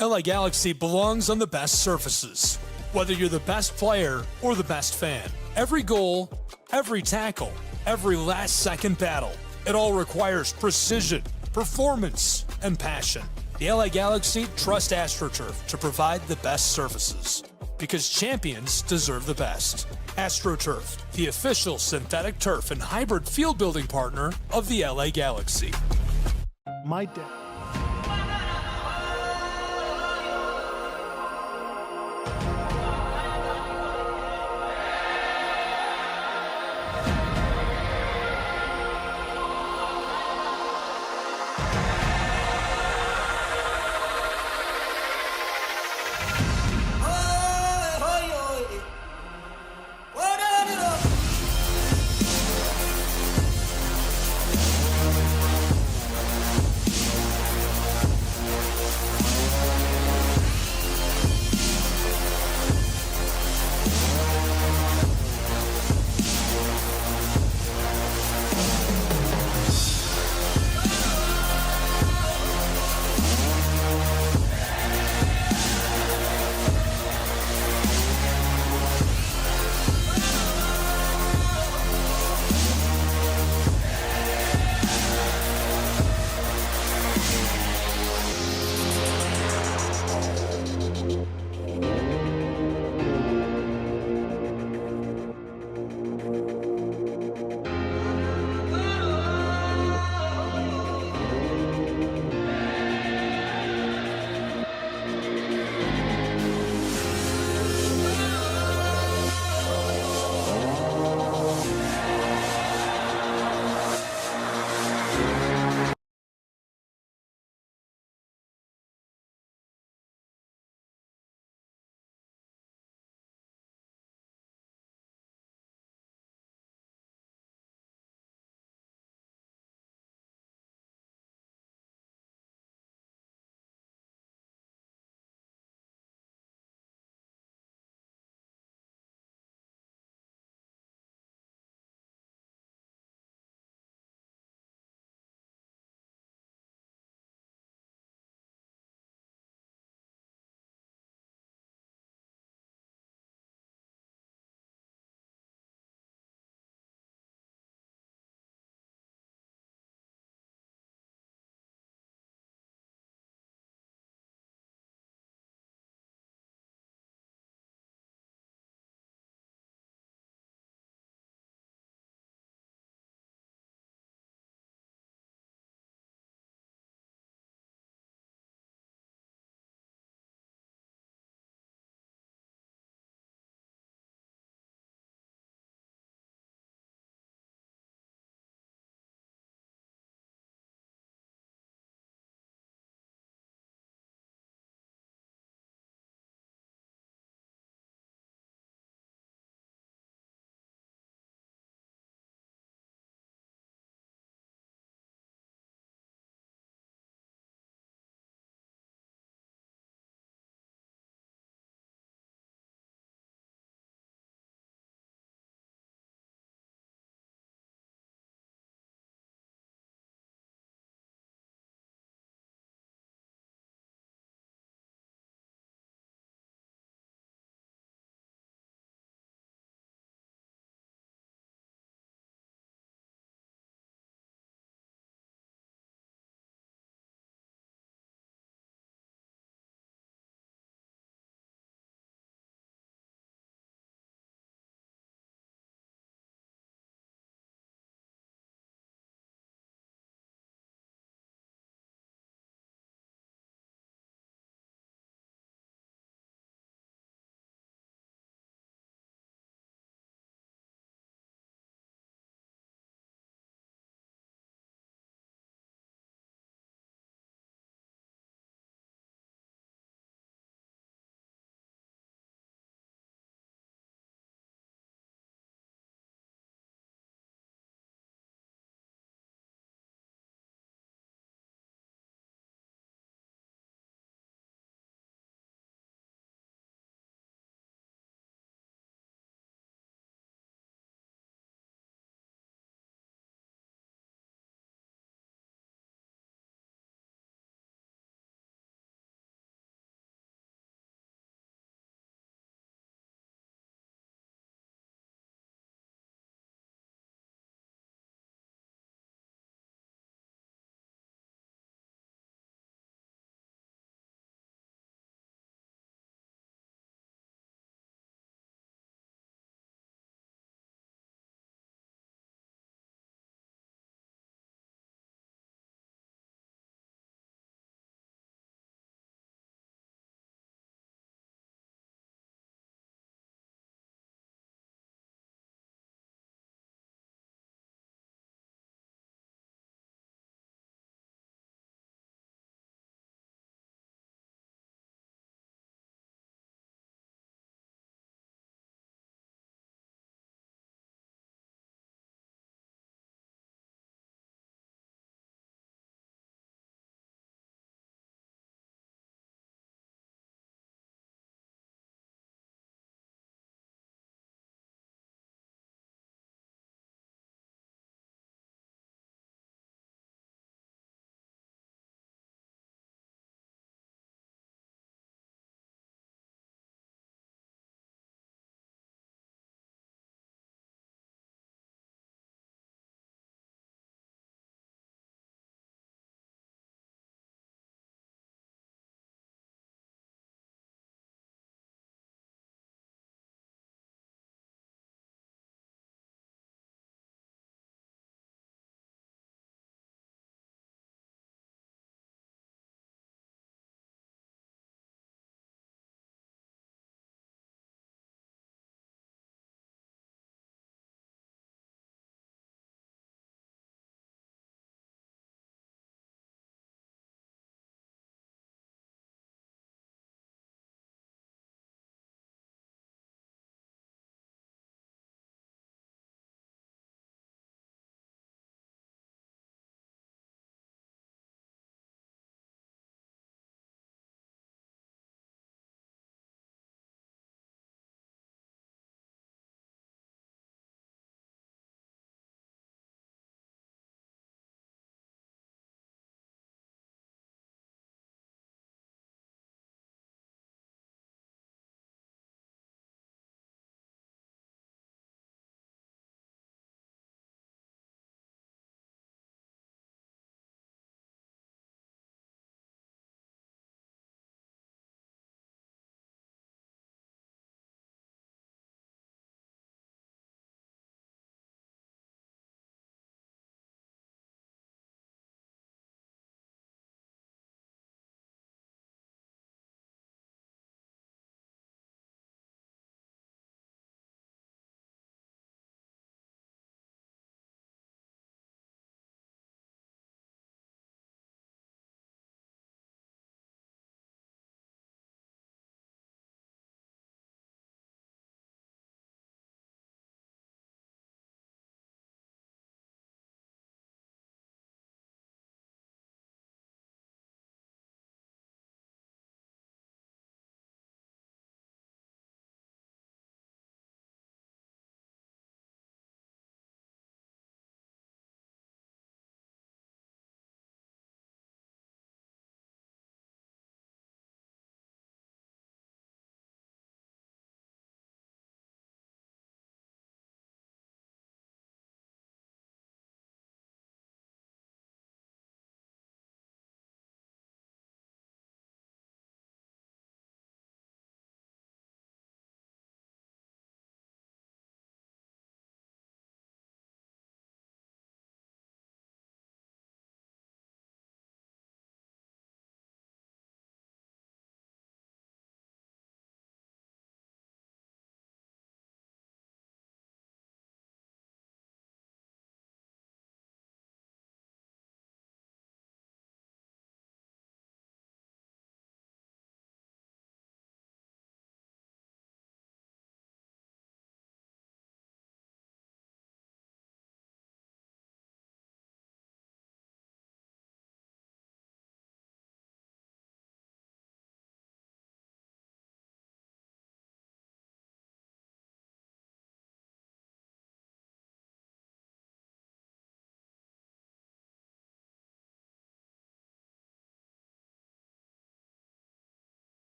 LA Galaxy belongs on the best surfaces. Whether you're the best player or the best fan, every goal, every tackle, every last-second battle, it all requires precision, performance, and passion. The LA Galaxy trust AstroTurf to provide the best surfaces, because champions deserve the best. AstroTurf, the official synthetic turf and hybrid field building partner of the LA Galaxy. My dad.